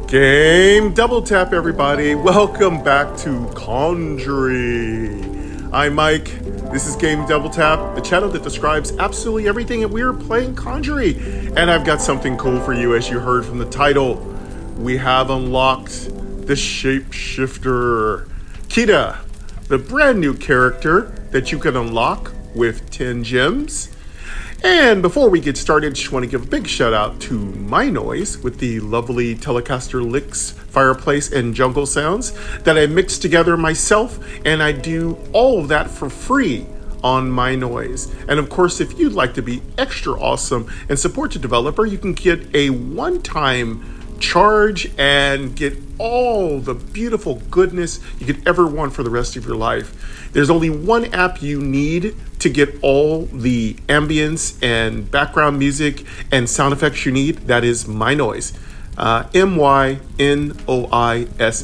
Game Double Tap, everybody. Welcome back to Conjury. I'm Mike. This is Game Double Tap, the channel that describes absolutely everything, and we're playing Conjury. And I've got something cool for you, as you heard from the title. We have unlocked the Shapeshifter, Kita, the brand new character that you can unlock with 10 gems. And before we get started, just want to give a big shout out to MyNoise with the lovely Telecaster licks, fireplace, and jungle sounds that I mixed together myself, and I do all of that for free on MyNoise. And of course, if you'd like to be extra awesome and support the developer, you can get a one-time charge and get all the beautiful goodness you could ever want for the rest of your life. There's only one app you need to get all the ambience and background music and sound effects you need. That is MyNoise. MyNoise.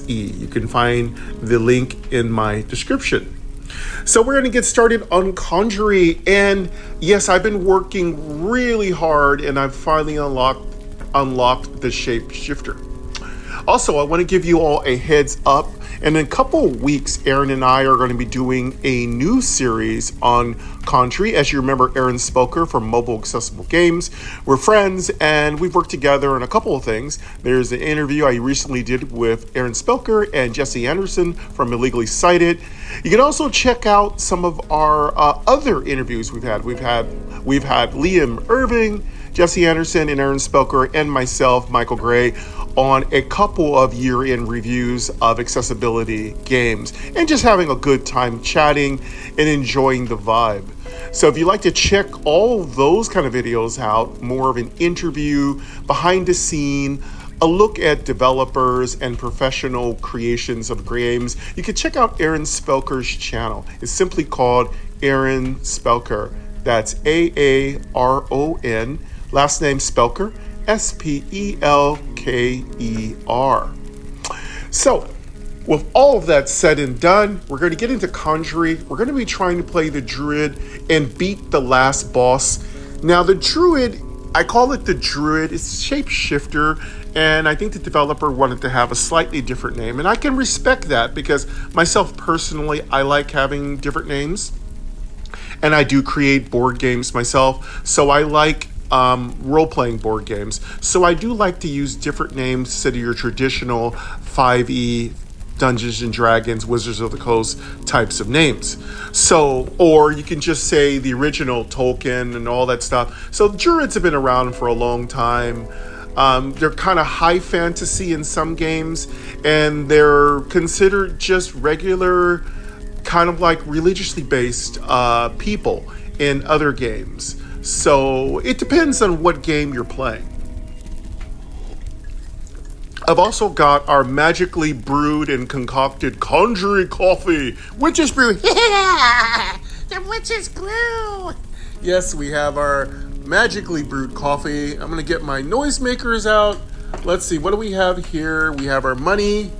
You can find the link in my description. So we're going to get started on Conjury. And yes, I've been working really hard and I've finally unlocked the Shapeshifter. Also, I want to give you all a heads up. In a couple of weeks, Aaron and I are going to be doing a new series on Conjury. As you remember, Aaron Spelker from Mobile Accessible Games. We're friends and we've worked together on a couple of things. There's an interview I recently did with Aaron Spelker and Jesse Anderson from Illegally Cited. You can also check out some of our other interviews we've had. We've had Liam Irving, Jesse Anderson, and Aaron Spelker, and myself, Michael Gray, on a couple of year-end reviews of accessibility games and just having a good time chatting and enjoying the vibe. So if you'd like to check all those kind of videos out, more of an interview, behind the scene, a look at developers and professional creations of games, you can check out Aaron Spelker's channel. It's simply called Aaron Spelker. That's Aaron, last name Spelker, Spelker. So, with all of that said and done, we're going to get into Conjury. We're going to be trying to play the Druid and beat the last boss. Now, the Druid, I call it the Druid. It's Shapeshifter, and I think the developer wanted to have a slightly different name. And I can respect that because myself personally, I like having different names. And I do create board games myself, so I like role-playing board games. So I do like to use different names instead of your traditional 5e Dungeons and Dragons, Wizards of the Coast types of names. So, or you can just say the original Tolkien and all that stuff. So Druids have been around for a long time. They're kind of high fantasy in some games, and they're considered just regular, kind of like religiously based people in other games. So it depends on what game you're playing. I've also got our magically brewed and concocted Conjury coffee, witch's brew. Yeah, the witch's brew. Yes, we have our magically brewed coffee. I'm gonna get my noisemakers out. Let's see, what do we have here? We have our money.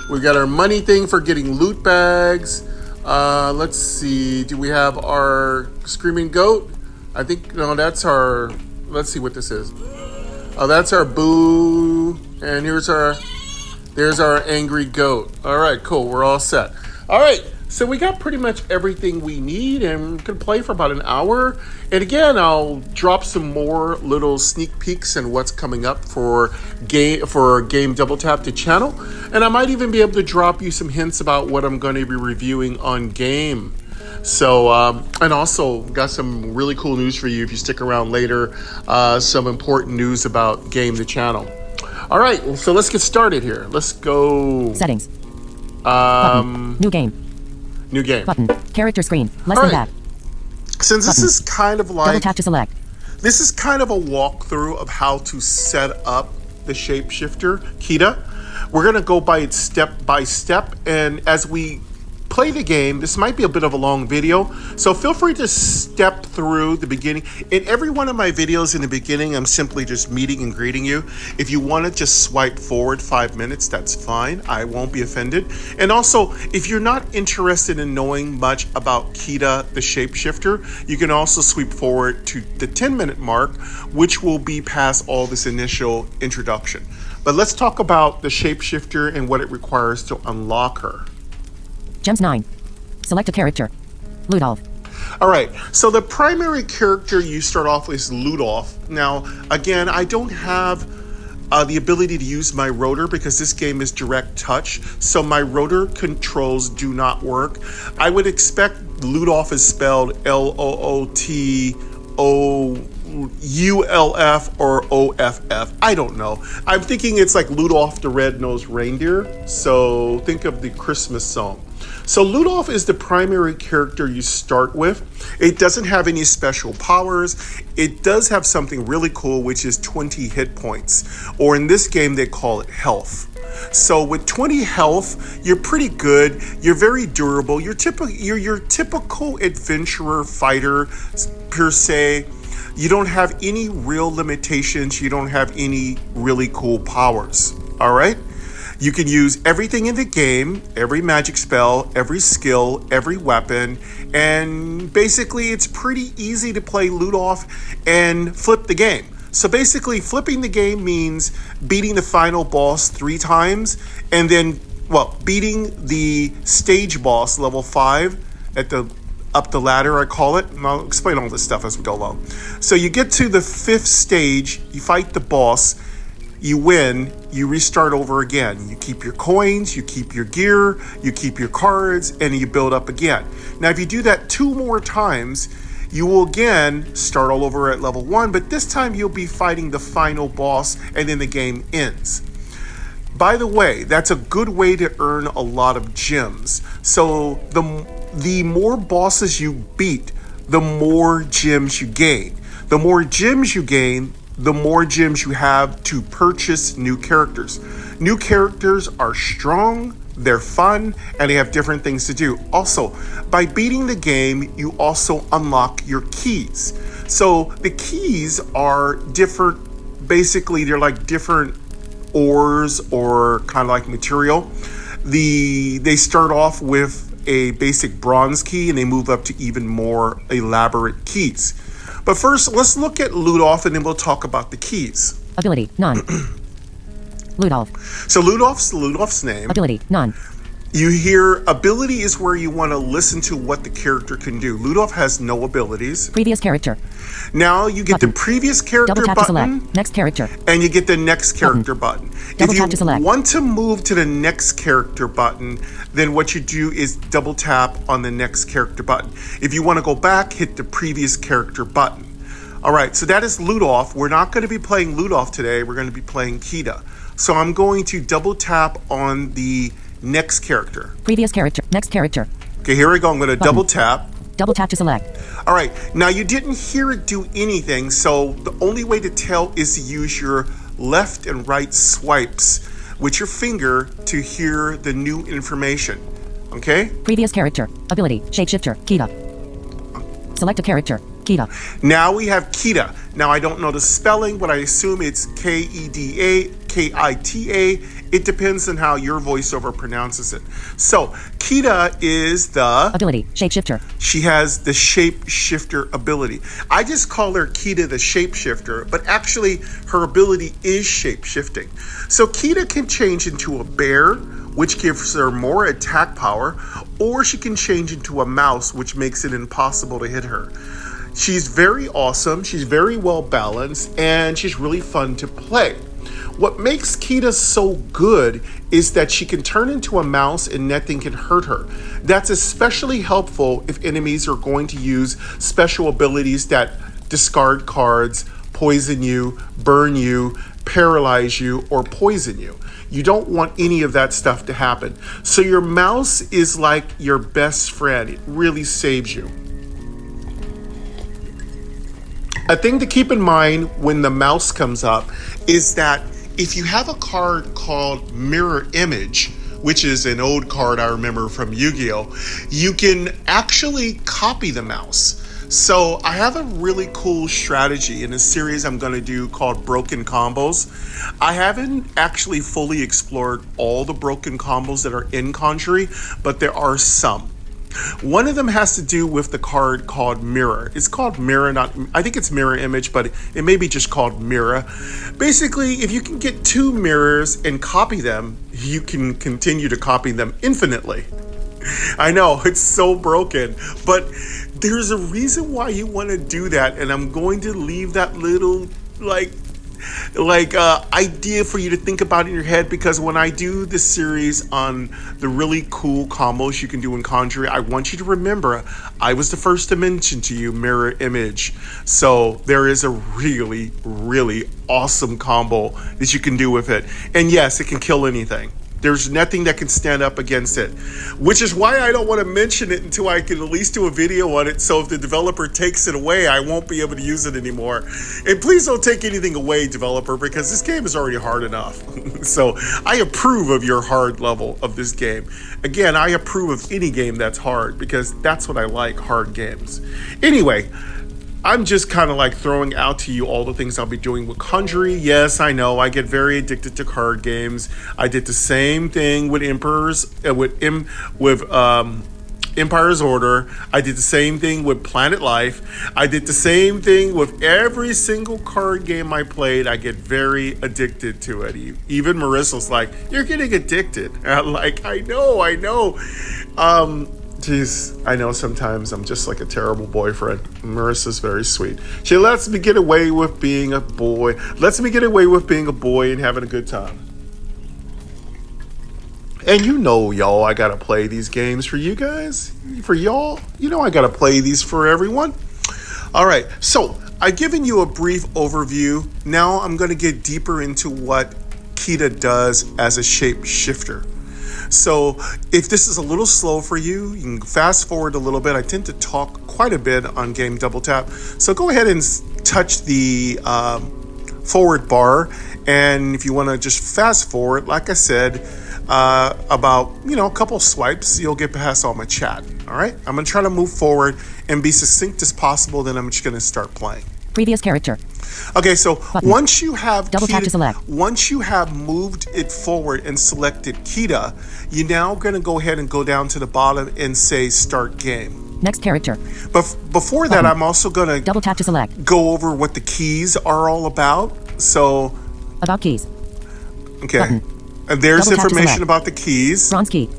We got our money thing for getting loot bags. Let's see. Do we have our screaming goat? I think, no, that's our, let's see what this is. Oh, that's our boo. And there's our angry goat. All right, cool. We're all set. All right. So we got pretty much everything we need and we can play for about an hour. And again, I'll drop some more little sneak peeks and what's coming up for Game Double Tap the channel. And I might even be able to drop you some hints about what I'm going to be reviewing on game. So, and also got some really cool news for you if you stick around later. Some important news about Game the channel. All right, so let's get started here. Let's go. Settings. Button. New game. New game. Button. Character screen. Less All than right. that. Since this Button. is kind of like... Double tap to select. This is kind of a walkthrough of how to set up the Shapeshifter, Kita. We're going to go by it step by step, and as we play the game. This might be a bit of a long video, so feel free to step through the beginning. In every one of my videos in the beginning, I'm simply just meeting and greeting you. If you want to just swipe forward 5 minutes, that's fine. I won't be offended. And also, if you're not interested in knowing much about Kita the Shapeshifter, you can also sweep forward to the 10-minute mark, which will be past all this initial introduction. But let's talk about the Shapeshifter and what it requires to unlock her. Gems 9. Select a character. Ludolf. All right, so the primary character you start off with is Ludolf. Now, again, I don't have the ability to use my rotor because this game is direct touch, so my rotor controls do not work. I would expect Ludolf is spelled Lootolf or OFF. I don't know. I'm thinking it's like Ludolf the Red-Nosed Reindeer, so think of the Christmas song. So Ludolf is the primary character you start with. It doesn't have any special powers. It does have something really cool, which is 20 hit points, or in this game they call it health. So with 20 health, you're pretty good. You're very durable. You're your typical adventurer fighter per se. You don't have any real limitations. You don't have any really cool powers. All right? You can use everything in the game, every magic spell, every skill, every weapon, and basically it's pretty easy to play Ludolf and flip the game. So basically flipping the game means beating the final boss 3 times and then, beating the stage boss level 5 up the ladder, I call it. And I'll explain all this stuff as we go along. So you get to the 5th stage, you fight the boss, you win, you restart over again. You keep your coins, you keep your gear, you keep your cards, and you build up again. Now, if you do that 2 more times, you will again start all over at level 1, but this time you'll be fighting the final boss, and then the game ends. By the way, that's a good way to earn a lot of gems. So the more bosses you beat, the more gems you gain. The more gems you gain, the more gems you have to purchase new characters. New characters are strong, they're fun, and they have different things to do. Also, by beating the game, you also unlock your keys. So the keys are different, basically they're like different ores or kind of like material. They start off with a basic bronze key and they move up to even more elaborate keys. But first, let's look at Ludolf and then we'll talk about the keys. Ability, none. Ludolf. So Ludolf's name. Ability, none. You hear ability is where you want to listen to what the character can do. Ludolf has no abilities. Previous character. Now you get Button. the previous character Double tap button. to select. Next character. And you get the next character button. Double If tap to you select. want to move to the next character button, then what you do is double tap on the next character button. If you want to go back, hit the previous character button. All right, so that is Ludolf. We're not going to be playing Ludolf today. We're going to be playing Kita. So I'm going to double tap on the next character. Previous character. Next character. Okay, here we go. I'm going to Button. double tap. Double tap to select. All right, now you didn't hear it do anything, so the only way to tell is to use your left and right swipes with your finger to hear the new information. Okay? Previous character. Ability. Shapeshifter. Kita. Select a character. Kita. Now we have Kita. Now I don't know the spelling, but I assume it's Keda, Kita. It depends on how your voiceover pronounces it. So Kita is the Ability. Shapeshifter. She has the Shapeshifter ability. I just call her Kita the Shapeshifter, but actually her ability is shapeshifting. So Kita can change into a bear, which gives her more attack power, or she can change into a mouse, which makes it impossible to hit her. She's very awesome, she's very well balanced, and she's really fun to play. What makes Kita so good is that she can turn into a mouse and nothing can hurt her. That's especially helpful if enemies are going to use special abilities that discard cards, poison you, burn you, paralyze you, or poison you. You don't want any of that stuff to happen. So your mouse is like your best friend. It really saves you. A thing to keep in mind when the mouse comes up is that if you have a card called Mirror Image, which is an old card I remember from Yu-Gi-Oh, you can actually copy the mouse. So I have a really cool strategy in a series I'm going to do called Broken Combos. I haven't actually fully explored all the broken combos that are in Conjury, but there are some. One of them has to do with the card called Mirror. It's called Mirror, I think it's Mirror Image, but it may be just called Mirror. Basically, if you can get 2 mirrors and copy them, you can continue to copy them infinitely. I know, it's so broken, but there's a reason why you want to do that, and I'm going to leave that little idea for you to think about in your head, because when I do this series on the really cool combos you can do in Conjury, I want you to remember I was the first to mention to you Mirror Image. So there is a really, really awesome combo that you can do with it, and yes, it can kill anything. There's nothing that can stand up against it, which is why I don't want to mention it until I can at least do a video on it. So if the developer takes it away, I won't be able to use it anymore. And please don't take anything away, developer, because this game is already hard enough. So I approve of your hard level of this game. Again, I approve of any game that's hard, because that's what I like, hard games. Anyway, I'm just kind of like throwing out to you all the things I'll be doing with Conjury. Yes, I know I get very addicted to card games. I did the same thing with Empire's Order. I did the same thing with Planet Life. I did the same thing with every single card game I played. I get very addicted to it. Even Marissa's like, "You're getting addicted." And I'm like, I know. Geez, I know sometimes I'm just like a terrible boyfriend. Marissa's very sweet. She lets me get away with being a boy. And having a good time. And y'all, I gotta play these games for you guys. For y'all. I gotta play these for everyone. All right, so I've given you a brief overview. Now I'm gonna get deeper into what Kita does as a shapeshifter. So if this is a little slow for you, you can fast forward a little bit. I tend to talk quite a bit on game double tap. So go ahead and touch the forward bar. And if you want to just fast forward, like I said, about, a couple swipes, you'll get past all my chat. All right. I'm going to try to move forward and be succinct as possible. Then I'm just going to start playing. Previous character. Okay, so Button. once you have Double tap to select. Once you have moved it forward and selected Kita, you're now going to go ahead and go down to the bottom and say Start Game. Next character. But before that, I'm also going to double tap to select. Go over what the keys are all about. So about keys. Okay, Button. And there's Double tap to information select. about the keys. Bronze key.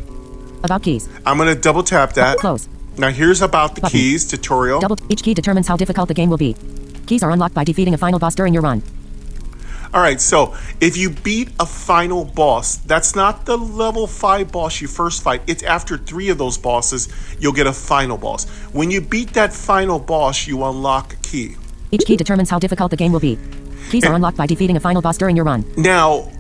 About keys. I'm going to double tap that. Close. Now here's about the Button. keys tutorial. Each key determines how difficult the game will be. Keys are unlocked by defeating a final boss during your run. All right, so if you beat a final boss, that's not the level 5 boss you first fight. It's after 3 of those bosses, you'll get a final boss. When you beat that final boss, you unlock a key. Each key determines how difficult the game will be. Keys are unlocked by defeating a final boss during your run. Now,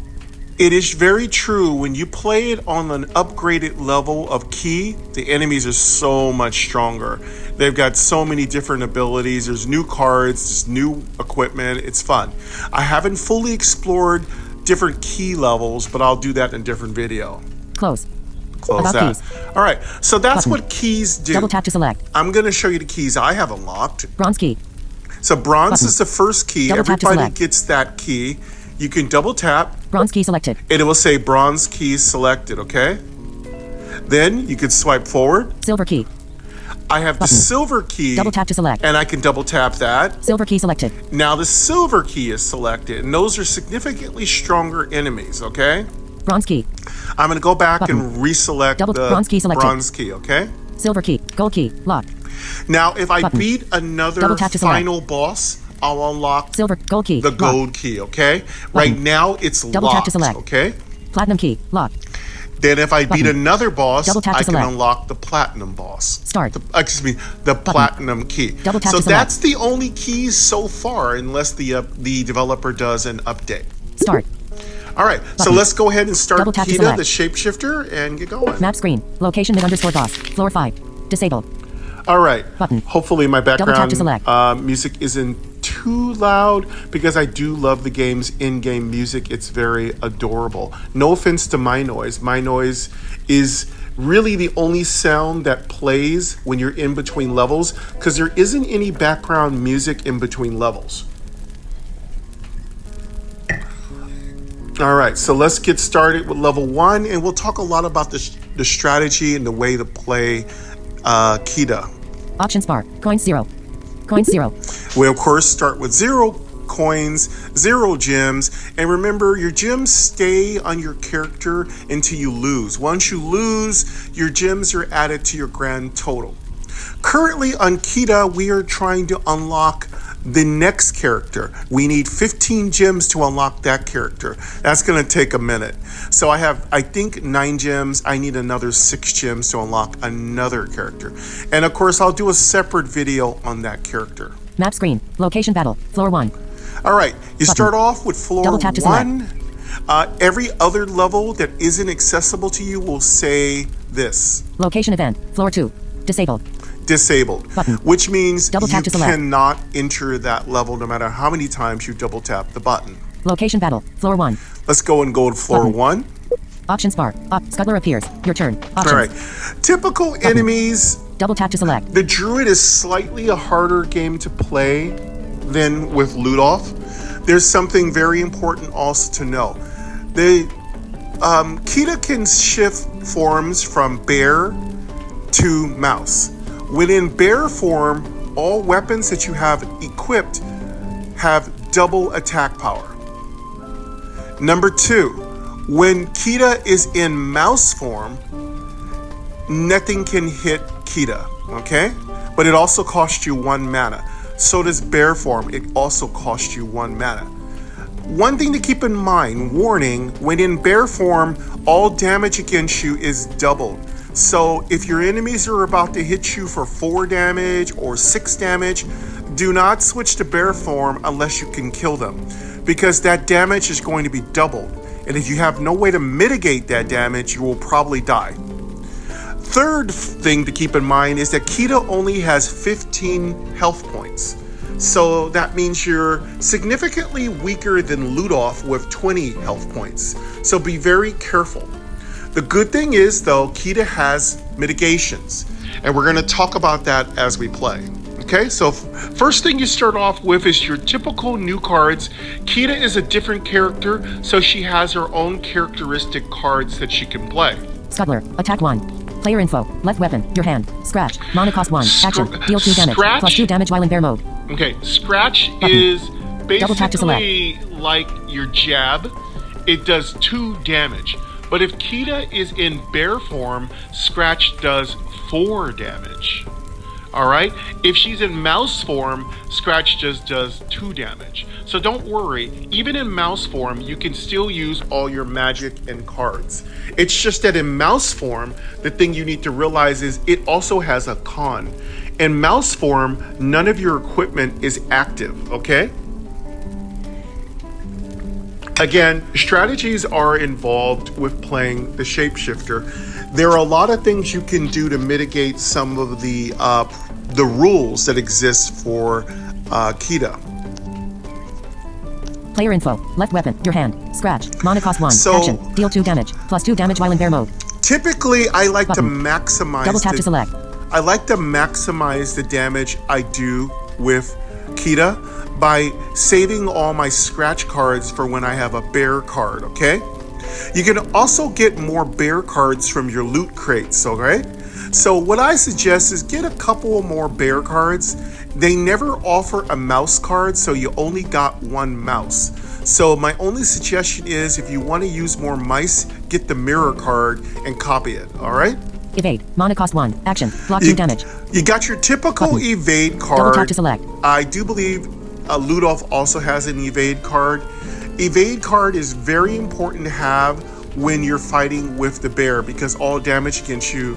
it is very true, when you play it on an upgraded level of key, the enemies are so much stronger. They've got so many different abilities. There's new cards, there's new equipment. It's fun. I haven't fully explored different key levels, but I'll do that in a different video. Close. Close about that. Keys. All right, so that's Button. what keys do. Double tap to select. I'm going to show you the keys I have unlocked. Bronze key. So bronze Button. is the first key. Double tap to Everybody select. gets that key. You can double tap. Bronze key selected. And it will say bronze key selected, okay? Then you can swipe forward. Silver key. I have the Button. silver key. Double tap to select. And I can double tap that. Silver key selected. Now the silver key is selected, and those are significantly stronger enemies, okay? Bronze key. I'm going to go back Button. and reselect Double the bronze key selected. bronze key, okay? Silver key. Gold key. Locked. Now, if I Button. beat another Double tap to select. final boss, I'll unlock Silver. Gold key. the Locked. gold key, okay? Right now, it's Double locked, tap to select. okay? Platinum key. Locked. Then if I beat Button. another boss, Double tap to I can select. unlock the platinum boss. Start. The platinum key. Double tap So to select. that's the only keys so far, unless the developer does an update. Start. All right, so Button. let's go ahead and start Double tap to Kita, select. the shapeshifter, and get going. Map screen. Location mid underscore boss. Floor 5. Disable. All right. Button. Hopefully my Double tap background to select. music isn't too loud because I do love the game's in-game music. It's very adorable. No offense to MyNoise. MyNoise is really the only sound that plays when you're in between levels because there isn't any background music in between levels. All right, so let's get started with level 1, and we'll talk a lot about the strategy and the way to play Kita. Options bar. Coins 0. Coins 0. We of course start with 0 coins, 0 gems, and remember your gems stay on your character until you lose. Once you lose, your gems are added to your grand total. Currently on Kita, we are trying to unlock the next character. We need 15 gems to unlock that character. That's going to take a minute. So I have, I think, 9 gems. I need another 6 gems to unlock another character. And of course, I'll do a separate video on that character. Map screen. Location battle. Floor 1. All right, you start off with floor Double tap to 1. Every other level that isn't accessible to you will say this. Location event. Floor 2. Disabled. Disabled, Button. which means Double tap you to select. cannot enter that level no matter how many times you double tap the button. Location battle. Floor 1. Let's go and go to floor Button. 1. Options bar. Up. Scuttler appears. Your turn. Options. All right, typical enemies. Double tap to select. The Druid is slightly a harder game to play than with Ludolf. There's something very important also to know. The Kita can shift forms from bear to mouse. When in bear form, all weapons that you have equipped have double attack power. Number 2, when Kita is in mouse form, nothing can hit Kita, okay? But it also costs you 1 mana. So does bear form, it also costs you 1 mana. One thing to keep in mind, warning, when in bear form, all damage against you is doubled. So if your enemies are about to hit you for 4 damage or 6 damage, do not switch to bear form unless you can kill them, because that damage is going to be doubled. And if you have no way to mitigate that damage, you will probably die. Third thing to keep in mind is that Kita only has 15 health points. So that means you're significantly weaker than Ludolf with 20 health points. So be very careful. The good thing is, though, Kita has mitigations, and we're going to talk about that as we play. Okay, so first thing you start off with is your typical new cards. Kita is a different character, so she has her own characteristic cards that she can play. Scuttler. Attack 1. Player info. Left weapon. Your hand. Scratch. Mana cost 1. Action. Deal 2 damage. Scratch? Plus 2 damage while in bear mode. Okay, Scratch Button. is Double tap to select. basically like your jab. It does 2 damage. But if Kita is in bear form, Scratch does 4 damage. Alright? If she's in mouse form, Scratch just does 2 damage. So don't worry, even in mouse form, you can still use all your magic and cards. It's just that in mouse form, the thing you need to realize is it also has a con. In mouse form, none of your equipment is active, okay? Again, strategies are involved with playing the Shapeshifter. There are a lot of things you can do to mitigate some of the rules that exist for Kita. Player info. Left weapon. Your hand. Scratch. Mana cost 1. So- Action. Deal 2 damage. Plus 2 damage while in bear mode. Typically, I like Button. to maximize. Double tap to select. I like to maximize the damage I do with Kita by saving all my scratch cards for when I have a bear card, okay? You can also get more bear cards from your loot crates, okay? So what I suggest is get a couple more bear cards. They never offer a mouse card, so you only got 1 mouse. So my only suggestion is if you want to use more mice, get the mirror card and copy it, all right? Evade. Mana cost 1. Action. Block 2 damage. You got your typical Button. evade card. Double tap to select. I do believe Ludolf also has an evade card. Evade card is very important to have when you're fighting with the bear because all damage against you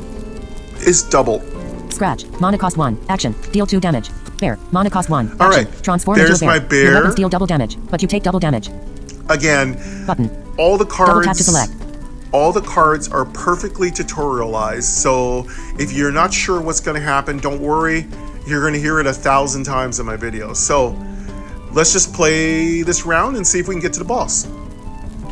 is doubled. Scratch. Mana cost 1. Action. Deal 2 damage. Bear. Mana cost 1. All Action. right. Transform There's into a bear. my bear. Your weapons deal double damage, but you take double damage. Again, Button. all the Double tap to cards select. all the cards are perfectly tutorialized, so if you're not sure what's going to happen, don't worry. You're going to hear it 1,000 times in my videos. So let's just play this round and see if we can get to the boss.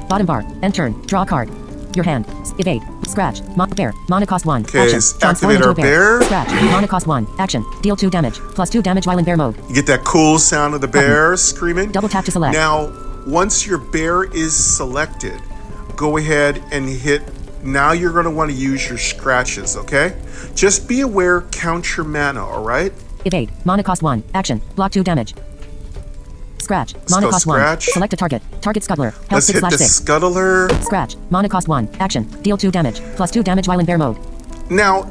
Bottom bar. End turn. Draw a card. Your hand. Evade. Scratch. Bear. Mana cost 1. Okay, Action. let's Transform activate into our a bear. bear. Scratch. Mana cost 1. Action. Deal 2 damage. Plus 2 damage while in bear mode. You get that cool sound of the bear screaming. Double tap to select. Now, once your bear is selected, go ahead and hit. Now you're going to want to use your scratches, okay? Just be aware, count your mana, all right? Evade. Mana cost 1. Action. Block 2 damage. Scratch. Mana go cost scratch. 1. Select a target. Target scuttler. Health Let's 6 hit the 6. scuttler. Scratch. Mana cost 1. Action. Deal 2 damage. Plus 2 damage while in bear mode. Now,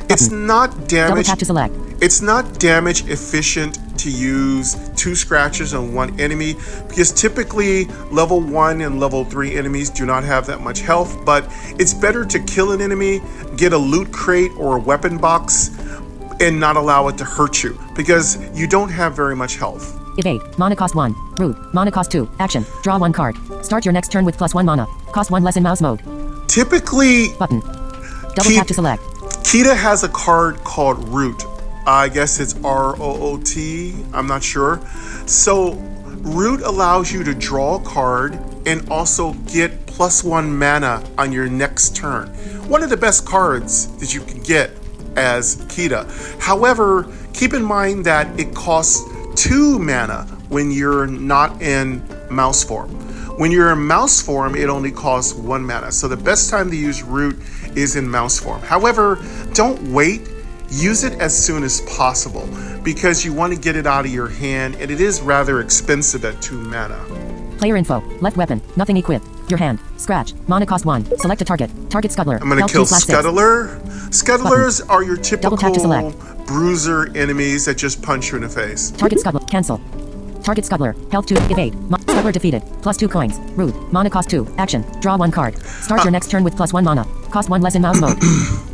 it's not Double damage. tap to select. It's not damage efficient to use 2 scratches on 1 enemy because typically level 1 and level 3 enemies do not have that much health, but it's better to kill an enemy, get a loot crate or a weapon box, and not allow it to hurt you because you don't have very much health. Evade. Mana cost 1. Root. Mana cost 2. Action. Draw 1 card. Start your next turn with plus 1 mana. Cost 1 less in mouse mode. Typically, Button. Double tap to select. Kita has a card called Root. I guess it's ROOT. I'm not sure. So Root allows you to draw a card and also get plus 1 mana on your next turn. One of the best cards that you can get as Kita. However, keep in mind that it costs 2 mana when you're not in mouse form. When you're in mouse form, it only costs 1 mana. So the best time to use Root is in mouse form. However, don't wait. Use it as soon as possible because you want to get it out of your hand, and it is rather expensive at 2 mana. Player info. Left weapon. Nothing equipped. Your hand. Scratch. Mana cost 1. Select a target. Target scuttler. I'm going to Health kill 2/6. Scuttler. Scuttlers are your Double tap to typical select. bruiser enemies that just punch you in the face. Target scuttler. Cancel. Target scuttler. Health 2. Evade. Scuttler defeated. Plus 2 coins. Root. Mana cost 2. Action. Draw 1 card. Start your next turn with plus 1 mana. Cost 1 less in mouse mode.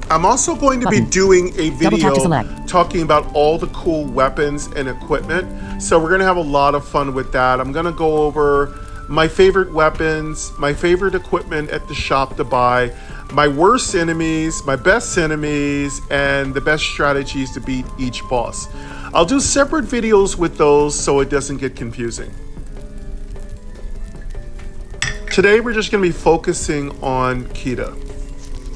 I'm also going to be doing a Double tap to video select. talking about all the cool weapons and equipment. So we're going to have a lot of fun with that. I'm going to go over my favorite weapons, my favorite equipment at the shop to buy, my worst enemies, my best enemies, and the best strategies to beat each boss. I'll do separate videos with those so it doesn't get confusing. Today we're just going to be focusing on Kita.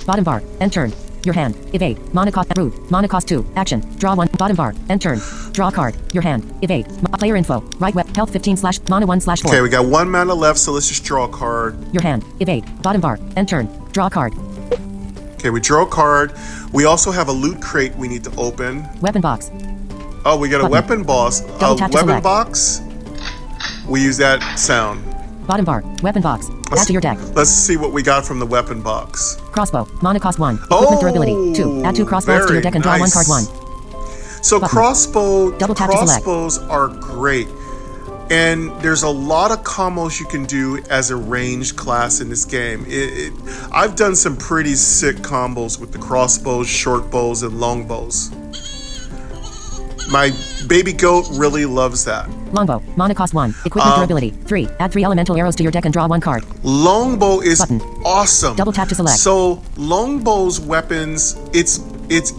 Bottom bar. End turn. Your hand. Evade. Mana cost. Root. Mana cost 2. Action. Draw 1. Bottom bar. End turn. Draw a card. Your hand. Evade. Player info. Right web. Health 15/ mana 1/4. Okay, we got 1 mana left, so let's just draw a card. Your hand. Evade. Bottom bar. End turn. Draw a card. Okay, we draw a card. We also have a loot crate we need to open. Weapon box. Oh, we got a weapon boss. Double tap to weapon select. box. We use that sound. Bottom bar. Weapon box. Add to your deck. Let's see what we got from the weapon box. Crossbow. Mana cost 1. Equipment durability 2. Add 2 crossbows to your deck and draw 1 card 1. So Double tap to select. crossbows are great. And there's a lot of combos you can do as a ranged class in this game. I've done some pretty sick combos with the crossbows, short bows, and long bows. My baby goat really loves that. Longbow. Mana cost 1. Equipment durability 3. Add 3 elemental arrows to your deck and draw 1 card. Longbow is awesome. Double tap to select. So longbow's weapons, its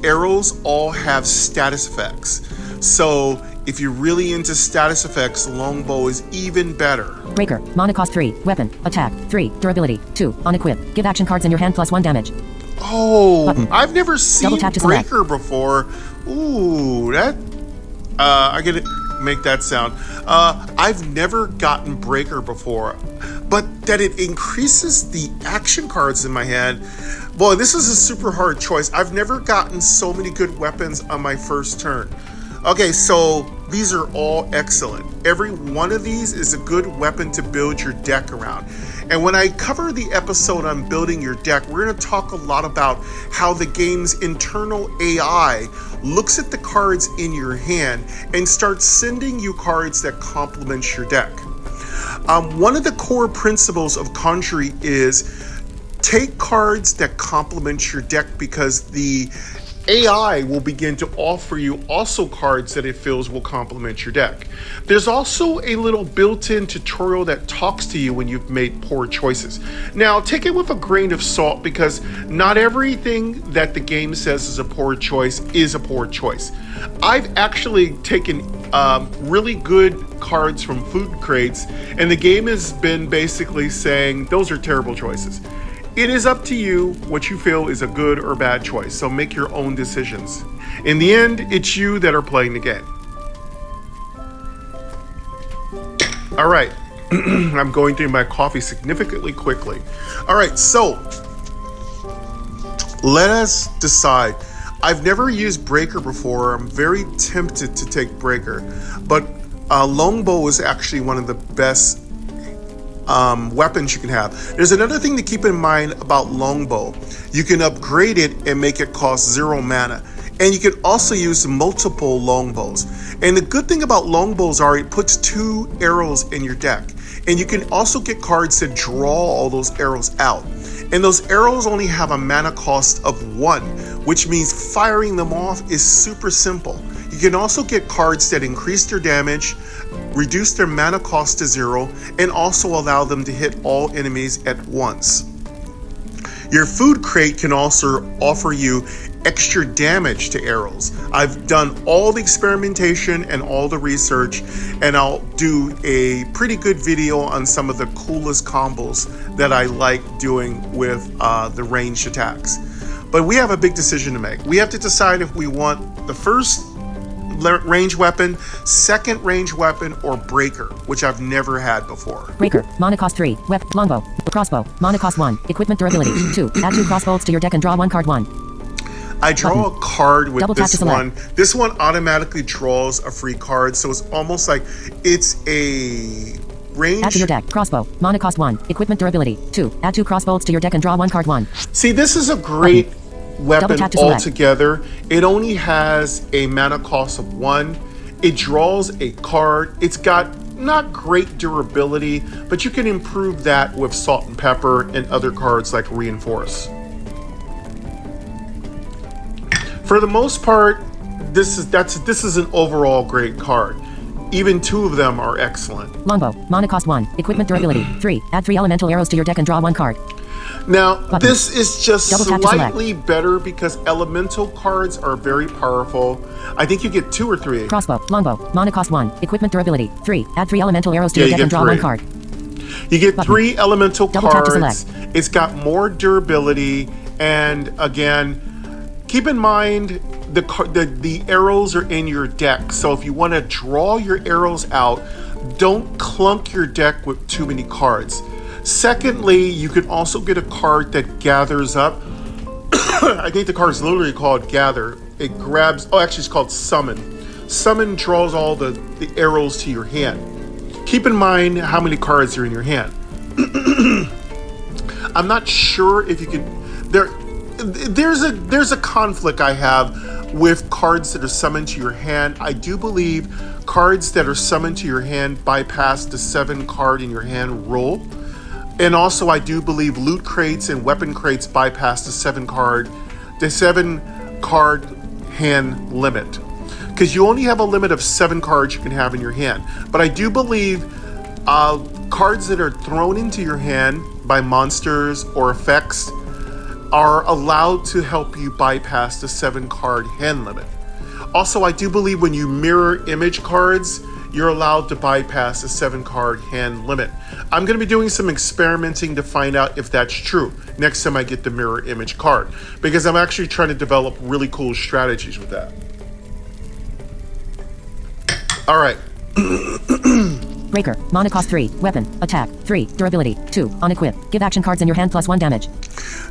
arrows all have status effects. So if you're really into status effects, longbow is even better. Breaker. Mana cost 3. Weapon. Attack 3. Durability 2. Unequip. Give action cards in your hand plus 1 damage. Oh, I've never seen Double tap to select. Breaker before. Ooh, that I gotta make that sound. I've never gotten Breaker before, but that it increases the action cards in my hand. Boy, this is a super hard choice. I've never gotten so many good weapons on my first turn. Okay, so these are all excellent. Every one of these is a good weapon to build your deck around. And when I cover the episode on building your deck, we're going to talk a lot about how the game's internal AI looks at the cards in your hand and starts sending you cards that complement your deck. One of the core principles of Conjury is take cards that complement your deck because the AI will begin to offer you also cards that it feels will complement your deck. There's also a little built-in tutorial that talks to you when you've made poor choices. Now, take it with a grain of salt because not everything that the game says is a poor choice is a poor choice. I've actually taken really good cards from food crates, and the game has been basically saying those are terrible choices. It is up to you what you feel is a good or bad choice, so make your own decisions. In the end, it's you that are playing the game. All right, I'm going through my coffee significantly quickly. All right, so let us decide. I've never used Breaker before. I'm very tempted to take Breaker, but Longbow is actually one of the best weapons you can have. There's another thing to keep in mind about Longbow. You can upgrade it and make it cost 0 mana. And you can also use multiple longbows. And the good thing about longbows are it puts 2 arrows in your deck. And you can also get cards that draw all those arrows out. And those arrows only have a mana cost of 1, which means firing them off is super simple. You can also get cards that increase their damage, reduce their mana cost to 0, and also allow them to hit all enemies at once. Your food crate can also offer you extra damage to arrows. I've done all the experimentation and all the research, and I'll do a pretty good video on some of the coolest combos that I like doing with the ranged attacks. But we have a big decision to make. We have to decide if we want the first range weapon, second range weapon, or Breaker, which I've never had before. Breaker, mana cost 3, longbow, crossbow, mana cost 1, equipment durability 2, add 2 crossbolts to your deck and draw 1 card 1. I draw a card with Double tap this to one. select. This one automatically draws a free card, so it's almost like it's a range. Add to your deck, crossbow, mana cost 1, equipment durability 2, add 2 crossbolts to your deck and draw 1 card 1. See, this is a great weapon tap to select. altogether. It only has a mana cost of 1. It draws a card. It's got not great durability, but you can improve that with salt and pepper and other cards like reinforce. For the most part, this is an overall great card. Even 2 of them are excellent. Longbow, mana cost 1, equipment durability 3, add 3 elemental arrows to your deck and draw 1 card. Now, this is just Double tap to slightly better because elemental cards are very powerful. I think you get 2 or 3. Crossbow, longbow, mana cost 1, equipment durability 3, add 3 elemental arrows to your deck and draw 1 card. You get 3 elemental Double tap to cards. select. It's got more durability, and again, keep in mind the arrows are in your deck. So if you want to draw your arrows out, don't clunk your deck with too many cards. Secondly, you can also get a card that gathers up. I think the card is literally called Gather. It grabs, actually it's called Summon. Summon draws all the arrows to your hand. Keep in mind how many cards are in your hand. I'm not sure if you can, there's a conflict I have with cards that are summoned to your hand. I do believe cards that are summoned to your hand bypass the 7 card in your hand rule. And also, I do believe loot crates and weapon crates bypass the 7 card hand limit. Because you only have a limit of 7 cards you can have in your hand. But I do believe cards that are thrown into your hand by monsters or effects are allowed to help you bypass the 7 card hand limit. Also, I do believe when you mirror image cards, you're allowed to bypass the 7 card hand limit. I'm going to be doing some experimenting to find out if that's true next time I get the mirror image card, because I'm actually trying to develop really cool strategies with that. All right. Breaker, mana cost 3, weapon, attack 3, durability 2, unequip. Give action cards in your hand plus 1 damage.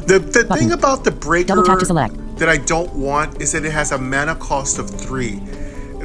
The thing about the Breaker Double tap to select. that I don't want is that it has a mana cost of 3.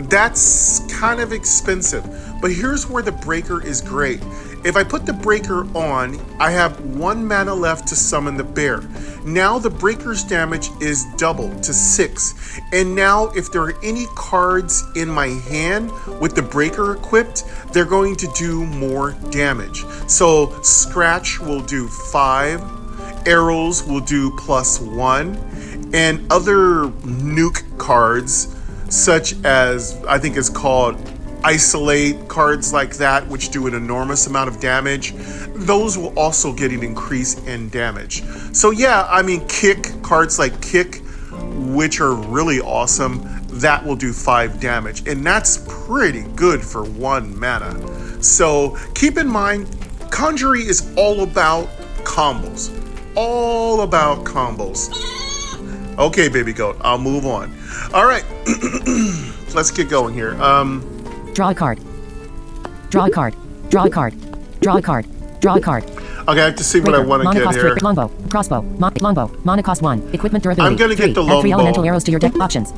That's kind of expensive, but here's where the Breaker is great. If I put the Breaker on, I have 1 mana left to summon the bear. Now the Breaker's damage is doubled to 6. And now if there are any cards in my hand with the Breaker equipped, they're going to do more damage. So Scratch will do 5, Arrows will do +1, and other nuke cards, such as I think it's called isolate cards like that, which do an enormous amount of damage, those will also get an increase in damage. So yeah, I mean, cards like kick, which are really awesome, that will do 5 damage, and that's pretty good for 1 mana. So keep in mind, Conjury is all about combos. All about combos. Okay, baby goat, I'll move on. All right, let's get going here. Draw a card. Draw a card. Draw a card. Draw a card. Draw a card. Okay, I have to see what I want to get here. Longbow. Crossbow. Longbow. Mana cost 1. Equipment durability. I'm going to get the Add 3 elemental longbow. arrows to your deck. Options.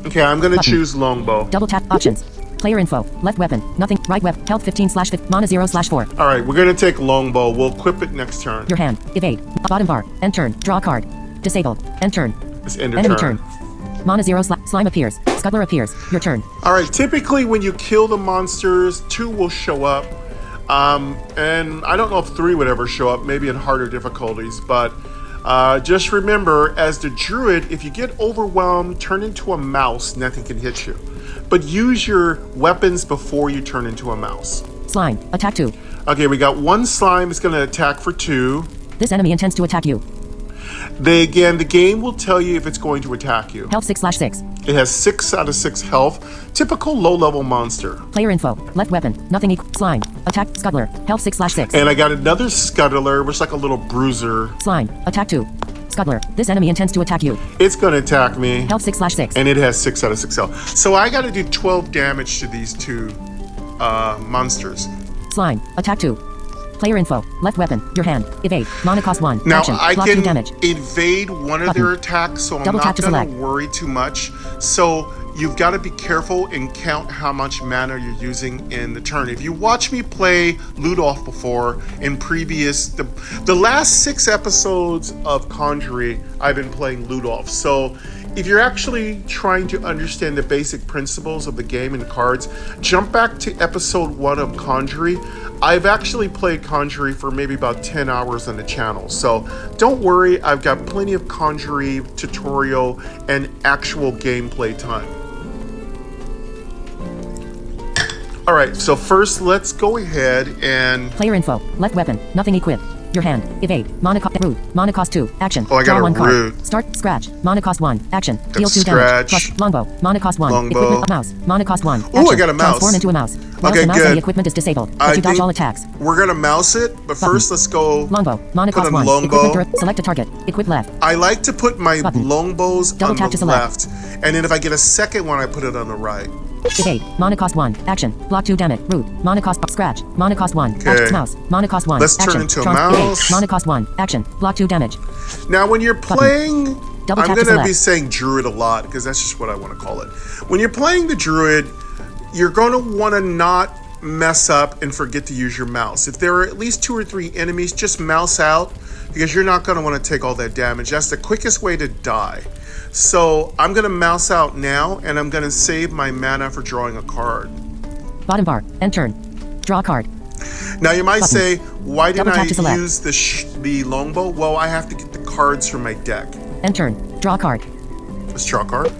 Okay, I'm going to choose longbow. Double tap. Options. Player info. Left weapon. Nothing. Right weapon. Health 15/5. Mana 0/4. All right, we're going to take longbow. We'll equip it next turn. Your hand. Evade. Bottom bar. End turn. Draw a card. Disabled. End turn. It's end Enemy turn. turn. Mana 0. Slime appears. Scuttler appears. Your turn. All right, typically when you kill the monsters, 2 will show up. And I don't know if 3 would ever show up, maybe in harder difficulties, but just remember, as the druid, if you get overwhelmed, turn into a mouse, nothing can hit you. But use your weapons before you turn into a mouse. Slime. Attack 2. Okay, we got 1 slime. It's going to attack for 2. This enemy intends to attack you. The game will tell you if it's going to attack you. Health 6/6. It has 6 out of 6 health. Typical low-level monster. Player info. Left weapon. Nothing equal. Slime. Attack. Scuttler. Health 6/6. And I got another scuttler, which is like a little bruiser. Slime. Attack 2. Scuttler. This enemy intends to attack you. It's going to attack me. Health 6/6. And it has 6 out of 6 health. So I got to do 12 damage to these 2 monsters. Slime. Attack 2. Player info. Left weapon. Your hand. Evade. Mana cost 1. Now Action. I Block 2 can damage. evade one of their attacks, so I'm Double tap not to going select. to worry too much. So you've got to be careful and count how much mana you're using in the turn. If you watch me play Ludoff before in the last 6 episodes of Conjury, I've been playing Ludoff. So if you're actually trying to understand the basic principles of the game and cards, jump back to episode 1 of Conjury. I've actually played Conjury for maybe about 10 hours on the channel. So don't worry, I've got plenty of Conjury tutorial and actual gameplay time. All right, so first let's go ahead and... Player info. Left weapon. Nothing equipped. Your hand. Evade. Mana cost. Root. Mana cost 2. Action. Oh, I got Draw a 1 card. root. Start. Scratch. Mana cost 1. Action. Got Deal 2 scratch. damage. Plus longbow. Mana cost 1. Longbow. Equipment. Mouse. Mana cost 1. Ooh, I got a mouse. Transform into a mouse. While Okay, the mouse good. and the equipment is disabled. But you dodge all attacks. We're gonna mouse it, but first let's go Longbow. Mana put cost on 1. longbow. Equipment. Select a target. Equip left. I like to put my longbows Double on tap the to select. left, and then if I get a second one, I put it on the right. Evade. Mana cost 1. Action. Block 2 damage. Root. Mana cost. Scratch. Mana cost 1. Okay. Action. Mouse. Mana cost 1. Let's turn Action. into a Evade. mouse. Mana cost 1. Action. Block 2 damage. Now, when you're playing, Double I'm tap to going to be select. saying druid a lot because that's just what I want to call it. When you're playing the druid, you're going to want to not mess up and forget to use your mouse. If there are at least 2 or 3 enemies, just mouse out because you're not going to want to take all that damage. That's the quickest way to die. So I'm going to mouse out now, and I'm going to save my mana for drawing a card. Bottom bar. End turn. Draw a card. Now you might say, why didn't Double tap I to select. use the longbow? Well, I have to get the cards from my deck. End turn. Draw a card. Let's draw a card.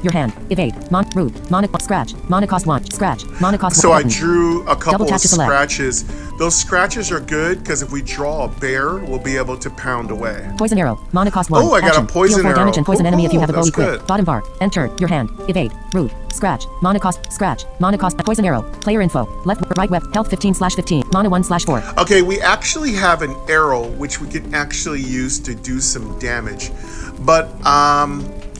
Your hand. Evade. Root. Mana. Scratch. Mana cost 1. Scratch. Mana cost 1. So I Button. drew a couple Double tap of to select. scratches. Those scratches are good because if we draw a bear, we'll be able to pound away. Poison arrow. Mana cost 1. Oh, I got a Action. poison Deal 4 damage arrow. and poison enemy if you have a bow That's equipped. good. Bottom bar. End turn. Your hand. Evade. Root. Scratch. Mana cost. Scratch. Mana cost. Poison arrow. Player info. Left. Right. Web. Health 15/15. Mana 1/4. Okay, we actually have an arrow which we can actually use to do some damage. But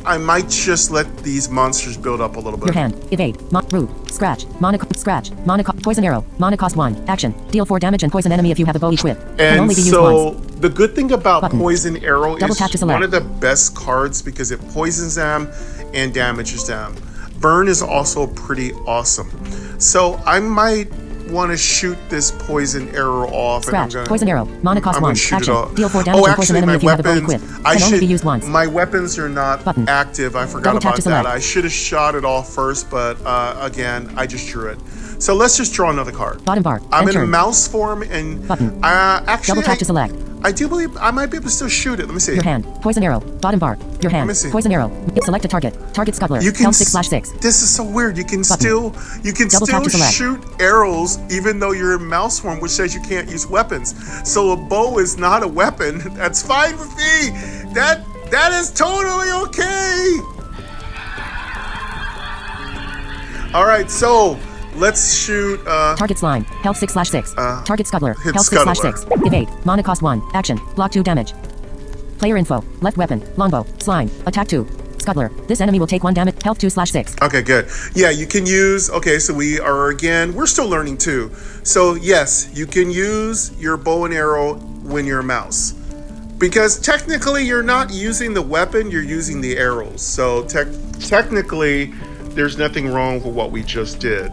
I might just let these monsters build up a little bit. Your hand. Evade. Root. Scratch. Mana. Scratch. Mana. Poison arrow. Mana cost 1. Action. Deal 4 damage and poison enemy if you have a bow equipped. Can And only be used so once. the good thing about Button. Poison Arrow Double is tap to select. one of the best cards because it poisons them and damages them. Burn is also pretty awesome. So I might want to shoot this poison arrow off. Scratch. And I'm gonna, Poison arrow. Mana cost I'm 1. gonna shoot Action. it off. Deal 4 damage and poison enemy if you have a bow equipped. Can only be used once. My weapons are not Button. active. I forgot Double tap about to that. select. I should have shot it off first, but again, I just drew it. So let's just draw another card. Bottom bar. I'm End in turn. mouse form and Button. actually Double tap to select. I do believe I might be able to still shoot it. Let me see. Your hand. Poison arrow. Bottom bar. Your hand. Let me see. Poison arrow. Select a target. Target scuttler. You can Health 6/6. This is so weird. You can Button. still Double tap to select. shoot arrows even though you're in mouse form, which says you can't use weapons. So a bow is not a weapon. That's fine with me. That is totally okay. All right, so let's shoot. Target slime. Health 6/6. Target scuttler. hit Health scuttler. 6/6. Evade. Mana cost 1. Action. Block 2 damage. Player info. Left weapon. Longbow. Slime. Attack 2. Scuttler. This enemy will take 1 damage. Health 2/6. Okay, good. Yeah, you can use. Okay, so we're still learning too. So yes, you can use your bow and arrow when you're a mouse, because technically you're not using the weapon, you're using the arrows. So technically, there's nothing wrong with what we just did.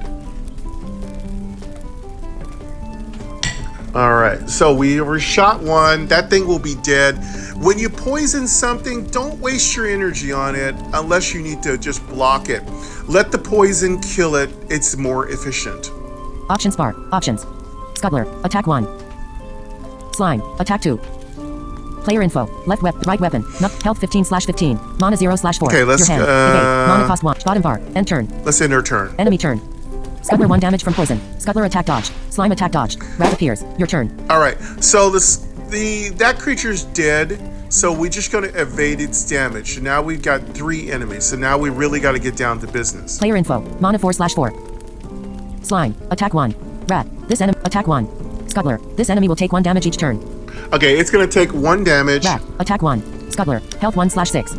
All right, so we were shot 1. That thing will be dead. When you poison something, don't waste your energy on it unless you need to just block it. Let the poison kill it. It's more efficient. Options bar. Options. Scuttler. Attack 1. Slime. Attack 2. Player info. Left weapon. Right weapon. Health 15/15. Mana 0/4. Okay, let's, Your hand. Evade. Mana cost 1. Bottom bar. End turn. Let's end our turn. Enemy turn. Scuttler 1 damage from poison. Scuttler attack dodge. Slime attack dodge. Rat appears. Your turn. All right, so that creature's dead, so we're just going to evade its damage. So now we've got 3 enemies, so now we really got to get down to business. Player info. Mana 4/4. Slime. Attack 1. Rat. This enemy. Attack 1. Scuttler. This enemy will take 1 damage each turn. Okay, it's going to take 1 damage. Rat. Attack 1. Scuttler. Health 1/6.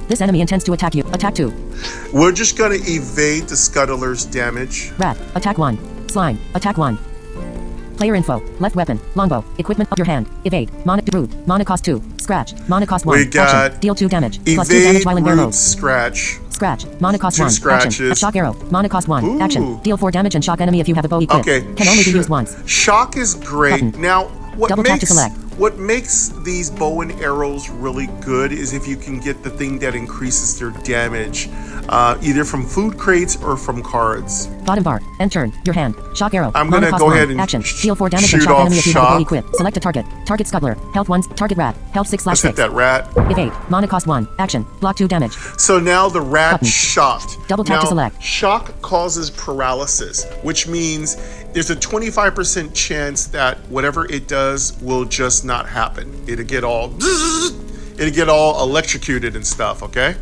This enemy intends to attack you. Attack 2. We're just going to evade the scuttler's damage. Rat. Attack 1. Slime. Attack 1. Player info. Left weapon. Longbow. Equipment of your hand. Evade. Mana. Root. Mana cost 2. Scratch. Mana cost 1. We got Action. Deal 2 damage. Plus 2 damage evade, while in bear root, mode. scratch. Scratch. Mana cost 2 1. scratches. Action. A shock arrow. Mana cost 1. Ooh. Action. Deal 4 damage and shock enemy if you have a bow equipped. Okay. Can only be used once. Shock is great. Button. Now, Double tap to select. what makes these bow and arrows really good is if you can get the thing that increases their damage, either from food crates or from cards. Bottom bar. End turn. Your hand. Shock arrow. I'm Mana gonna cost go 1. ahead and Action. Deal 4 damage and shoot shock off enemy if you have a bow shock. equipped. Select a target. Target scuttler. Health 1. Target rat. Health Let's hit 6/6. that rat. Evade. Mana cost 1. Action. Block 2 damage. So now the rat Button. shocked. Double tap now, to select. Shock causes paralysis, which means there's a 25% chance that whatever it does will just not happen. It'll get all electrocuted and stuff, okay?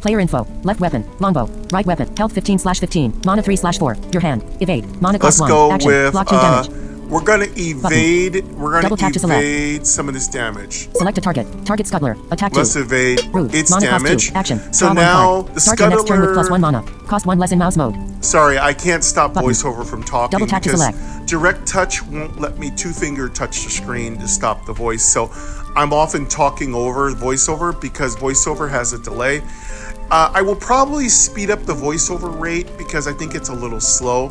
Player info. Left weapon. Longbow. Right weapon. Health 15/15. Mana 3/4. Your hand. Evade. Mana Let's cost 1. go Action. with, Block 2 damage. we're gonna evade, Double tap to select. evade some of this damage. Select a target. Target scuttler. Attack 2. Let's evade Root. its Mana cost 2. damage. Action. So Draw 1 now card. the Start your next turn with scuttler, +1 mana. Cost 1 less in mouse mode. sorry, I can't stop Button. voiceover from talking Double tap to because select. direct touch won't let me 2-finger touch the screen to stop the voice. So I'm often talking over voiceover because voiceover has a delay. I will probably speed up the voiceover rate because I think it's a little slow.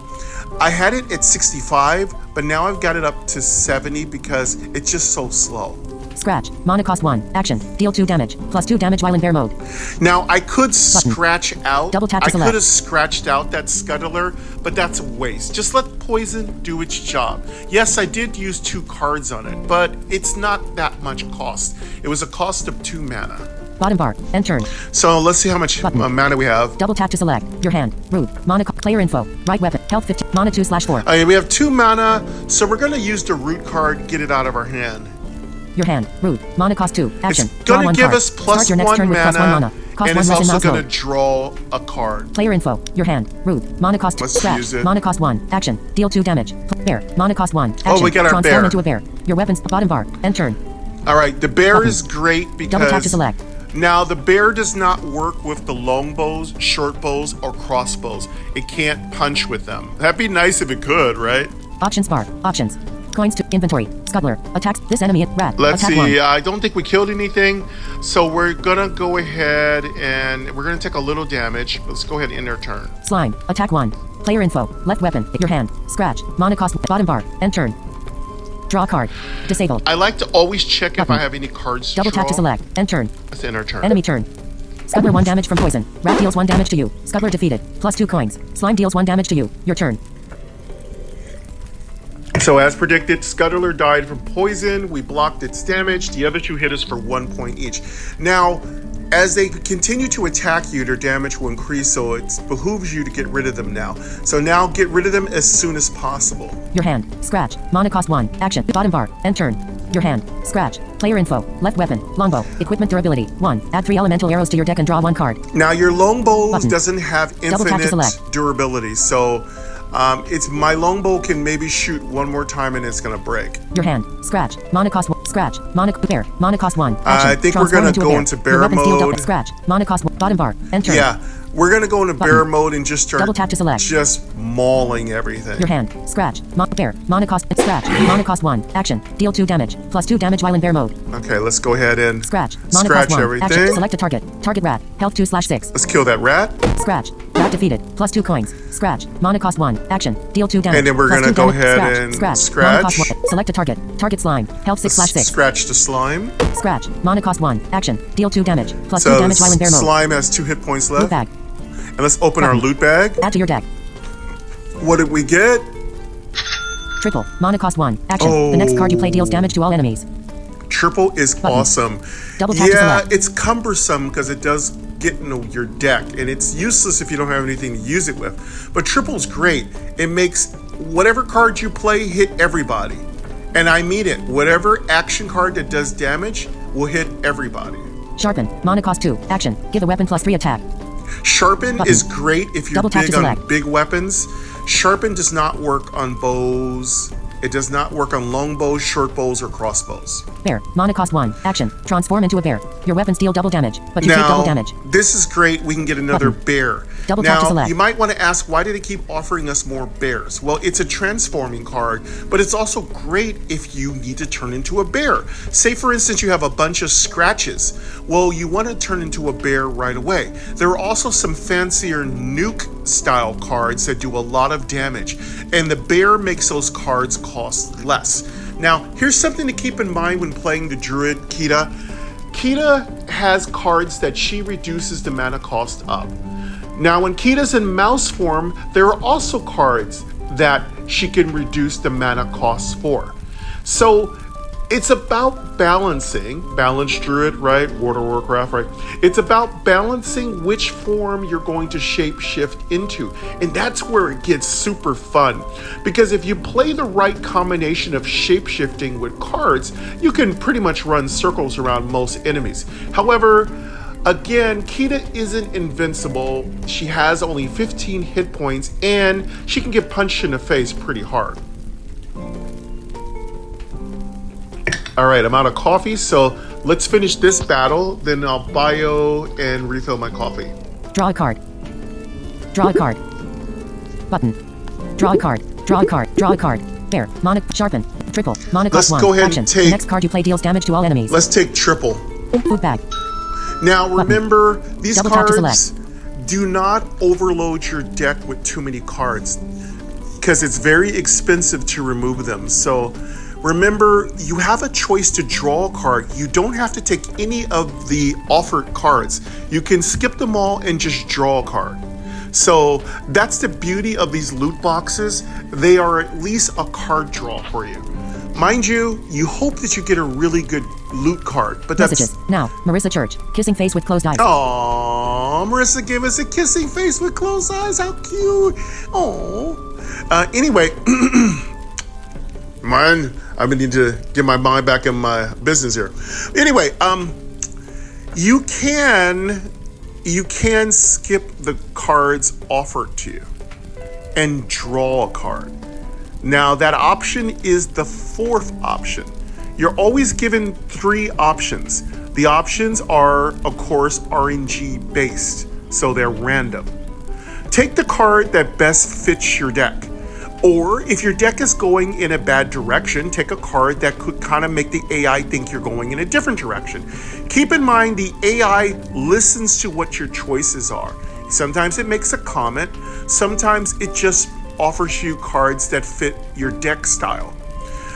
I had it at 65, but now I've got it up to 70 because it's just so slow. Scratch. Mana cost 1. Action. Deal 2 damage. Plus 2 damage while in bear mode. Now I could scratch out. Double tap to I select. could have scratched out that scuttler, but that's a waste. Just let poison do its job. Yes, I did use 2 cards on it, but it's not that much cost. It was a cost of 2 mana. Bottom bar. End turn. So let's see how much Button. mana we have. Double tap to select. Your hand. Root. Mana. Player info. Right weapon. Health 15. Mana 2/4. Okay, we have 2 mana, so we're going to use the root card, get it out of our hand. Your hand. Root. Mana cost 2. Action. It's Draw going 1 to give card. us plus Start your next 1 turn with mana, +1 mana. Cost and 1 it's less in also mouse going to mode. draw a card. Player info. Your hand. Root. Mana cost 2. Let's Scratch. use it. Mana cost 1. Action. Deal 2 damage. Bear. Mana cost 1. Action. Oh, we got our Transform bear. into a bear. Your weapons. Bottom bar. End turn. All right, the bear Button. is great Double tap to because select. now the bear does not work with the long bows, short bows, or crossbows. It can't punch with them. That'd be nice if it could, right? Options bar. Options. Coins to inventory. Scuttler. Attacks. This enemy. Rat. Let's Attack see. 1. I don't think we killed anything, so we're gonna go ahead and we're gonna take a little damage. Let's go ahead and end our turn. Slime. Attack 1. Player info. Left weapon. Your hand. Scratch. Mana cost. Bottom bar. End turn. Draw card. Disabled. I like to always check if Button. I have any cards to Double draw. tap to select. End turn. Let's end our turn. Enemy turn. Scuttler 1 damage from poison. Rat deals 1 damage to you. Scuttler defeated. Plus 2 coins. Slime deals 1 damage to you. Your turn. So as predicted, Scuttler died from poison. We blocked its damage. The other two hit us for 1 point each. Now, as they continue to attack you, their damage will increase, so it behooves you to get rid of them now. So now get rid of them as soon as possible. Your hand. Scratch. Mana cost 1. Action. Bottom bar. End turn. Your hand. Scratch. Player info. Left weapon. Longbow. Equipment durability. 1. Add 3 elemental arrows to your deck and draw 1 card. Now your longbow Button. doesn't have Double tap to infinite select. durability, so it's my longbow can maybe shoot one more time and it's gonna break. Your hand. Scratch. Mana cost 1. Scratch. Mana bear. Mana cost 1. Action. I think we're Transform gonna into a go bear. into Your bear weapons deal mode. Scratch. Mana cost 1. Bottom bar. End turn. Yeah, we're gonna go into bear Button. mode and just start Double tap to select. just mauling everything. Your hand. Scratch. Bear. Mana cost. Scratch. Mana cost 1. Action. Deal 2 damage. Plus 2 damage while in bear mode. Okay, let's go ahead and Scratch. Mana scratch cost 1. everything. Action. Select a target. Target rat. Health 2/6. Let's kill that rat. Scratch. Rat defeated. Plus 2 coins. Scratch. Mana cost 1. Action. Deal 2 damage. And then we're Plus gonna 2 go damage. ahead and Mana scratch. cost 1. Select a target. Target slime. Health 6/6. Scratch the slime. Scratch. Mana cost 1. Action. Deal 2 damage. Plus 2 So damage while in bear mode. slime has 2 hit points Loot left. bag. And let's open our Button. loot bag. Add to your deck. What did we get? Triple. Mana cost 1. Action. The next card you play deals damage to all enemies. Triple is Button. awesome. Double tap to Yeah, select. it's cumbersome because it does get into your deck, and it's useless if you don't have anything to use it with. But triple's great. It makes whatever card you play hit everybody. And I mean it. Whatever action card that does damage will hit everybody. Sharpen. Mana cost 2. Action. Give a weapon plus 3 attack. Sharpen Button. is great if you're Double tap big to on select. big weapons. Sharpen does not work on bows. It does not work on long bows, short bows, or crossbows. Bear. Mana cost 1. Action. Transform into a bear. Your weapons deal double damage, but you take double damage. This is great. We can get another Button. bear. Double tap to Now, select. you might want to ask, why do they keep offering us more bears? Well, it's a transforming card, but it's also great if you need to turn into a bear. Say, for instance, you have a bunch of scratches. Well, you want to turn into a bear right away. There are also some fancier nuke-style cards that do a lot of damage, and the bear makes those cards cost less. Now, here's something to keep in mind when playing the Druid Kita. Kita has cards that she reduces the mana cost of. Now, when Kita's in mouse form, there are also cards that she can reduce the mana costs for. So it's about balancing, balanced Druid, right? World of Warcraft, right? It's about balancing which form you're going to shapeshift into. And that's where it gets super fun. Because if you play the right combination of shapeshifting with cards, you can pretty much run circles around most enemies. However, again, Kita isn't invincible. She has only 15 hit points, and she can get punched in the face pretty hard. All right, I'm out of coffee, so let's finish this battle, then I'll bio and refill my coffee. Draw a card. Draw a card. Button. Draw a card. Draw a card. Draw a card. Bear. Mana. Sharpen. Triple. Mana cost 1. Let's go ahead Action. and The take, next card you play deals damage to all enemies. let's take triple. Food bag. Now remember, these Double tap to cards do not overload your deck with too many cards because it's very expensive to remove them. So remember, you have a choice to draw a card. You don't have to take any of the offered cards. You can skip them all and just draw a card. So that's the beauty of these loot boxes. They are at least a card draw for you. Mind you, you hope that you get a really good loot card, but that's... Messages. Now. Marissa Church. Kissing face with closed eyes. Aww, Marissa gave us a kissing face with closed eyes. How cute. Aww. Anyway, I need to get my mind back in my business here. Anyway, you can skip the cards offered to you and draw a card. Now that option is the 4th option. You're always given 3 options. The options are, of course, RNG based, so they're random. Take the card that best fits your deck. Or if your deck is going in a bad direction, take a card that could kind of make the AI think you're going in a different direction. Keep in mind, the AI listens to what your choices are. Sometimes it makes a comment, sometimes it just offers you cards that fit your deck style.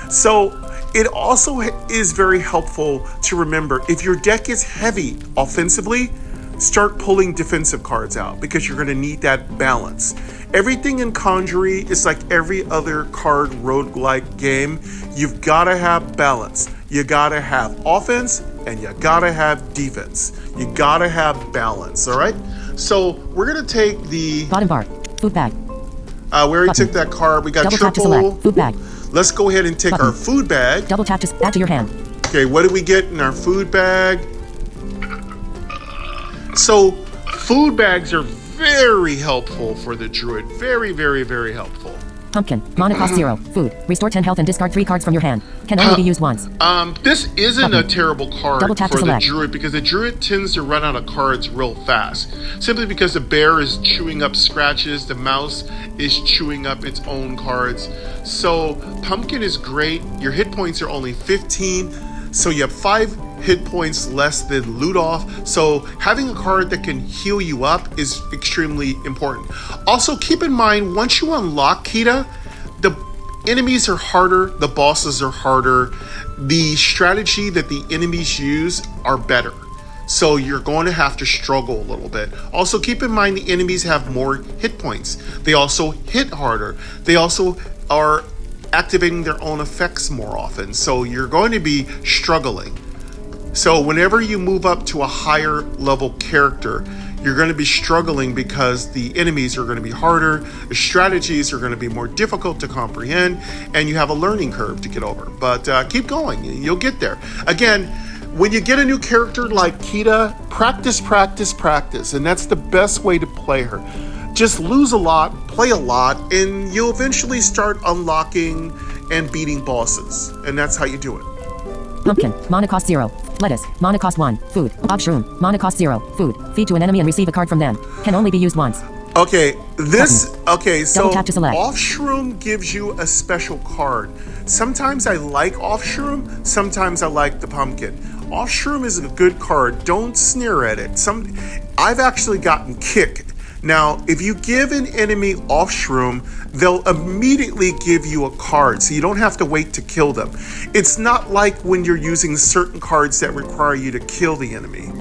So it also is very helpful to remember, if your deck is heavy offensively, start pulling defensive cards out because you're going to need that balance. Everything in Conjury is like every other card roguelike game. You've got to have balance. You got to have offense and you got to have defense. You got to have balance, all right? So we're going to take the... Bottom bar. Food bag. We already took that card. We got Double triple. tap to select. Food bag. Let's go ahead and take our food bag. Double tap to add to your hand. Okay, what do we get in our food bag? So, food bags are very helpful for the druid. Very, very, very helpful. Pumpkin. Mana cost 0. Food. Restore 10 health and discard 3 cards from your hand. Can only be used once. This isn't a terrible card for the druid because the druid tends to run out of cards real fast. Simply because the bear is chewing up scratches, the mouse is chewing up its own cards. So pumpkin is great. Your hit points are only 15, so you have 5 hit points less than loot off. So having a card that can heal you up is extremely important. Also keep in mind, once you unlock Kita, the enemies are harder, the bosses are harder, the strategy that the enemies use are better. So you're going to have to struggle a little bit. Also keep in mind the enemies have more hit points. They also hit harder. They also are activating their own effects more often. So you're going to be struggling. So whenever you move up to a higher level character, you're going to be struggling because the enemies are going to be harder, the strategies are going to be more difficult to comprehend, and you have a learning curve to get over. But keep going, you'll get there. Again, when you get a new character like Kita, practice, practice, practice, and that's the best way to play her. Just lose a lot, play a lot, and you'll eventually start unlocking and beating bosses, and that's how you do it. Pumpkin. Mana cost 0. Lettuce. Mana cost 1. Food. Shroom. Mana cost 0. Food. Feed to an enemy and receive a card from them. Can only be used once. Okay, so tap to select. Off Shroom gives you a special card. Sometimes I like Off Shroom, sometimes I like the pumpkin. Off Shroom is a good card. Don't sneer at it. I've actually gotten kicked. Now, if you give an enemy Off Shroom, they'll immediately give you a card, so you don't have to wait to kill them. It's not like when you're using certain cards that require you to kill the enemy.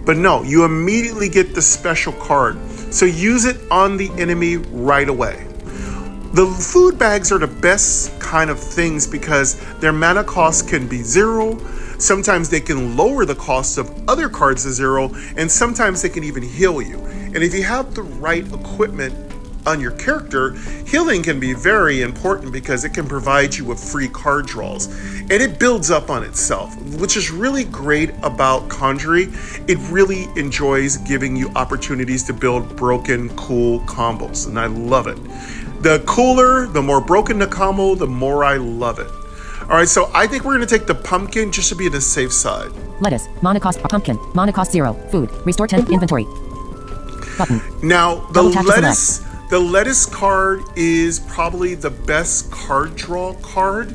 But no, you immediately get the special card, so use it on the enemy right away. The food bags are the best kind of things because their mana cost can be 0. Sometimes they can lower the cost of other cards to 0, and sometimes they can even heal you. And if you have the right equipment on your character, healing can be very important because it can provide you with free card draws. And it builds up on itself, which is really great about Conjury. It really enjoys giving you opportunities to build broken, cool combos, and I love it. The cooler, the more broken the combo, the more I love it. All right, so I think we're going to take the pumpkin just to be on the safe side. Lettuce. Mana cost. Pumpkin. Mana cost 0. Food. Restore 10. Inventory. Button. Now, the lettuce card is probably the best card draw card.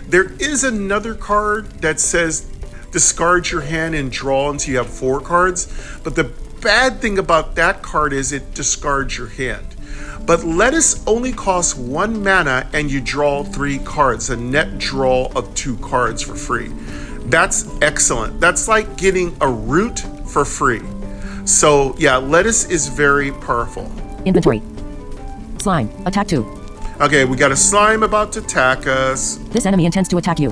There is another card that says discard your hand and draw until you have 4 cards. But the bad thing about that card is it discards your hand. But lettuce only costs 1 mana and you draw 3 cards, a net draw of 2 cards for free. That's excellent. That's like getting a root for free. So yeah, lettuce is very powerful. Inventory. Slime. Attack 2. Okay, we got a slime about to attack us. This enemy intends to attack you.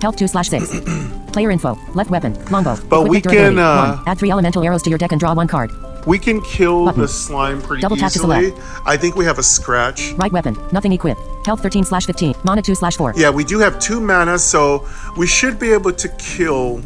Health 2/6. Player info. Left weapon. Longbow. But we can add 3 elemental arrows to your deck and draw 1 card. We can kill the slime pretty Double tap to easily. select. I think we have a scratch. Right weapon. Nothing equipped. Health 13/15. Mana 2/4. Yeah, we do have 2 mana, so we should be able to kill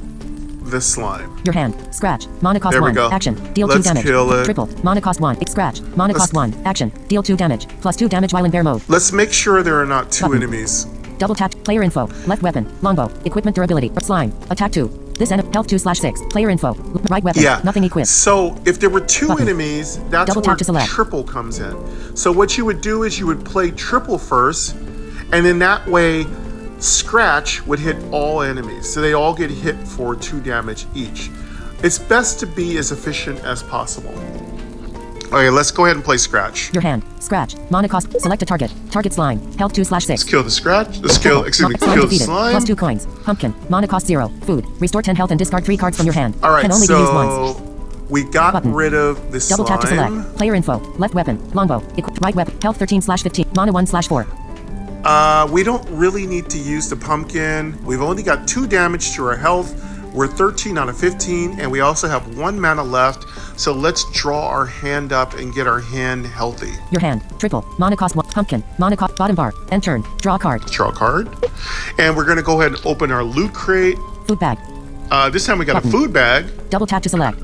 the slime. Your hand. Scratch. Mana cost There we 1. go. Action. Deal 2 Let's damage. kill it. Triple. Mana cost 1. Scratch. Mana cost 1. Action. Deal 2 damage. Plus 2 damage while in bear mode. Let's make sure there are not 2 enemies. Double tap. Player info. Left weapon. Longbow. Equipment durability. Slime. Attack 2. This enemy. Health 2/6. Player info. Right weapon. Yeah. Nothing equipped. So if there were 2 enemies, that's Double where tap to select. triple comes in. So what you would do is you would play triple first, and in that way, scratch would hit all enemies. So they all get hit for 2 damage each. It's best to be as efficient as possible. Okay, let's go ahead and play scratch. Your hand. Scratch. Mana cost. Select a target. Target slime. Health 2/6. Let's kill the scratch. Let's kill the Slime slime. defeated. Plus 2 coins. Pumpkin. Mana cost 0. Food. Restore 10 health and discard 3 cards from your hand. All right, Can only be used once. so We got Button. rid of the Double tap to slime. select. Player info. Left weapon. Longbow. Equipped. Right weapon. Health 13/15. Mana 1/4. We don't really need to use the pumpkin. We've only got 2 damage to our health. We're 13 out of 15, and we also have 1 mana left. So let's draw our hand up and get our hand healthy. Your hand. Triple. Mana cost 1. Pumpkin. Mana cost. Bottom bar. End turn. Draw a card. Draw a card. And we're going to go ahead and open our loot crate. Food bag. This time we got Button. a food bag. Double tap to select.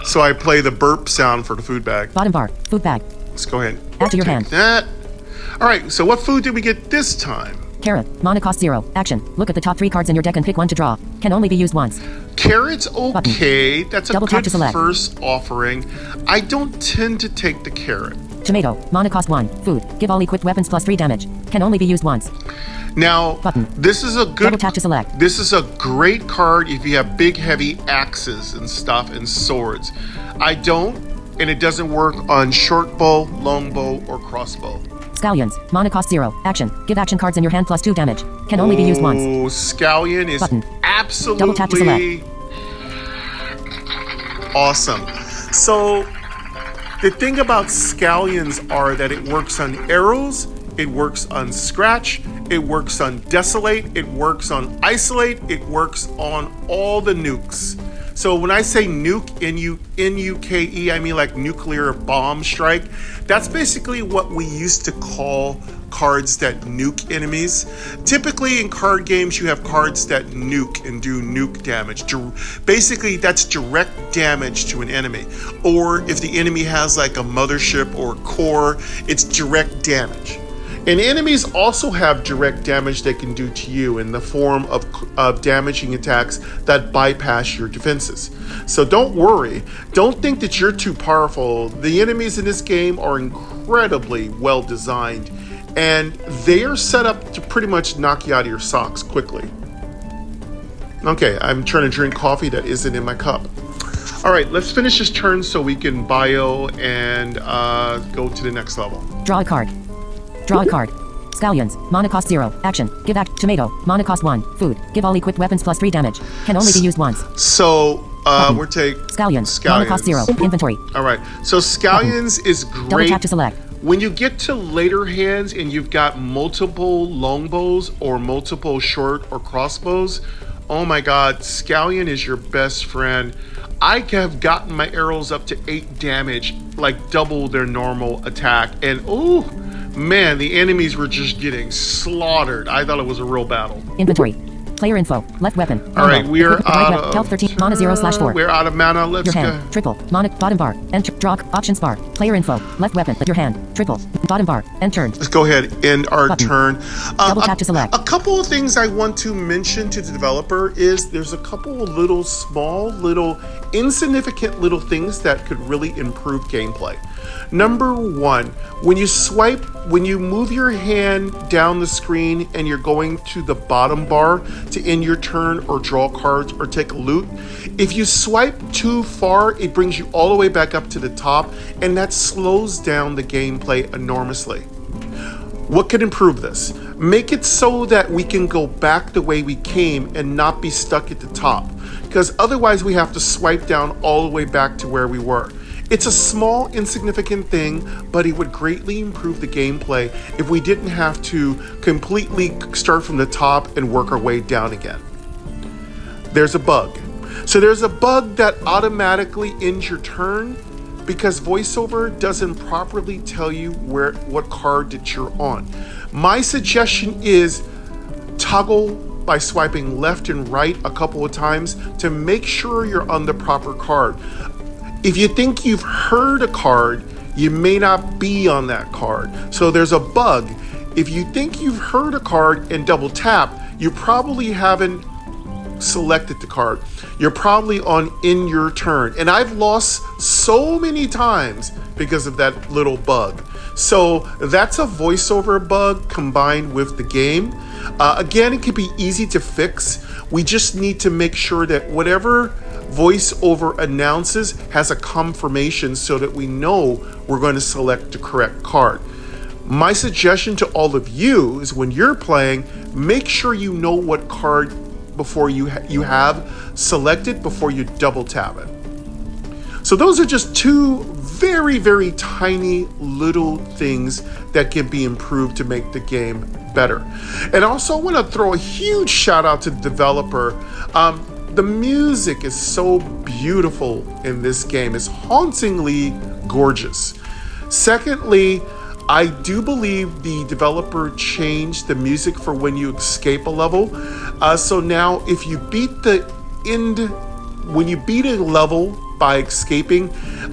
So I play the burp sound for the food bag. Bottom bar. Food bag. Let's go ahead. Add to your Take hand. that. All right, so what food did we get this time? Carrot. Mana cost 0. Action. Look at the top 3 cards in your deck and pick one to draw. Can only be used once. Carrot's okay. That's a Double tap good to select. first offering. I don't tend to take the carrot. Tomato. Mana cost 1. Food. Give all equipped weapons +3 damage. Can only be used once. Now, Button. this is a good. Double tap to select. This is a great card if you have big, heavy axes and stuff and swords. I don't, and it doesn't work on short bow, long bow, or crossbow. Scallions. Mana cost 0. Action. Give action cards in your hand +2 damage. Can only be used once. Oh, Scallion is Button. absolutely Double tap to select. awesome. So, the thing about Scallions are that it works on arrows, it works on scratch, it works on desolate, it works on isolate, it works on all the nukes. So when I say nuke, N-U-K-E, I mean like nuclear bomb strike. That's basically what we used to call cards that nuke enemies. Typically in card games, you have cards that nuke and do nuke damage. Basically, that's direct damage to an enemy. Or if the enemy has like a mothership or core, it's direct damage. And enemies also have direct damage they can do to you in the form of damaging attacks that bypass your defenses. So don't worry. Don't think that you're too powerful. The enemies in this game are incredibly well designed, and they are set up to pretty much knock you out of your socks quickly. Okay, I'm trying to drink coffee that isn't in my cup. All right, let's finish this turn so we can bio and go to the next level. Draw a card. Draw a card. Scallions. Mana cost 0. Action. Give tomato. Mana cost 1. Food. Give all equipped weapons +3 damage. Can only be used once. So we're taking Scallions. Mana cost 0. Inventory. All right. So Scallions is great. Double tap to select. When you get to later hands and you've got multiple longbows or multiple short or crossbows, oh my God, Scallion is your best friend. I have gotten my arrows up to 8 damage, like double their normal attack, and oh man, the enemies were just getting slaughtered. I thought it was a real battle. Inventory. Player info. Left weapon. All right, we are out of Health 13. Mana 0/4. We're out of mana. Let's Your go. hand. Triple. Mana. Bottom bar. Enter. Draw. Options bar. Player info. Left weapon. Your hand. Triple. Bottom bar. End turn. Let's go ahead. End our Button. turn. Double tap to select. A couple of things I want to mention to the developer is there's a couple of little small, little insignificant little things that could really improve gameplay. Number one, when you move your hand down the screen and you're going to the bottom bar to end your turn or draw cards or take a loot, if you swipe too far, it brings you all the way back up to the top, and that slows down the gameplay enormously. What could improve this? Make it so that we can go back the way we came and not be stuck at the top, because otherwise we have to swipe down all the way back to where we were. It's a small, insignificant thing, but it would greatly improve the gameplay if we didn't have to completely start from the top and work our way down again. There's a bug. So there's a bug that automatically ends your turn because VoiceOver doesn't properly tell you what card that you're on. My suggestion is toggle by swiping left and right a couple of times to make sure you're on the proper card. If you think you've heard a card, you may not be on that card. So there's a bug. If you think you've heard a card and double tap, you probably haven't selected the card. You're probably on in your turn. And I've lost so many times because of that little bug. So that's a VoiceOver bug combined with the game. Again, it can be easy to fix. We just need to make sure that whatever VoiceOver announces has a confirmation so that we know we're going to select the correct card. My suggestion to all of you is when you're playing, make sure you know what card before you have selected before you double tap it. So those are just two very, very tiny little things that can be improved to make the game better. And also I want to throw a huge shout out to the developer. The music is so beautiful in this game. It's hauntingly gorgeous. Secondly, I do believe the developer changed the music for when you escape a level. So now if you beat when you beat a level by escaping,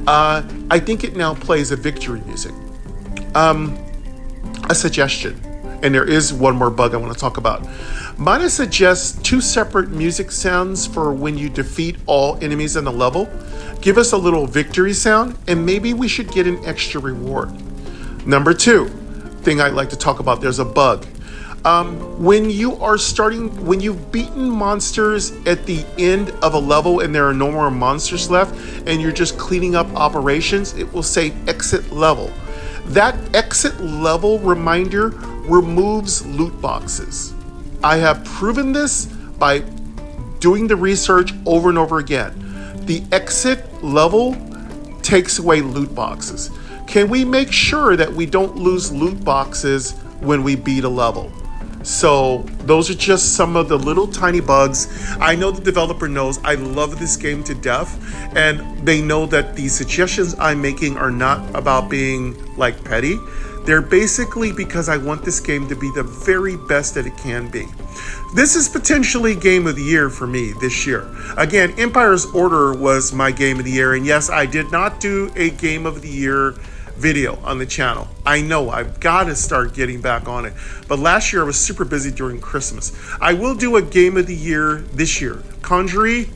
I think it now plays a victory music. A suggestion, and there is one more bug I want to talk about. MyNoise suggests 2 separate music sounds for when you defeat all enemies in the level. Give us a little victory sound, and maybe we should get an extra reward. Number 2, thing I'd like to talk about, there's a bug. When you've beaten monsters at the end of a level and there are no more monsters left and you're just cleaning up operations, it will say exit level. That exit level reminder removes loot boxes. I have proven this by doing the research over and over again. The exit level takes away loot boxes. Can we make sure that we don't lose loot boxes when we beat a level? So those are just some of the little tiny bugs. I know the developer knows I love this game to death, and they know that the suggestions I'm making are not about being like petty. They're basically because I want this game to be the very best that it can be. This is potentially game of the year for me this year. Again, Empire's Order was my game of the year, and yes, I did not do a game of the year video on the channel. I know I've got to start getting back on it, but last year I was super busy during Christmas. I will do a game of the year this year. Conjury,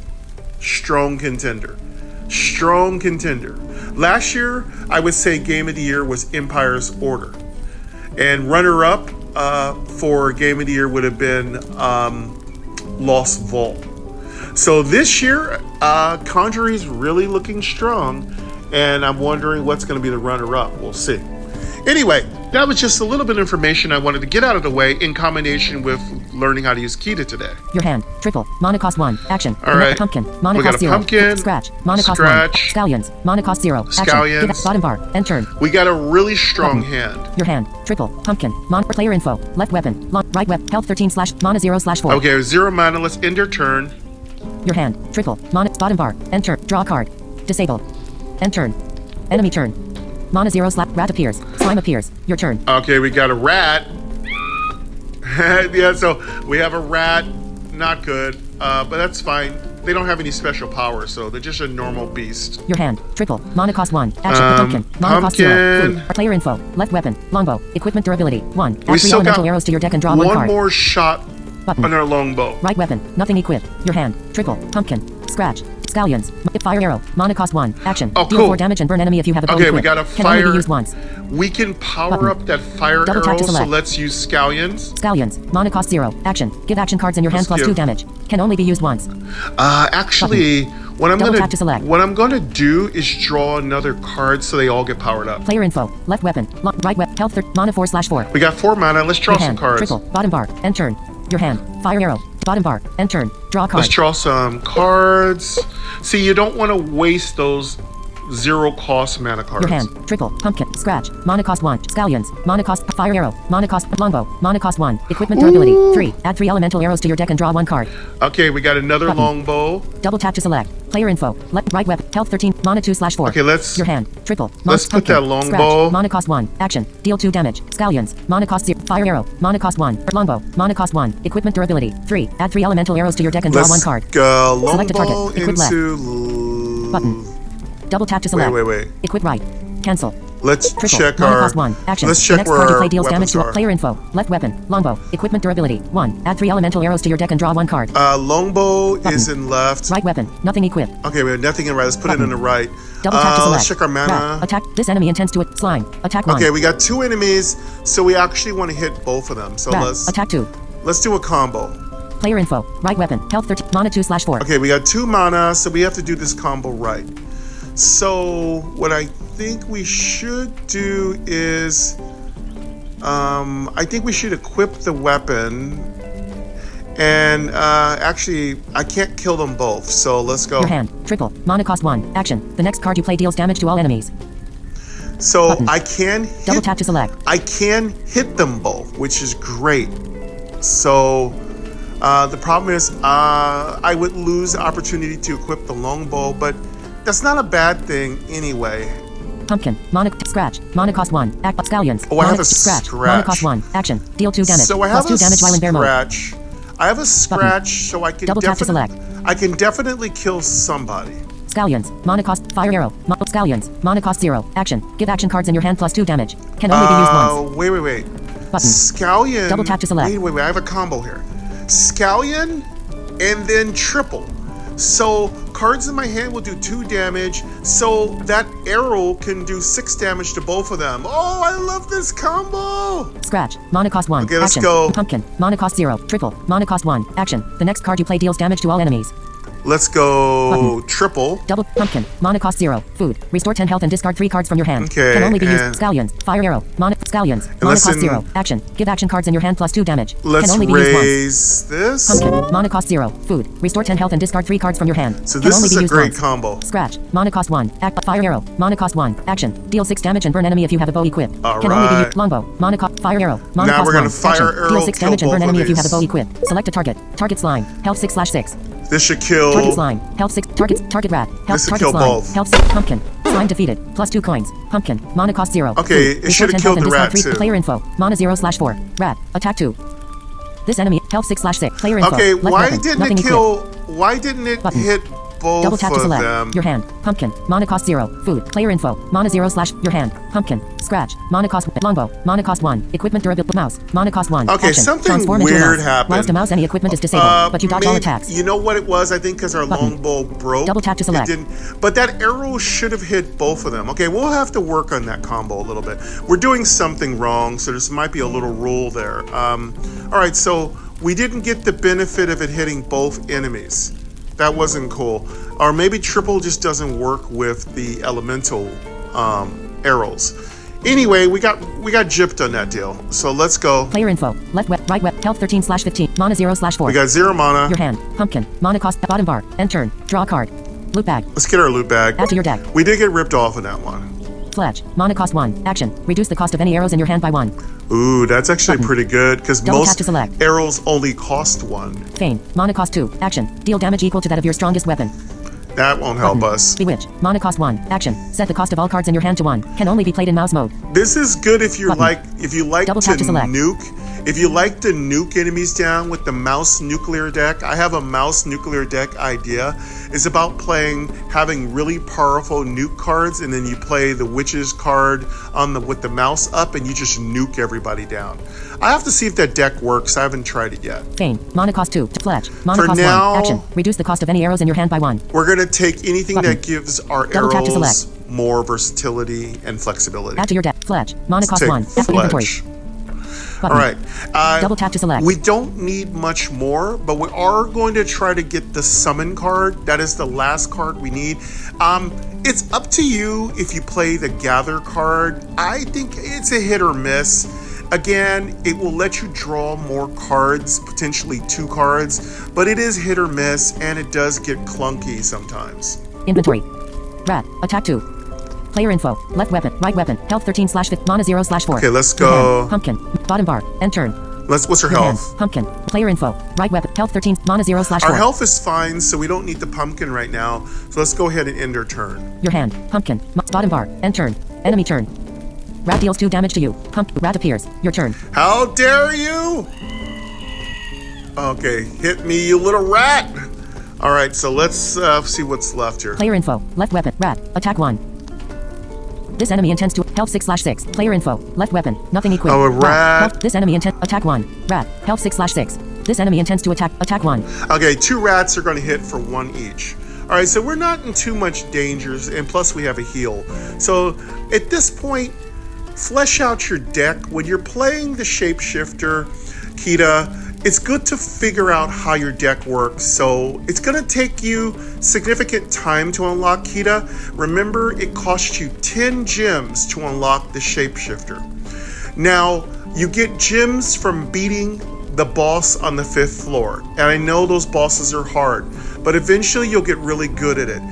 strong contender. Strong contender. Last year, I would say game of the year was Empire's Order. And runner-up for game of the year would have been Lost Vault. So this year, Conjury's really looking strong, and I'm wondering what's going to be the runner-up. We'll see. Anyway, that was just a little bit of information I wanted to get out of the way in combination with learning how to use Kita today. Your hand. Triple. Mana cost 1. Action. All right. Pumpkin. Mana We got cost a 0. pumpkin, Scratch. Mana cost 1. scratch, Scallions. Mana cost 0. Action. scallions. Give it bottom bar. End turn. We got a really strong Button. hand. Your hand. Triple. Pumpkin. Player info. Left weapon. Right web. Health 13 / mana 0/4. Okay, 0 mana. Let's end your turn. Your hand. Triple. Mana. Bottom bar. End turn. Draw a card. Disable. End turn. Enemy turn. Mana 0 / rat appears. Slime appears. Your turn. Okay, we got a rat. Yeah, so we have a rat. Not good, but that's fine. They don't have any special powers, so they're just a normal beast. Your hand. Triple. Mana cost 1. Action. Pumpkin. Mana cost 0. pumpkin. Food. Player info. Left weapon. Longbow. Equipment durability 1. Add We 3 still elemental got arrows to your deck and draw 1 one card. more shot Button. on our longbow. Right weapon. Nothing equipped. Your hand. Triple. Pumpkin. Scratch. Scallions. Fire arrow. Mana cost 1. Action. Oh, Deal cool. 4 damage and burn enemy if you have a bow Okay, we equipped. got a Can only fire- be used once. We can power Button. up that fire Double tap arrow, to so select. let's use scallions. Scallions. Mana cost 0. Action. Give action cards in your hand Let's +2 give- damage. Can only be used once. Actually, what I'm Double tap to select. what I'm gonna do is draw another card so they all get powered up. Player info. Left weapon. Right weapon. Health mana 4/4. We got 4 mana. Let's draw Your some hand. cards. Triple. Bottom bar. End turn. Your hand. Fire arrow. Bottom bar. End turn. Draw a card. Let's draw some cards. See, you don't want to waste those 0 cost mana cards. Your hand. Triple. Pumpkin. Scratch. Mana cost 1. Scallions. Mana cost. Fire arrow. Mana cost. Longbow. Mana cost 1. Equipment durability 3. Add 3 elemental arrows to your deck and draw 1 card. Okay, we got another Button. longbow. Double tap to select. Player info. Right weapon. Health 13. Mana 2/4. Okay, let's- Your hand. Triple. let's put pumpkin. that longbow- Scratch. Mana cost 1. Action. Deal 2 damage. Scallions. Mana cost 0. Fire arrow. Mana cost 1. Longbow. Mana cost 1. Equipment durability 3. Add 3 elemental arrows to your deck and draw 1 card. go Select a target. longbow Equip left. into... Button. Double tap to select. Wait. Equip right. Cancel. Let's Triple. check Mana our... cost 1. Action. Let's The check next where card you our play deals damage weapons to a are. player info. Left weapon. Longbow. Equipment durability 1. Add 3 elemental arrows to your deck and draw 1 card. Longbow Button. is in left. Right weapon. Nothing equipped. Okay, we have nothing in right. Let's put it in the right. Double tap to select. Let's check our mana. Rat. Attack. This enemy intends to slime. Attack 1. Okay, we got 2 enemies, so we actually want to hit both of them. So Rat. let's Attack 2. do a combo. Player info. Right weapon. Health 13. Mana 2/4. Okay, we got 2 mana, so we have to do this combo right. So what I think we should do is, I think we should equip the weapon, And actually, I can't kill them both, so let's go. Your hand. Triple. Mana cost 1. Action. The next card you play deals damage to all enemies. So Button. I can hit, Double tap to select. I can hit them both, which is great. So the problem is I would lose the opportunity to equip the longbow, but that's not a bad thing anyway. Pumpkin. Mana scratch. Mana cost 1. Act scallions. Oh, I have Mana a scratch. Mana cost 1. Action. Deal 2 damage. So I have Plus 2 a damage while in bear mode. scratch. I have a scratch, so I can Double tap to select. I can definitely kill somebody. Scallions. Mana cost. Fire arrow. Scallions. Mana cost 0. Action. Give action cards in your hand plus 2 damage. Can only be used once. Wait. Button. Scallion. Double tap to select. Wait. I have a combo here. Scallion and then triple. So cards in my hand will do 2 damage. So that arrow can do 6 damage to both of them. Oh, I love this combo. Scratch. Mana cost 1. Okay, let's action. go. Pumpkin. Mana cost 0. Triple. Mana cost 1. Action. The next card you play deals damage to all enemies. Let's go Button. triple. Double. Pumpkin. Mana cost 0. Food. Restore 10 health and discard 3 cards from your hand. Okay, Can only be used. and- Scallions. Fire arrow. Mana. Scallions. Mana listen- cost 0. Action. Give action cards in your hand plus 2 damage. Let's Can only be used once. raise this. Pumpkin. Mana cost 0. Food. Restore 10 health and discard 3 cards from your hand. So Can this only is be a used great once. combo. Scratch. Mana cost 1. Act. Fire arrow. Mana cost 1. Action. Deal 6 damage and burn enemy if you have a bow equipped. All Can only be right. used. Longbow. Mana cost. Fire arrow. Mana Now cost we're gonna 1. fire Action. arrow, Deal 6 kill damage and burn both enemy of if you have a these. bow equipped. Select a target. Target slime. Health 6/6. This should kill. Target slime. Health 6. Target rat. Health. This will Target kill slime. both. Health 6. Pumpkin. Slime defeated. Plus 2 coins. Pumpkin. Mana cost 0. Okay, Food. it Restore should've 10 killed health and the rat, discard 3. too. Player info. Mana 0/4. Rat. Attack 2. This enemy. Health 6/6. Player info. Okay, Left why weapon. didn't Nothing it equipped. kill? Why didn't it Button. hit both Double tap to of select. them? Your hand. Pumpkin. Mana cost 0. Food. Player info. Mana 0/ your hand. Pumpkin. Scratch. Mana cost. Longbow. Mana cost 1. Equipment durability. Mouse. Mana cost 1. Okay, Action. something Transform into a weird mouse. happened. Whilst a mouse, any equipment is disabled, but you dodge all attacks. You know what it was? I think because our Button. longbow broke. Double tap to select. It didn't, but that arrow should have hit both of them. Okay, we'll have to work on that combo a little bit. We're doing something wrong, so there might be a little rule there. All right, so we didn't get the benefit of it hitting both enemies. That wasn't cool. Or maybe triple just doesn't work with the elemental arrows. Anyway, we got gypped on that deal. So let's go. Player info. Left web. Right web. Health 13/15. Mana 0/4. We got 0 mana. Your hand. Pumpkin. Mana cost. Bottom bar. End turn. Draw a card. Loot bag. Let's get our loot bag. Add to your deck. We did get ripped off on that one. Sledge. Mana cost 1. Action. Reduce the cost of any arrows in your hand by 1. Ooh, that's actually Button. pretty good because Double tap most to select. arrows only cost 1. Feign. Mana cost 2. Action. Deal damage equal to that of your strongest weapon. That won't help us. Bewitch. Mana cost 1. Action. Set the cost of all cards in your hand to 1. Can only be played in mouse mode. This is good if you Button. like Double to tap to select. nuke. If you like to nuke enemies down with the mouse nuclear deck, I have a mouse nuclear deck idea. It's about having really powerful nuke cards, and then you play the witch's card with the mouse up, and you just nuke everybody down. I have to see if that deck works. I haven't tried it yet. Feign. Mana cost 2. Fletch. Mana For cost now- 1. Action. Reduce the cost of any arrows in your hand by 1. We're gonna take anything Button. that gives our Double tap to arrows select. more versatility and flexibility. Add to your deck. Fletch. Mana Let's cost take 1. Add inventory. Fletch. Button. All right. Double tap to select. We don't need much more, but we are going to try to get the summon card. That is the last card we need. It's up to you if you play the gather card. I think it's a hit or miss. Again, it will let you draw more cards, potentially 2 cards, but it is hit or miss, and it does get clunky sometimes. Inventory. Rat. Attack 2. Player info. Left weapon. Right weapon. Health 13/5. Mana 0/4. Okay, let's Your go. hand. Pumpkin. Bottom bar. End turn. What's her Your hand. health? Pumpkin. Player info. Right weapon. Health 13. Mana 0/4. Our health is fine, so we don't need the pumpkin right now. So let's go ahead and end our turn. Your hand. Pumpkin. Bottom bar. End turn. Enemy turn. Rat deals 2 damage to you. Rat appears. Your turn. How dare you? Okay, hit me, you little rat. All right, so let's see what's left here. Player info. Left weapon. Rat. Attack 1. This enemy intends to health 6/6. Player info. Left weapon. Nothing equipped. Oh, a rat. Health. This enemy intends attack 1. Rat. Health 6/6. This enemy intends to attack 1. Okay, 2 rats are going to hit for 1 each. All right, so we're not in too much dangers, and plus we have a heal. So at this point, flesh out your deck. When you're playing the Shapeshifter, Kita, it's good to figure out how your deck works. So it's going to take you significant time to unlock Kita. Remember, it costs you 10 gems to unlock the Shapeshifter. Now, you get gems from beating the boss on the 5th floor. And I know those bosses are hard, but eventually you'll get really good at it.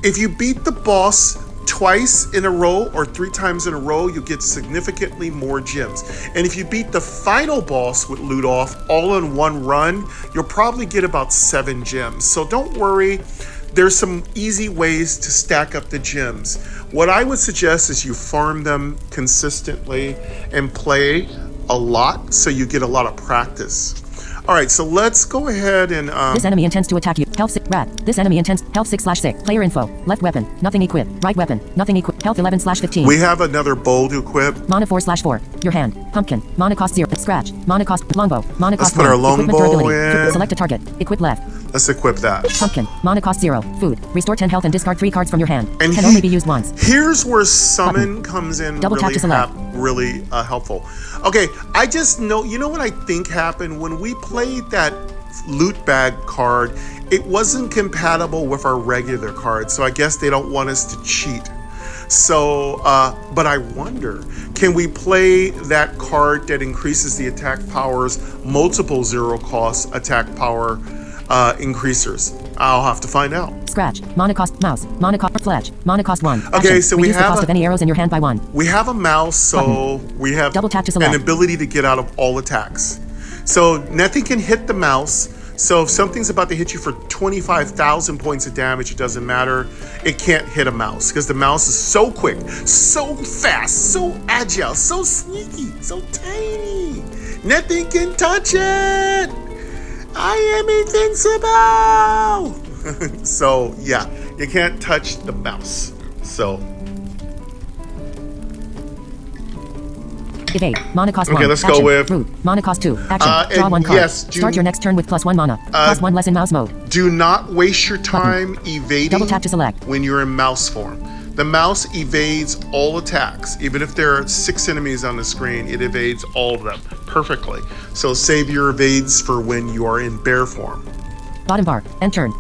If you beat the boss twice in a row or 3 times in a row, you get significantly more gems. And if you beat the final boss with loot off all in one run, you'll probably get about 7 gems. So don't worry, there's some easy ways to stack up the gems. What I would suggest is you farm them consistently and play a lot so you get a lot of practice. All right, so let's go ahead and this enemy intends to attack you. Health 6 rat. This enemy intends health 6/6. Player info. Left weapon. Nothing equipped. Right weapon. Nothing equipped. Health 11/15. we have another bow to equip. Mana 4/4. Your hand. Pumpkin. Mana cost 0. Scratch. Mana cost longbow. Mana Let's cost put 1. our longbow Equipment durability. in. Select a target. Equip left. Let's equip that. Pumpkin. Mana cost 0. Food. Restore 10 health and discard 3 cards from your hand. And Can only be used once. Here's where summon comes in Double tap to select. really helpful. Okay, I just know, you know what I think happened when we played that loot bag card, it wasn't compatible with our regular card, so I guess they don't want us to cheat. So, but I wonder, can we play that card that increases the attack powers, multiple 0 cost attack power increasers? I'll have to find out. Scratch. Mana cost mouse. Mana cost fledge. Mana cost 1. Okay, Action. so we Reduce the have cost of any arrows in your hand by 1. We have a mouse, so we have Double tap to select. an ability to get out of all attacks. So nothing can hit the mouse. So if something's about to hit you for 25,000 points of damage, it doesn't matter. It can't hit a mouse because the mouse is so quick, so fast, so agile, so sneaky, so tiny. Nothing can touch it. I am invincible. So yeah, you can't touch the mouse. So Evade. Mana cost 1. Okay, let's go Action. with- Root. Mana cost 2. Action. Draw and 1 card. yes, Start your next turn with +1 mana. Cost 1 less in mouse mode. do not waste your time evading Double tap to select. when you're in mouse form. The mouse evades all attacks. Even if there are 6 enemies on the screen, it evades all of them perfectly. So save your evades for when you are in bear form. Bottom bar. End turn.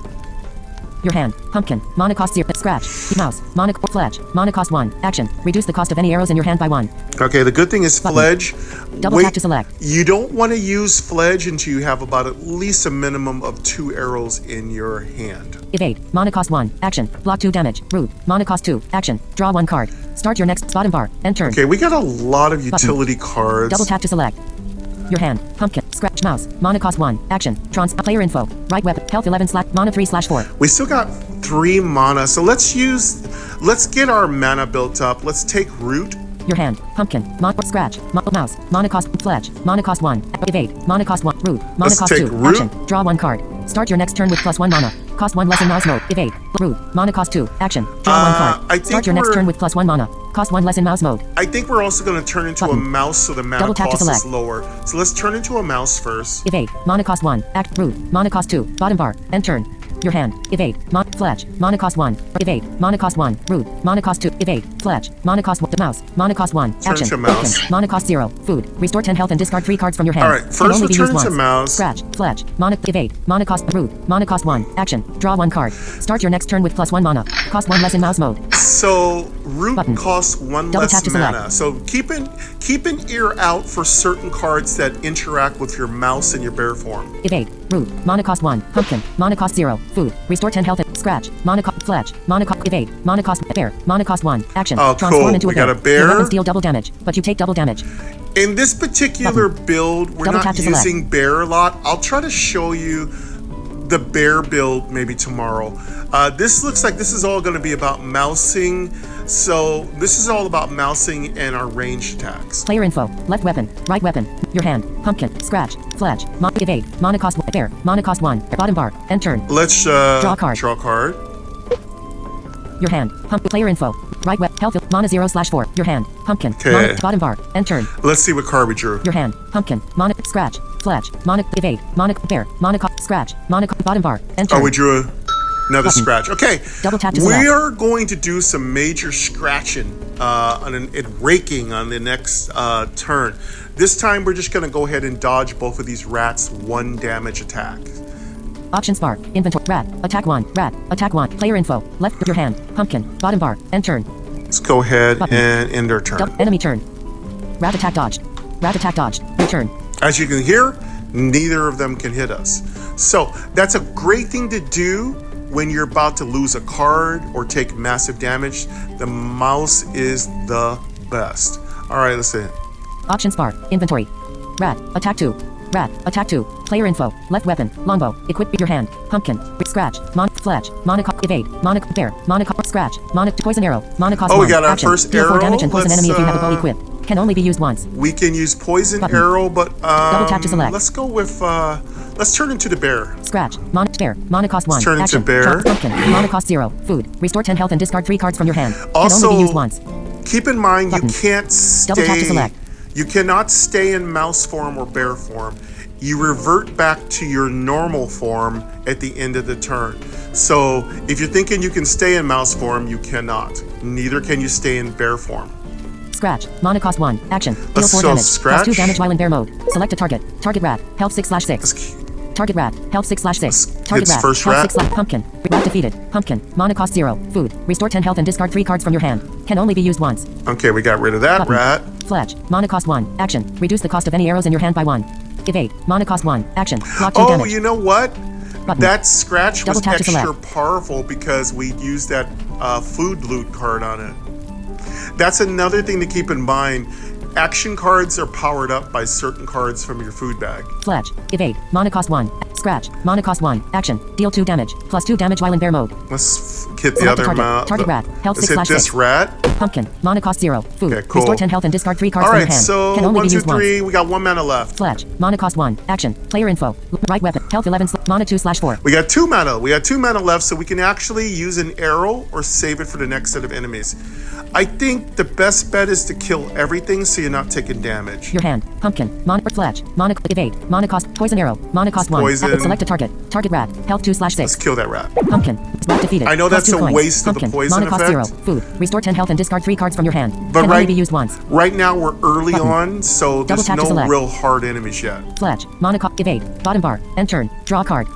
Your hand. Pumpkin. Mana cost 0. Scratch. Mouse. Mana fledge. Mana cost 1. Action. Reduce the cost of any arrows in your hand by 1. Okay, the good thing is Fledge. Double tap to select. You don't want to use Fledge until you have about at least a minimum of 2 arrows in your hand. Evade. Mana cost 1. Action. Block 2 damage. Root. Mana cost 2. Action. Draw 1 card. Start your next bottom bar. End turn. Okay, we got a lot of utility cards. Double tap to select. Your hand. Pumpkin. Scratch. Mouse. Mana cost 1. Action. Trans. Player info. Right weapon. Health 11 mana 3/4. We still got 3 mana, so let's get our mana built up. Let's take root. Your hand. Pumpkin. Scratch. Mouse. Mana cost fledge. Mana cost 1. Evade. Mana cost 1. Root. Mana Let's cost take 2. root. Action. Draw 1 card. Start your next turn with +1 mana. Cost 1 less in mouse mode. Evade. Root. Mana cost 2. Action. Draw 1 I card. think Start your next we're- turn with +1 mana. Cost 1 less in mouse mode. I think we're also going to turn into a mouse so the mana Double tap to cost is select. lower. So let's turn into a mouse first. Evade. Mana cost 1. Act. Root. Mana cost 2. Bottom bar. End turn. Your hand. Evade. Fledge. Mana cost 1. Evade. Mana cost 1. Root. Mana cost 2. Evade. Fledge. Mana cost 1. The mouse. Mana cost 1. Turn Action. to mouse. Pumpkin. Mana cost 0. Food. Restore 10 health and discard 3 cards from your hand. All right, Can first only we'll be turn used to once. mouse. Scratch. Fledge. Mana. Evade. Mana cost. Root. Mana cost 1. Action. Draw 1 card. Start your next turn with +1 mana. Cost 1 less in mouse mode. So root Button. costs 1 Double less tap to select. mana. So keep an ear out for certain cards that interact with your mouse and your bear form. Evade. Root. Mana cost 1. Pumpkin. Mana cost 0. Food. Restore 10 health. Scratch. Mana cost. Fledge. Mana cost. Evade. Mana cost. Bear. Mana cost 1. Action. Oh, Transform cool. into We a bear. got a bear. Your weapons deal double damage, but you take double damage. In this particular build, we're Double not tap to select. using bear a lot. I'll try to show you the bear build maybe tomorrow. This looks like this is all going to be about mousing. So this is all about mousing and our ranged attacks. Player info. Left weapon. Right weapon. Your hand. Pumpkin. Scratch. Fledge. Evade. Mana cost 1. Bear. Mana cost 1. Bottom bar. End turn. Let's Draw a card. Draw a card. Your hand. Player info. Right weapon. Health. Mana 0/4. Your hand. Pumpkin. Okay. Mana. Bottom bar. End turn. Let's see what card we drew. Your hand. Pumpkin. Mana. Scratch. Fledge. Mana. Evade. Mana. Bear. Mana cost. Scratch. Mana. Bottom bar. End turn. Oh, we drew another Button. scratch. Okay. Double tap to We select. are going to do some major scratching and raking on the next turn. This time we're just going to go ahead and dodge both of these rats 1 damage attack. Options bar. Inventory. Rat. Attack 1. Rat. Attack 1. Player info. Left. Your hand. Pumpkin. Bottom bar. End turn. Let's go ahead Button. and end our turn. Enemy turn. Rat attack dodged. Rat attack dodged. Your turn. As you can hear, Neither of them can hit us. So that's a great thing to do when you're about to lose a card or take massive damage. The mouse is the best. All right, let's see. Options bar. Inventory. Rat. Attack 2. Rat. Attack 2. Player info. Left weapon. Longbow. Equip your hand. Pumpkin. Scratch. Fletch. Evade. Bear. Scratch. Poison arrow. Oh, we got our first Deal 4 arrow. damage and poison enemy if you have a bow equip. Can only be used once. We can use poison Button. arrow, but Double tap to select. let's go with let's turn into the bear. Scratch. Bear. Mana cost 1. Turn into Action. bear. Drop pumpkin. Mana cost 0. Food. Restore 10 health and discard 3 cards from your hand. Also, can only be used once. Keep in mind Button. you can't Double tap to stay. select. You cannot stay in mouse form or bear form. You revert back to your normal form at the end of the turn. So if you're thinking you can stay in mouse form, you cannot. Neither can you stay in bear form. Scratch. Mana cost 1. Action. Deal Let's 4 go damage. scratch. Plus 2 damage while in bear mode. Select a target. Target rat. Health 6/6. Let's Target rat. Health 6/6. Target Hits rat. first Health rat. 6 Pumpkin. Rat defeated. Pumpkin. Mana cost 0. Food. Restore 10 health and discard 3 cards from your hand. Can only be used once. Okay, we got rid of that Button. rat. Fletch. Mana cost 1. Action. Reduce the cost of any arrows in your hand by 1. Evade. Mana cost 1. Action. Block 2 Oh, damage. you know what? Button. That scratch was Double tap to extra select. powerful because we used that food loot card on it. That's another thing to keep in mind. Action cards are powered up by certain cards from your food bag. Fletch. Evade. Mana cost 1. Scratch. Mana cost 1. Action. Deal 2 damage. Plus 2 damage while in bear mode. Let's hit the Select a other target. amount. Target rat. Health Let's hit 6/6. this rat. Pumpkin. Mana cost 0. Food. Okay, cool. Restore 10 health and discard 3 cards All from your right, hand. so Can only 1, be 2, used once. 3. We got 1 mana left. Fletch. Mana cost 1. Action. Player info. Right weapon. Health 11. Mana 2/4. We got 2 mana. We got 2 mana left, so we can actually use an arrow or save it for the next set of enemies. I think the best bet is to kill everything so you're not taking damage. Your hand. Pumpkin. Mana Fletch. Mana evade. Mana cost. Poison arrow. Mana cost 1. Poison. Select a target. Target rat. Health 2/6. Let's kill that rat. Pumpkin. Rat defeated. I know Plus that's 2 a coins. waste of the Pumpkin. poison Mana cost effect. 0. Food. Restore 10 health and discard 3 cards from your hand. But Can only be used once. right now we're early Button. on, so Double there's tap to no select. real hard enemies yet. Fletch. Mana cost. Evade. Bottom bar. End turn. Draw a card.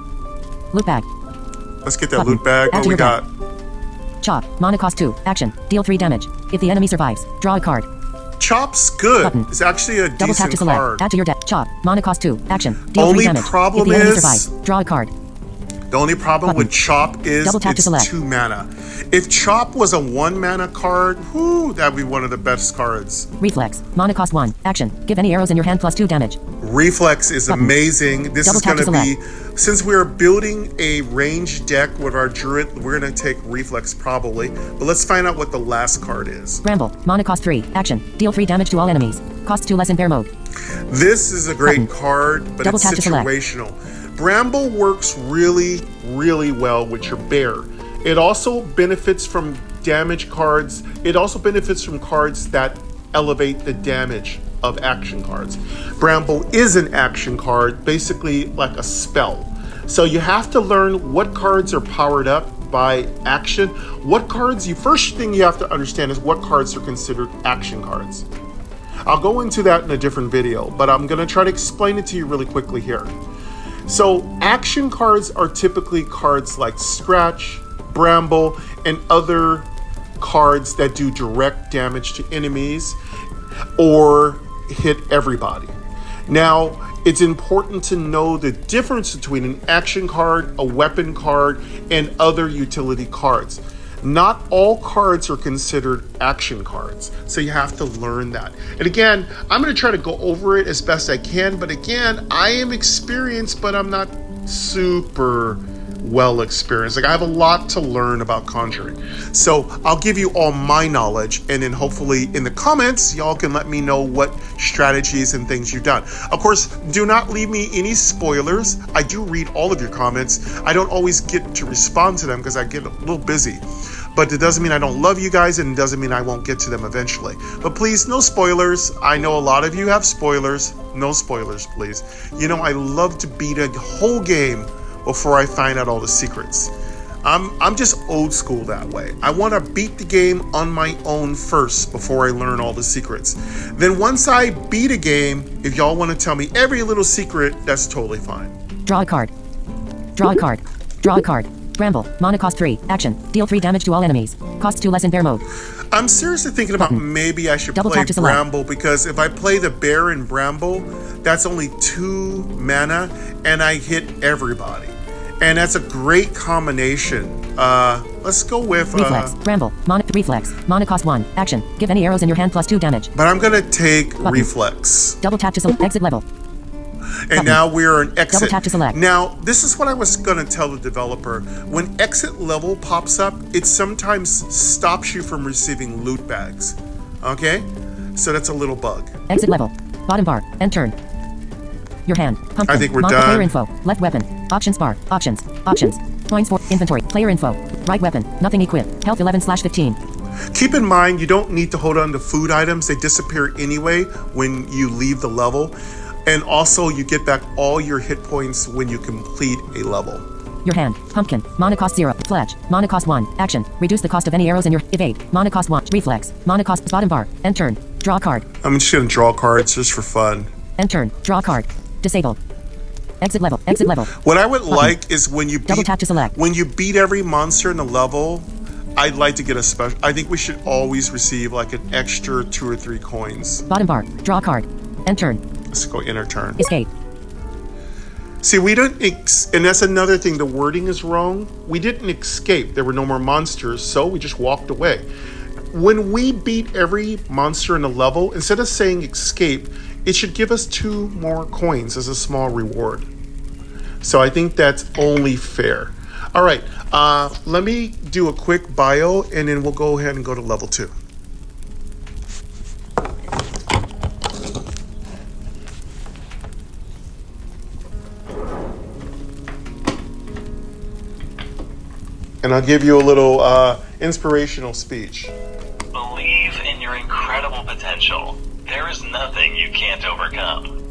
Loot bag. Let's get that Button. loot bag. Add What to we your got? Chop. Mana cost 2. Action. Deal 3 damage. If the enemy survives, draw a card. Chop's good. Button. It's actually a Double tap decent to select. card. Add to your deck. Chop. Mana cost 2. Action. Deal Only 3 damage. problem if the enemy is- survives, draw a card. The only problem Button. with Chop is Double tap to it's select. 2 mana. If Chop was a 1 mana card, whoo, that'd be one of the best cards. Reflex. Mana cost 1. Action. Give any arrows in your hand plus 2 damage. Reflex is Button. amazing. This Double is tap going to to be, since we're building a ranged deck with our Druid, we're going to take Reflex probably. But let's find out what the last card is. Bramble. Mana cost 3. Action. Deal 3 damage to all enemies. Cost 2 less in bear mode. This is a great Button. card, but Double it's tap to select. situational. Bramble works really, really well with your bear. It also benefits from damage cards. It also benefits from cards that elevate the damage of action cards. Bramble is an action card, basically like a spell. So you have to learn what cards are powered up by action. What cards, first thing you have to understand is what cards are considered action cards. I'll go into that in a different video, but I'm gonna try to explain it to you really quickly here. So action cards are typically cards like Scratch, Bramble, and other cards that do direct damage to enemies or hit everybody. Now, it's important to know the difference between an action card, a weapon card, and other utility cards. Not all cards are considered action cards, so you have to learn that. And again, I'm going to try to go over it as best I can, but again, I am experienced, but I'm not super well experienced. Like, I have a lot to learn about Conjuring. So I'll give you all my knowledge, and then hopefully in the comments, y'all can let me know what strategies and things you've done. Of course, do not leave me any spoilers. I do read all of your comments. I don't always get to respond to them because I get a little busy. But it doesn't mean I don't love you guys, and it doesn't mean I won't get to them eventually. But please, no spoilers. I know a lot of you have spoilers. No spoilers, please. You know, I love to beat a whole game before I find out all the secrets. I'm just old school that way. I want to beat the game on my own first before I learn all the secrets. Then once I beat a game, if y'all want to tell me every little secret, that's totally fine. Draw a card. Draw a card. Draw a card. Bramble. Mana cost 3. Action. Deal 3 damage to all enemies. Costs 2 less in bear mode. I'm seriously thinking about maybe I should Double play tap to select. Bramble, because if I play the bear in Bramble, that's only 2 mana and I hit everybody. And that's a great combination. Let's go with Reflex. Bramble. Mana. Reflex. Mana cost 1. Action. Give any arrows in your hand plus 2 damage. but I'm gonna take Reflex. Double tap to select. Exit level. And now we're in exit. Double tap to select. Now, this is what I was going to tell the developer. When exit level pops up, it sometimes stops you from receiving loot bags. Okay? So that's a little bug. Exit level. Bottom bar. End turn. Your hand. Pumpkin. I think we're Player done. info. Left weapon. Options bar. Options. Options. Coins for inventory. Player info. Right weapon. Nothing equipped. Health 11/15. Keep in mind, you don't need to hold on to food items. They disappear anyway when you leave the level. And also, you get back all your hit points when you complete a level. Your hand. Pumpkin. Mana cost 0. Fletch. Mana cost 1. Action. Reduce the cost of any arrows in your evade. Mana cost 1. Reflex. Mana cost bottom bar. End turn. Draw a card. I'm just going to draw cards just for fun. End turn. Draw a card. Disabled. Exit level. Exit level. What I would like is when you Double tap to select. when you beat every monster in the level, I'd like to get a special. I think we should always receive like an extra 2 or 3 coins. Bottom bar. Draw a card. End turn. Let's go enter turn. Escape. See, we didn't, and that's another thing. The wording is wrong. We didn't escape. There were no more monsters, so we just walked away. When we beat every monster in the level, instead of saying escape, it should give us 2 more coins as a small reward. So I think that's only fair. All right, let me do a quick bio, and then we'll go ahead and go to level 2. And I'll give you a little inspirational speech. Believe in your incredible potential. There is nothing you can't overcome.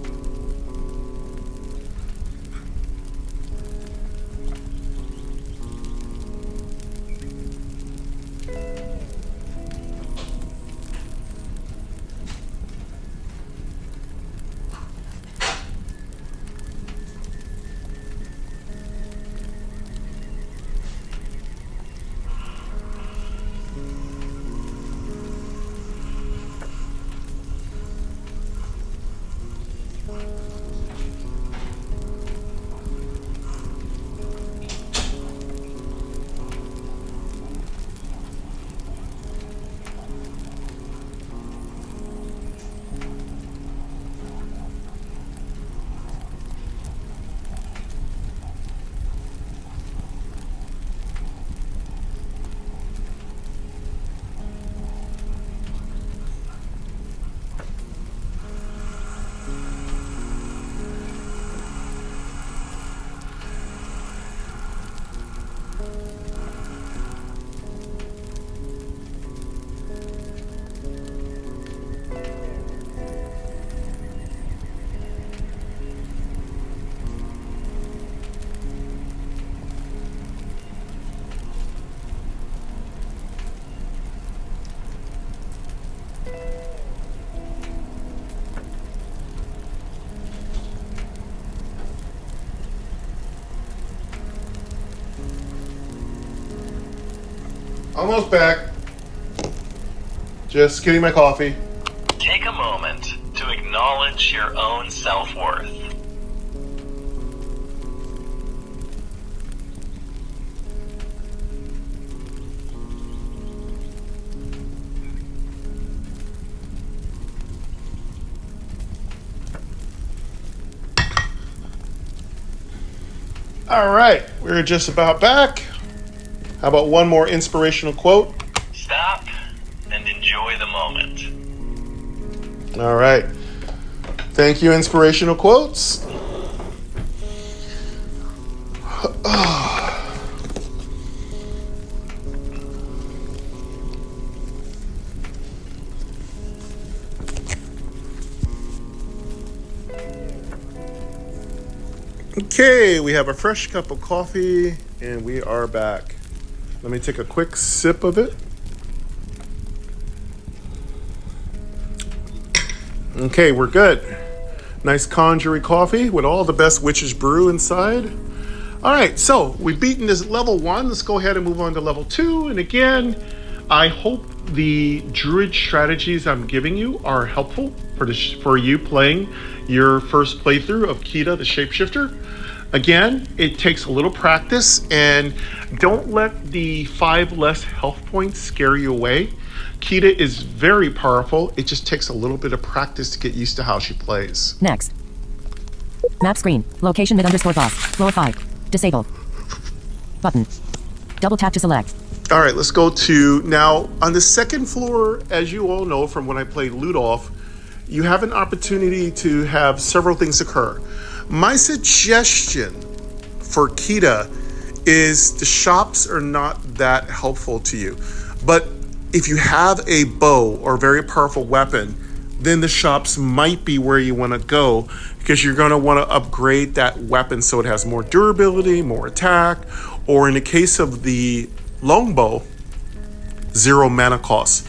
Almost back. Just getting my coffee. Take a moment to acknowledge your own self-worth. All right, we're just about back. How about one more inspirational quote? Stop and enjoy the moment. All right. Thank you, inspirational quotes. Okay, we have a fresh cup of coffee and we are back. Let me take a quick sip of it. Okay, we're good. Nice Conjury coffee with all the best witch's brew inside. All right, so we've beaten this level 1. Let's go ahead and move on to level 2. And again, I hope the druid strategies I'm giving you are helpful for you playing your first playthrough of Kita the Shapeshifter. Again, it takes a little practice, and don't let the 5 less health points scare you away. Kita is very powerful. It just takes a little bit of practice to get used to how she plays. Next. Map screen. Location mid underscore boss. Floor 5. Disable. Button. Double tap to select. All right, let's go to now on the second floor. As you all know from when I played Loot Off, you have an opportunity to have several things occur. My suggestion for Kita is the shops are not that helpful to you. But if you have a bow or a very powerful weapon, then the shops might be where you want to go, because you're going to want to upgrade that weapon so it has more durability, more attack, or in the case of the longbow, 0 mana cost.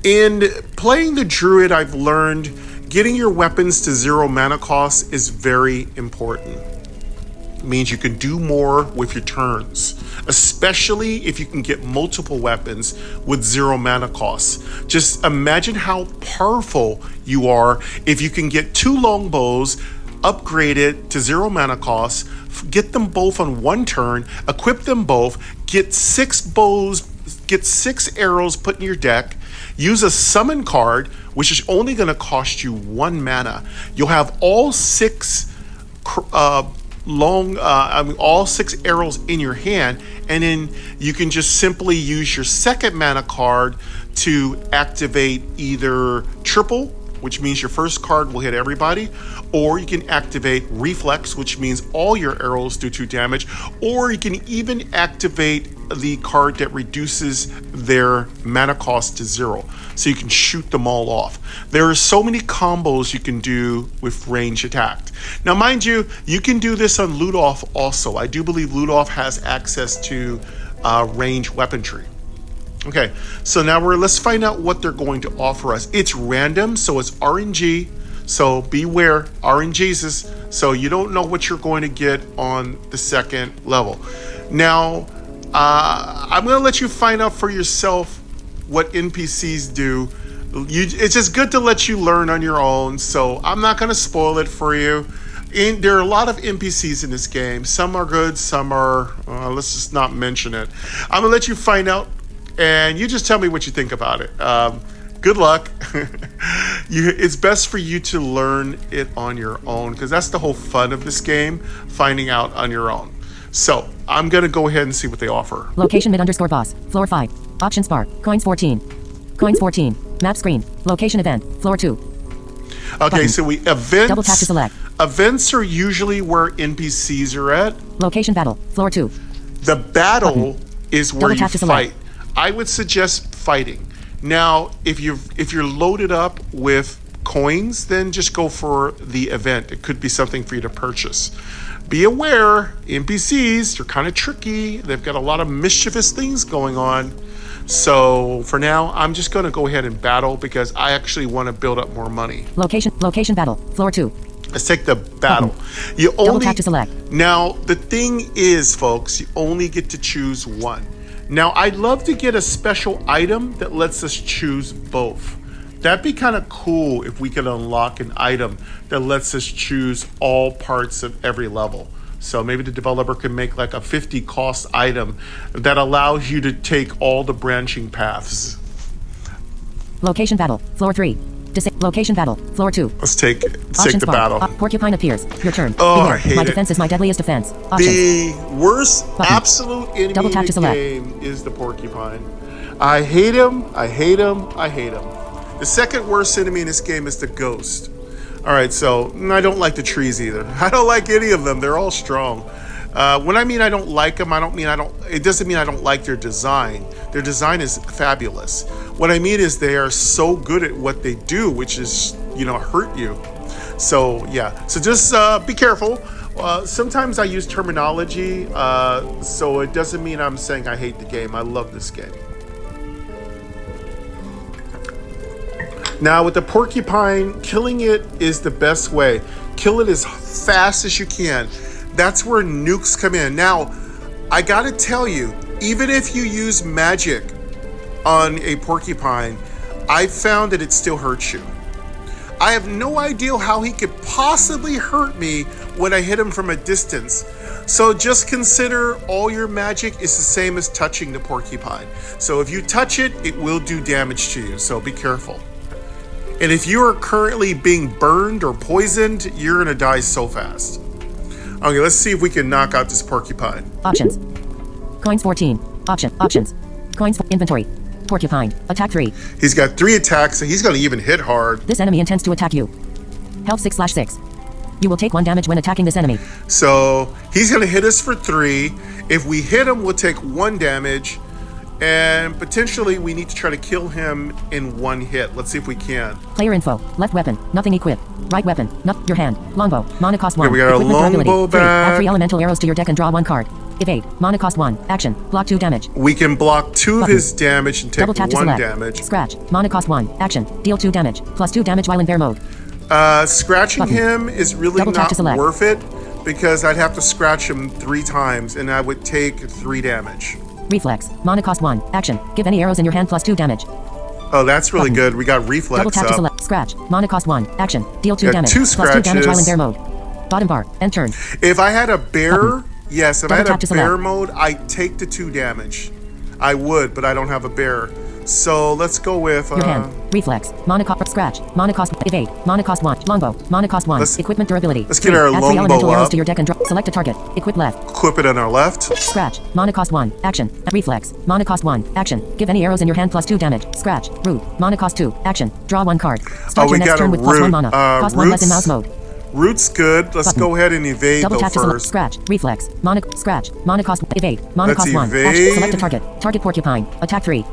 In playing the druid, I've learned getting your weapons to 0 mana cost is very important. It means you can do more with your turns, especially if you can get multiple weapons with 0 mana costs. Just imagine how powerful you are if you can get 2 longbows upgraded to 0 mana costs, get them both on 1 turn, equip them both, get 6 bows, get 6 arrows put in your deck, use a summon card, which is only going to cost you 1 mana. You'll have all 6 all 6 arrows in your hand, and then you can just simply use your second mana card to activate either triple, which means your first card will hit everybody, or you can activate reflex, which means all your arrows do 2 damage, or you can even activate the card that reduces their mana cost to 0, so you can shoot them all off. There are so many combos you can do with range attack. Now, mind you, you can do this on Loot Off also. I do believe Loot Off has access to range weaponry. Okay, so now let's find out what they're going to offer us. It's random, so it's RNG. So beware, RNGs, so you don't know what you're going to get on the second level. Now, I'm going to let you find out for yourself what NPCs do. It's just good to let you learn on your own, so I'm not going to spoil it for you. There are a lot of NPCs in this game. Some are good, some are, let's just not mention it. I'm going to let you find out, and you just tell me what you think about it. Good luck. It's best for you to learn it on your own, because that's the whole fun of this game, finding out on your own. So I'm going to go ahead and see what they offer. Location mid underscore boss. Floor 5. Options bar. Coins 14. Coins 14. Map screen. Location event. Floor 2. Okay, Button. so events. Double tap to select. Events are usually where NPCs are at. Location battle. Floor 2. The battle is where Double you tap to fight. select. I would suggest fighting. Now, if you're loaded up with coins, then just go for the event. It could be something for you to purchase. Be aware, NPCs, they're kind of tricky. They've got a lot of mischievous things going on. So for now, I'm just going to go ahead and battle, because I actually want to build up more money. Location battle. Floor 2. Let's take the battle. You Double only tap to select. Now, the thing is, folks, you only get to choose one. Now, I'd love to get a special item that lets us choose both. That'd be kind of cool if we could unlock an item that lets us choose all parts of every level. So maybe the developer can make like a 50 cost item that allows you to take all the branching paths. Location battle. Floor 3. Location battle. Floor 2. Let's take Options the bar. battle. Porcupine appears. Your turn. Oh, Beware. I hate My it. defense is my deadliest defense. Options. The worst Button. absolute enemy Double tap in to the select. game is the porcupine. I hate him. I hate him. I hate him. The second worst enemy in this game is the ghost. All right, so I don't like the trees either. I don't like any of them. They're all strong. When I mean I don't like them, it doesn't mean I don't like their design. Their design is fabulous. What I mean is they are so good at what they do, which is, hurt you. So yeah, so just be careful. Sometimes I use terminology, so it doesn't mean I'm saying I hate the game. I love this game. Now with the porcupine, killing it is the best way. Kill it as fast as you can. that's where nukes come in. Now, I gotta tell you, even if you use magic on a porcupine, I found that it still hurts you. I have no idea how he could possibly hurt me when I hit him from a distance. So just consider all your magic is the same as touching the porcupine. So if you touch it, it will do damage to you, so be careful. And if you are currently being burned or poisoned, you're gonna die so fast. Okay, let's see if we can knock out this porcupine. Options. Coins 14. Options. Coins inventory. Porcupine. Attack 3. He's got 3 attacks, so he's gonna even hit hard. This enemy intends to attack you. Health 6/6. You will take 1 damage when attacking this enemy. So he's gonna hit us for 3. If we hit him, we'll take 1 damage. And potentially we need to try to kill him in 1 hit. Let's see if we can. Player info. Left weapon. Nothing equipped. Right weapon. Not your hand. Longbow. Mana cost 1. Okay, we got a longbow 3. Add back. 3 elemental arrows to your deck and draw 1 card. Evade. Mana cost 1. Action. Block 2 damage. We can block 2 of his damage and take Double tap to 1 select. damage. Scratch. Mana cost 1. Action. Deal 2 damage. Plus 2 damage while in bear mode. Scratching Button. him is really Double tap not to select. worth it because I'd have to scratch him 3 times and I would take 3 damage. Reflex. Mana cost 1. Action. Give any arrows in your hand plus 2 damage. Oh, that's really Button. good. We got reflex Double tap to up. select. Scratch. Mana cost 1. Action. Deal 2 Got damage. 2 Plus 2 damage while in scratches. bear mode. Bottom bar. End turn. If I had a bear, Button. yes, if Double I tap had to a select. bear mode, I'd take the 2 damage. I would, but I don't have a bear. So let's go with Your hand. Reflex. Mana cost. Scratch. Mana cost. Evade. Mana cost 1. Longbow. Mana cost 1. Equipment durability. let's get 3. our Add 3 longbow elemental arrows up. to your deck and draw. Select a target. Equip left. equip it on our left. Scratch. Mana cost 1. Action. Reflex. Mana cost 1. Action. Give any arrows in your hand plus 2 damage. Scratch. Root. Mana cost 2. Action. Draw 1 card. Start we your next got a turn with plus 1 root. mana. Cost 1 less in Roots. mouse mode. Root's good. Let's Button. go ahead and evade Double though tap to select. first. Scratch. Reflex. Mana. Scratch. Mana cost. Evade. Mana Let's cost 1. evade. Action. Select a target. Target porcupine. Attack 3.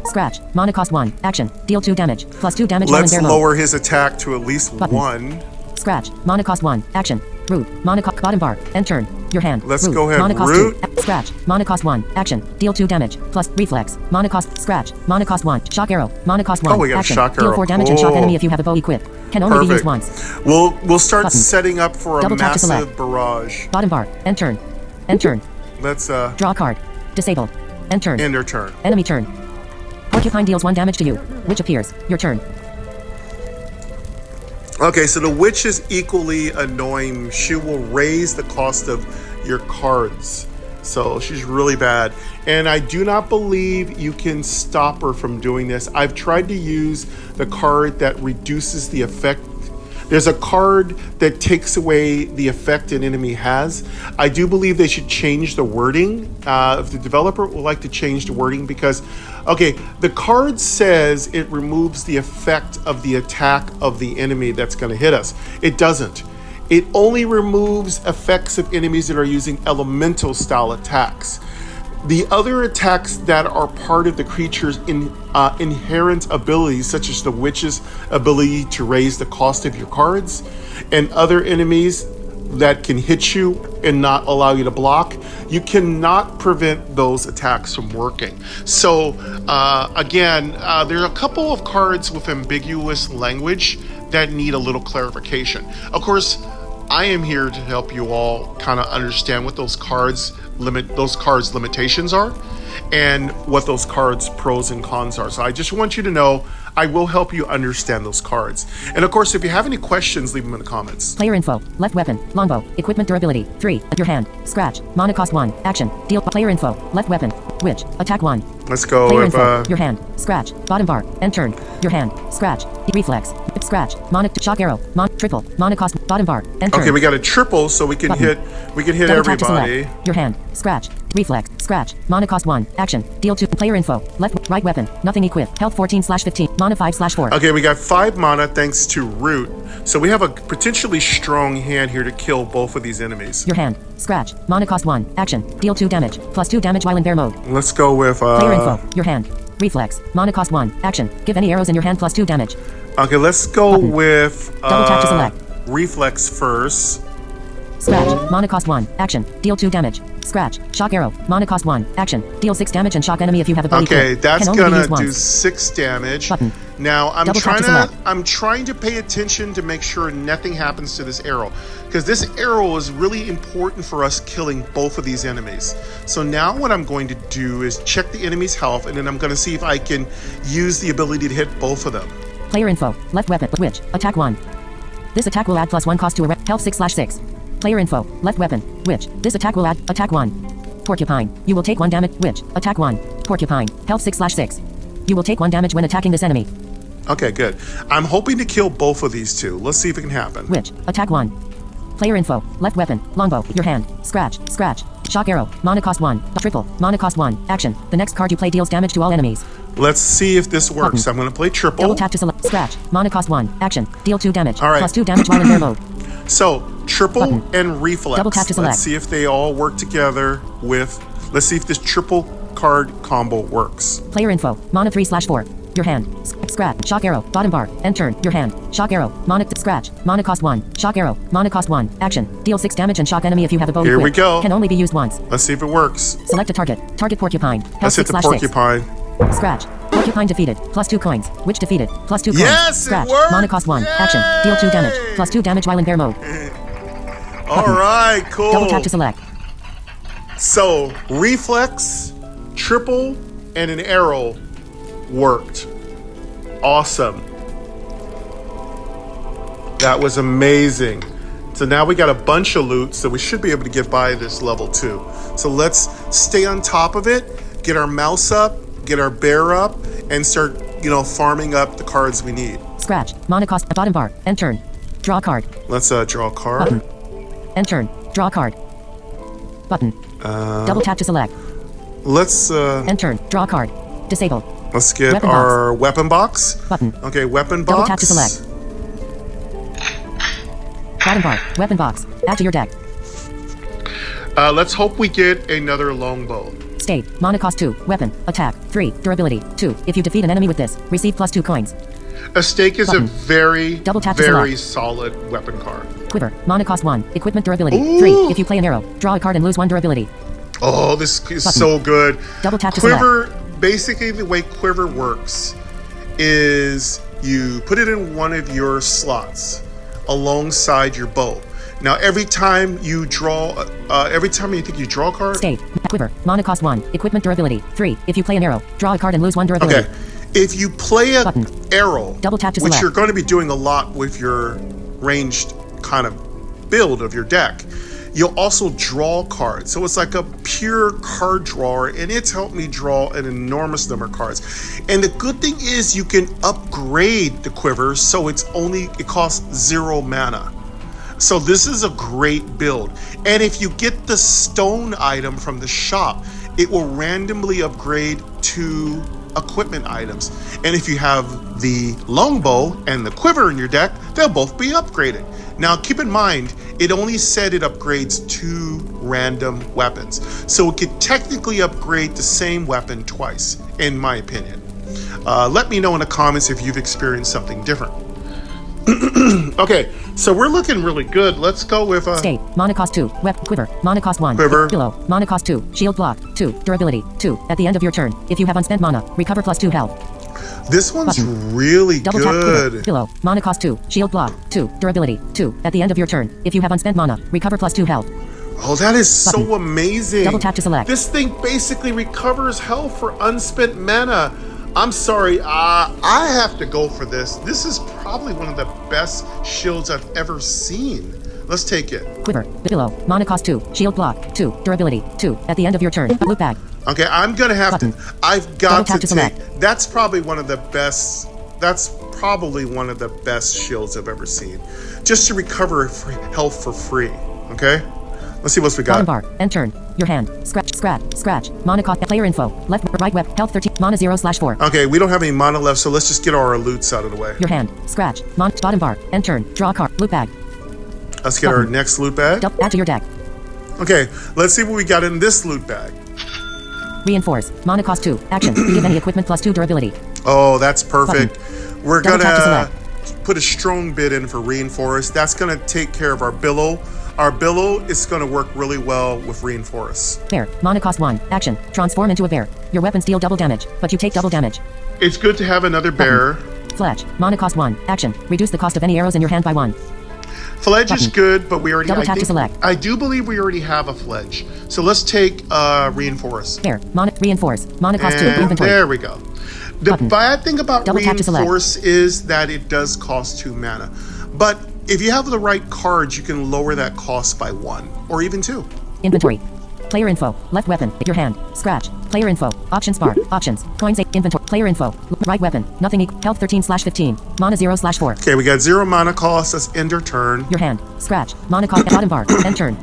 Scratch. Mana cost 1. Action. Deal 2 damage. Plus 2 damage while in Let's bear mode. lower his attack to at least Button. 1. Scratch. Mana cost 1. Action. Root. Mana cost. Bottom bar. End turn. Your hand. Let's root. go ahead, Mana cost root. 2. Scratch. Mana cost 1. Action. Deal 2 damage. Plus reflex. Mana cost. Scratch. Mana cost 1. Shock arrow. Mana cost 1. Oh, we got a Action. shock Deal arrow. 4 damage and shock Cool. enemy if you have a bow equipped. Can only be used Perfect. once. We'll start Button. setting up for a Double tap to massive select. barrage. Bottom bar. End turn. End turn. Let's Draw a card. Disabled. End turn. end our turn. Enemy turn. Porcupine deals 1 damage to you. Which appears. Your turn. Okay, so the witch is equally annoying. She will raise the cost of your cards. So she's really bad. And I do not believe you can stop her from doing this. I've tried to use the card that reduces the effect. There's a card that takes away the effect an enemy has. I do believe they should change the wording. If the developer would like to change the wording, because, okay, the card says it removes the effect of the attack of the enemy that's going to hit us. It doesn't. It only removes effects of enemies that are using elemental style attacks. The other attacks that are part of the creature's inherent abilities, such as the witch's ability to raise the cost of your cards, and other enemies that can hit you and not allow you to block, you cannot prevent those attacks from working. So again, there are a couple of cards with ambiguous language that need a little clarification. Of course, I am here to help you all kind of understand what those cards limitations are and what those cards pros and cons are. So I just want you to know I will help you understand those cards. And of course, if you have any questions, leave them in the comments. Player info. Left weapon. Longbow. Equipment durability. 3. Your hand. Scratch. Mana cost 1. Action. Deal. Player info. Left weapon. Witch. Attack 1. Let's go Player with info. Your hand. Scratch. Bottom bar. End turn. Your hand. Scratch. Reflex. Scratch. Mana. Shock arrow. Triple. Mana cost. Bottom bar. End turn. okay, we got a triple, so we can Button. hit Double tap to everybody. select. Your hand. Scratch. Reflex. Scratch. Mana cost 1. Action. Deal 2. Player info. Left. Right weapon. Nothing equipped. Health 14/15. Mana 5/4. Okay, we got 5 mana thanks to Root. So we have a potentially strong hand here to kill both of these enemies. Your hand. Scratch. Mana cost 1. Action. Deal 2 damage. Plus 2 damage while in bear mode. Let's go with Player info. Your hand. Reflex. Mana cost 1. Action. Give any arrows in your hand plus 2 damage. okay, let's go Button. with Double tap to select. Reflex first. Scratch. Mana cost 1. Action. Deal 2 damage. Scratch. Shock arrow. Mana cost 1. Action. Deal 6 damage and shock enemy if you have ability. Okay, that's Can only be gonna used do once. 6 damage. Button. Now Double tap to select. I'm trying to pay attention to make sure nothing happens to this arrow, because this arrow is really important for us killing both of these enemies. So now what I'm going to do is check the enemy's health, and then I'm going to see if I can use the ability to hit both of them. Player info. Left weapon. Witch. Attack 1. This attack will add +1 cost to a health 6/6. Player info. Left weapon. Witch. This attack will add attack 1. Porcupine. You will take 1 damage. Witch. Attack 1. Porcupine. Health 6/6. You will take 1 damage when attacking this enemy. Okay, good. I'm hoping to kill both of these two. Let's see if it can happen. Witch. Attack 1. Player info. Left weapon. Longbow. Your hand. Scratch. Scratch. Shock arrow. Mana cost 1. Triple. Mana cost 1. Action. The next card you play deals damage to all enemies. Let's see if this works. Button. I'm going to play triple. Double tap to select. Scratch. Mana cost 1. Action. Deal 2 damage. All right. Plus 2 damage while in bear mode. So, triple Button. and reflex. Double tap to select. Let's see if they all work together with... Let's see if this triple card combo works. Player info. Mana 3/4. Your hand. Scratch. Shock arrow. Bottom bar. End turn. Your hand. Shock arrow. Mana. Scratch. Mana cost 1. Shock arrow. Mana cost 1. Action. Deal 6 damage and shock enemy if you have a bow. Here we go. Can only be used once. Let's see if it works. Select a target. Target porcupine. Health Let's hit the 6/6. porcupine. Scratch. Porcupine defeated. Plus 2 coins. Witch defeated. Plus 2 coins. Yes, it Scratch. worked! Mana cost 1. Action. Deal 2 damage. Plus 2 damage while in bear mode. All right, cool. Double tap to select. So, reflex, triple, and an arrow worked. Awesome. That was amazing. So now we got a bunch of loot, so we should be able to get by this level 2. So let's stay on top of it, get our mouse up, get our bear up, and start, farming up the cards we need. Scratch. Mana cost. Bottom bar. End turn. Draw a card. Let's draw a card. Button. End turn. Draw a card. Button. Double tap to select. Let's End turn. Draw a card. Disable. let's get Weapon our weapon box. Button. Okay, weapon Double box. tap to select. Bottom bar. Weapon box. Add to your deck. Let's hope we get another longbow. State. Mana cost 2. Weapon. Attack. 3. Durability. 2. If you defeat an enemy with this, receive plus 2 coins. A stake is Button. a very, Double tap to very select. solid weapon card. Quiver. Mana cost 1. Equipment durability. Ooh. 3. If you play an arrow, draw a card and lose 1 durability. Oh, this is Button. so good. Double tap to Quiver, basically the way Quiver works is you put it in one of your slots alongside your bow. Now, every time you draw, every time you think you draw a card. State. Quiver. Mana cost 1. Equipment durability. 3. If you play an arrow, draw a card and lose 1 durability. Okay. If you play a Button. arrow, Double tap to which select. you're going to be doing a lot with your ranged kind of build of your deck, you'll also draw cards. So it's like a pure card drawer, and it's helped me draw an enormous number of cards. And the good thing is you can upgrade the quiver, so it costs 0 mana. So this is a great build. And if you get the stone item from the shop, it will randomly upgrade to equipment items. And if you have the longbow and the quiver in your deck, they'll both be upgraded. Now keep in mind, it only said it upgrades 2 random weapons. So it could technically upgrade the same weapon twice, in my opinion. Let me know in the comments if you've experienced something different. Okay, so we're looking really good. Let's go with State. Mana cost 2. Quiver. Mana cost 1. Quiver. Below. Mana cost 2. Shield block. 2. Durability. 2. At the end of your turn, if you have unspent mana, recover plus 2 health. this one's Button. really Double tap quiver. good. Below. Mana cost 2. Shield block. 2. Durability. 2. At the end of your turn, if you have unspent mana, recover plus 2 health. Oh, that is so Button. amazing. Double tap to select. This thing basically recovers health for unspent mana. I'm sorry, I have to go for this. This is probably one of the best shields I've ever seen. Let's take it. Quiver. Below. Mana cost 2. Shield block. 2. Durability. 2. At the end of your turn. Loot bag. Okay, I'm gonna have Button. to. I've Double got tap to to take. select. That's probably one of the best. That's probably one of the best shields I've ever seen. Just to recover health for free. Okay. Let's see what we Bottom got. bar. End turn. Your hand. Scratch. Scratch. Scratch. Mana cost. Player info. Left. Right. Web. Health 13. Mana 0/4. Okay, we don't have any mana left, so let's just get our loots out of the way. Your hand. Scratch. Bottom bar. End turn. Draw a card. Loot bag. Let's get our Button. next loot bag. Add to your deck. Okay, let's see what we got in this loot bag. Reinforce. Mana cost 2. Action. Give any equipment plus 2 durability. Oh, that's perfect. We're Double tap to gonna put a strong bid in for reinforce. That's gonna take care of our billow. Our billow is going to work really well with reinforce. Bear. Mana cost 1. Action. Transform into a bear. Your weapons deal double damage, but you take double damage. It's good to have another bear. Fledge. Mana cost 1. Action. Reduce the cost of any arrows in your hand by 1. Fledge is good, but we already Double tap to select. I do believe we already have a fledge. So let's take reinforce. Bear. Mana reinforce. Mana cost 2. And Inventory. there we go. The bad thing about Double tap to select. reinforce is that it does cost 2 mana. But if you have the right cards, you can lower that cost by 1 or even 2. Inventory. Player info. Left weapon. Your hand. Scratch. Player info. Options bar. Options. Coins 8. Inventory. Player info. Right weapon. Nothing equal. Health 13/15. Mana 0/4. Okay, we got 0 mana cost. Let's end our turn. Your hand. Scratch. Mana cost. Bottom bar. End turn.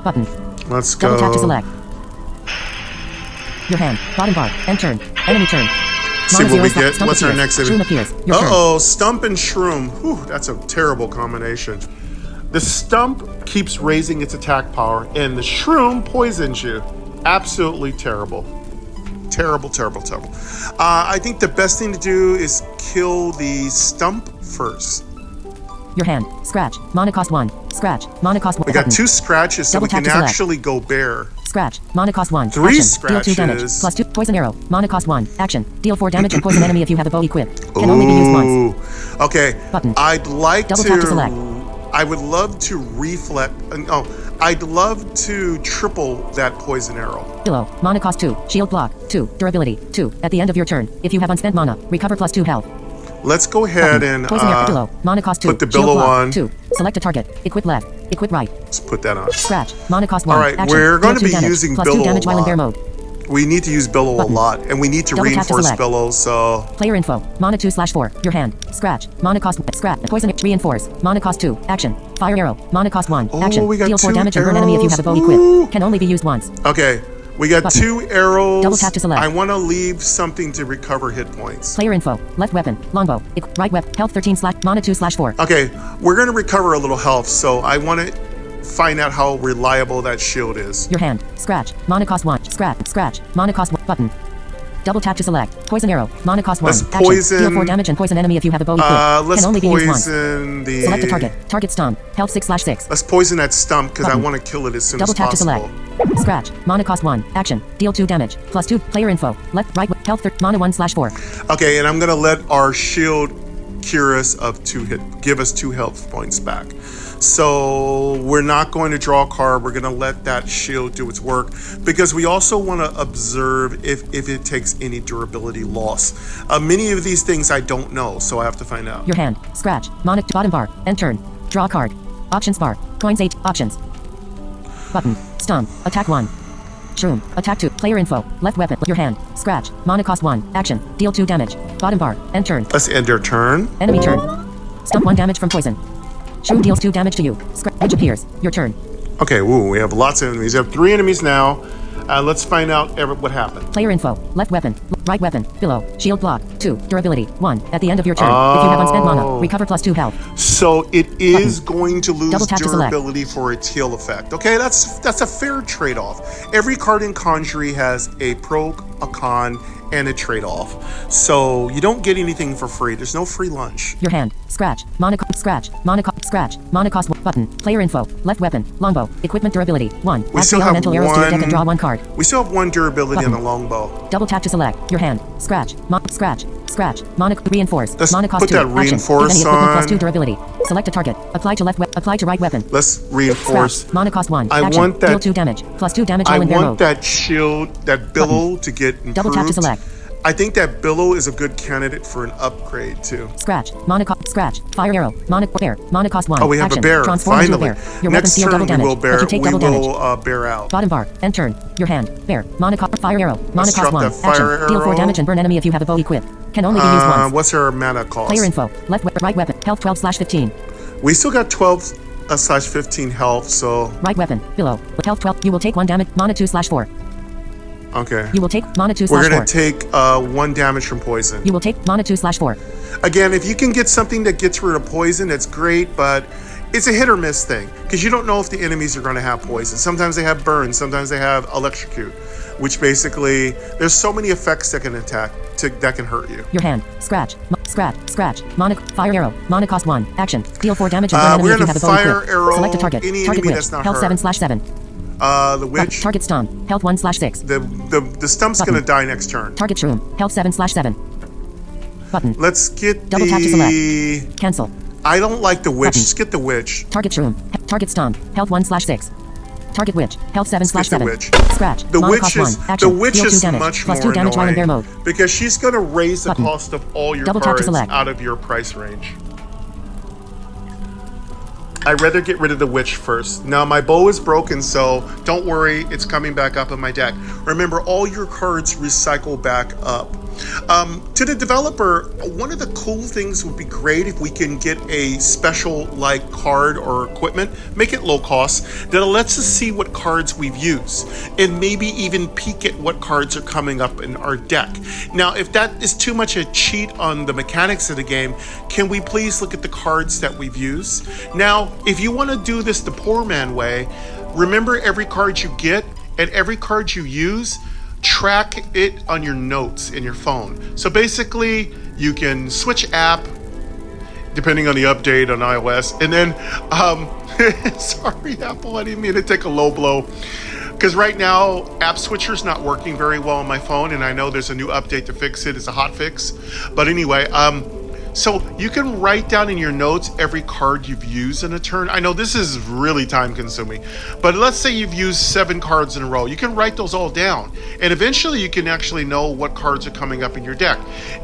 Button. Let's go. Double tap to select. Your hand. Bottom bar. End turn. Enemy turn. See Mana what we 0/4. get. Stump What's our appears. next Shroom enemy? appears. Your turn. Uh-oh, Stump and Shroom. Whew, that's a terrible combination. The Stump keeps raising its attack power, and the Shroom poisons you. Absolutely terrible. Terrible, terrible, terrible. I think the best thing to do is kill the Stump first. Your hand. Scratch. Mana cost 1. Scratch. Mana cost 1. We got 2 scratches, so Double we tap can to select. actually go bear. Scratch. Mana cost 1. 3 Action. Deal 2 damage. scratches. Plus 2. Poison arrow. Mana cost 1. Action. Deal 4 damage and poison enemy if you have a bow equipped. Can only be used once. Ooh. Okay. Button. I'd like Double to. tap to select. I would love to reflect. Oh, I'd love to triple that poison arrow. Below. Mana cost 2. Shield block. 2. Durability. 2. At the end of your turn, if you have unspent mana, recover plus 2 health. Let's go ahead Button. and Poison arrow. Below. Mana cost 2. put the Shield billow block. on. 2. Select a target. Equip left. Equip right. Let's put that on. Scratch. Mana cost 1. All right, Action. we're going Deal to 2 be damage. using plus billow 2 damage a while in lot. bear mode. We need to use billow Button. a lot, and we need to Double tap to reinforce select. billow. So Player info. Mana 2/4. Your hand. Scratch. Mana cost. Scratch. Poison. Reinforce. Mana cost 2. Action. Fire arrow. Mana cost 1. Oh, Action. we got Deal 4 2 damage and burn enemy if you have a bow arrows. equipped. Ooh. Can only be used once. okay, we got Button. 2 arrows. Double tap to select. I want to leave something to recover hit points. Player info. Left weapon. Longbow. Right weapon. Health 13/Mana 2/4. Okay, we're going to recover a little health, so I want to find out how reliable that shield is. Your hand. Scratch. Mana cost 1. Scratch. Scratch. Mana cost 1. Button. Double tap to select. Poison arrow. Mana cost 1. Let's Action. poison- Deal 4 damage and poison enemy if you have a bow equipped. Let's Can only be used once. poison the. Select a target. Target stun. Health 6/6. Let's poison that stump because I Button. want to kill it as soon Double as tap to possible. select. Scratch. Mana cost 1. Action. Deal 2 damage. Plus 2. Player info. Left. Right. Health. Mana 1/4. Okay, and I'm gonna let our shield cure us of 2 hit, give us 2 health points back. So we're not going to draw a card. We're gonna let that shield do its work because we also want to observe if it takes any durability loss. Many of these things I don't know, so I have to find out. Your hand. Scratch. Mana. Bottom bar. End turn. Draw a card. Options bar. Coins 8. Options. Button. Stun. Attack 1. Shroom. Attack 2. Player info. Left weapon. Your hand. Scratch. Mana cost 1. Action. Deal 2 damage. Bottom bar. End turn. Let's end our turn. Enemy turn. Stump 1 damage from poison. Shroom deals 2 damage to you. Scratch appears. Your turn. Okay, woo, we have lots of enemies. We have 3 enemies now. Let's find out what happened. Player info. Left weapon. Right weapon. Below. Shield block. 2. Durability. 1. At the end of your turn. If you have unspent mana, recover plus 2 health. So it is going to lose Double tap to select. durability for its heal effect. Okay, that's a fair trade-off. Every card in Conjury has a pro, a con, and a trade-off. So you don't get anything for free. There's no free lunch. Your hand. Scratch. Mana scratch. Mana scratch. Mana cost 1. Button. Player info. Left weapon. Longbow. Equipment durability. 1. We Add still 3 have elemental arrows to your deck and draw 1 card. We still have 1 durability on Button. the longbow. Double tap to select. Your hand. Scratch. Scratch. Scratch. Mana reinforce. Let's Mana cost put 2. that Action. reinforce Give any equipment plus on. 2 durability. Select a target. Apply to left apply to right weapon. Let's reinforce. Scratch. Mana cost 1. I Action. want that- Deal 2 damage. Plus 2 damage I while in bear want mode. that shield, that billow to get improved. Double tap to select. I think that billow is a good candidate for an upgrade too. Scratch. Mana cost. Scratch. Fire arrow. Mana bear. Mana cost 1. Oh, we have Action. a bear. Transform into a Finally. bear. Your weapons Next deal turn double we damage. will bear. But you take We double damage. will bear out. Bottom bar. End turn. Your hand. Bear. Mana cost. Fire arrow. Mana Let's cost drop 1. that fire Action. Deal 4 arrow. damage and burn enemy if you have a bow equipped. Can only be used once. What's our mana cost? Player info. Left right weapon. Health 12/15. We still got 12/15 health, so Right weapon. Below. With health 12. You will take 1 damage. Mana 2/4. okay. You will take mana 2/4. We're gonna take 1 damage from poison. You will take mana 2/4. Again, if you can get something that gets rid of poison, that's great, but it's a hit or miss thing because you don't know if the enemies are going to have poison. Sometimes they have burn, sometimes they have electrocute. which basically there's so many effects that can attack that can hurt you. Your hand. Scratch. Scratch. Fire arrow. Mana cost 1. Action. Deal 4 damage and burn enemy We're if you gonna have a bow fire equipped. arrow Select a target. any Target enemy witch. that's not Health hurt. 7/7. The witch. Target stomp. Health 1/6. The stump's Button. gonna die next turn. Target shroom. Health 7/7. Button. Let's get Double tap to select. Cancel. I don't like the witch. Button. Let's get the witch. Target shroom. Target stomp. Health 1/6. Target witch. Health 7/7. witch. Scratch. The Mana witch cost is 1. Action. the witch Deal 2 is damage. much Plus more 2 damage while in bear annoying mode. because she's gonna raise the Button. cost of all your Double tap to cards select. out of your price range. I'd rather get rid of the witch first. Now my bow is broken, so don't worry, it's coming back up in my deck. Remember, all your cards recycle back up. To the developer, one of the cool things would be great if we can get a special like card or equipment, make it low cost, that lets us see what cards we've used and maybe even peek at what cards are coming up in our deck. Now, if that is too much a cheat on the mechanics of the game, can we please look at the cards that we've used? Now, if you want to do this the poor man way, remember every card you get and every card you use, track it on your notes in your phone. So basically, you can switch app depending on the update on iOS. And then, sorry, Apple, I didn't mean to take a low blow. Because right now, App Switcher's not working very well on my phone, and I know there's a new update to fix it. It's a hot fix. But anyway, so you can write down in your notes every card you've used in a turn. I know this is really time consuming, but let's say you've used 7 cards in a row. You can write those all down, and eventually you can actually know what cards are coming up in your deck.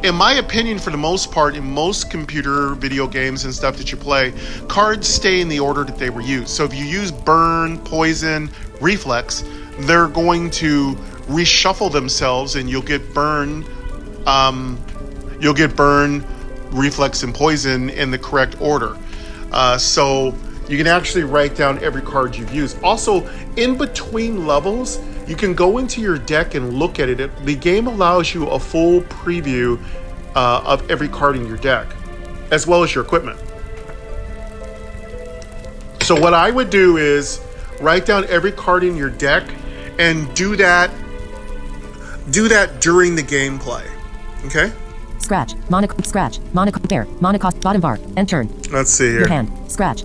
In my opinion, for the most part, in most computer video games and stuff that you play, cards stay in the order that they were used. So if you use burn, poison, reflex, they're going to reshuffle themselves, and you'll get burn, reflex, and poison in the correct order. So you can actually write down every card you've used. Also, in between levels, you can go into your deck and look at it. The game allows you a full preview of every card in your deck, as well as your equipment. So what I would do is write down every card in your deck and do that during the gameplay. Okay? Scratch. Mana bear. Mana cost bottom bar. End turn. Let's see here. Your hand. Scratch.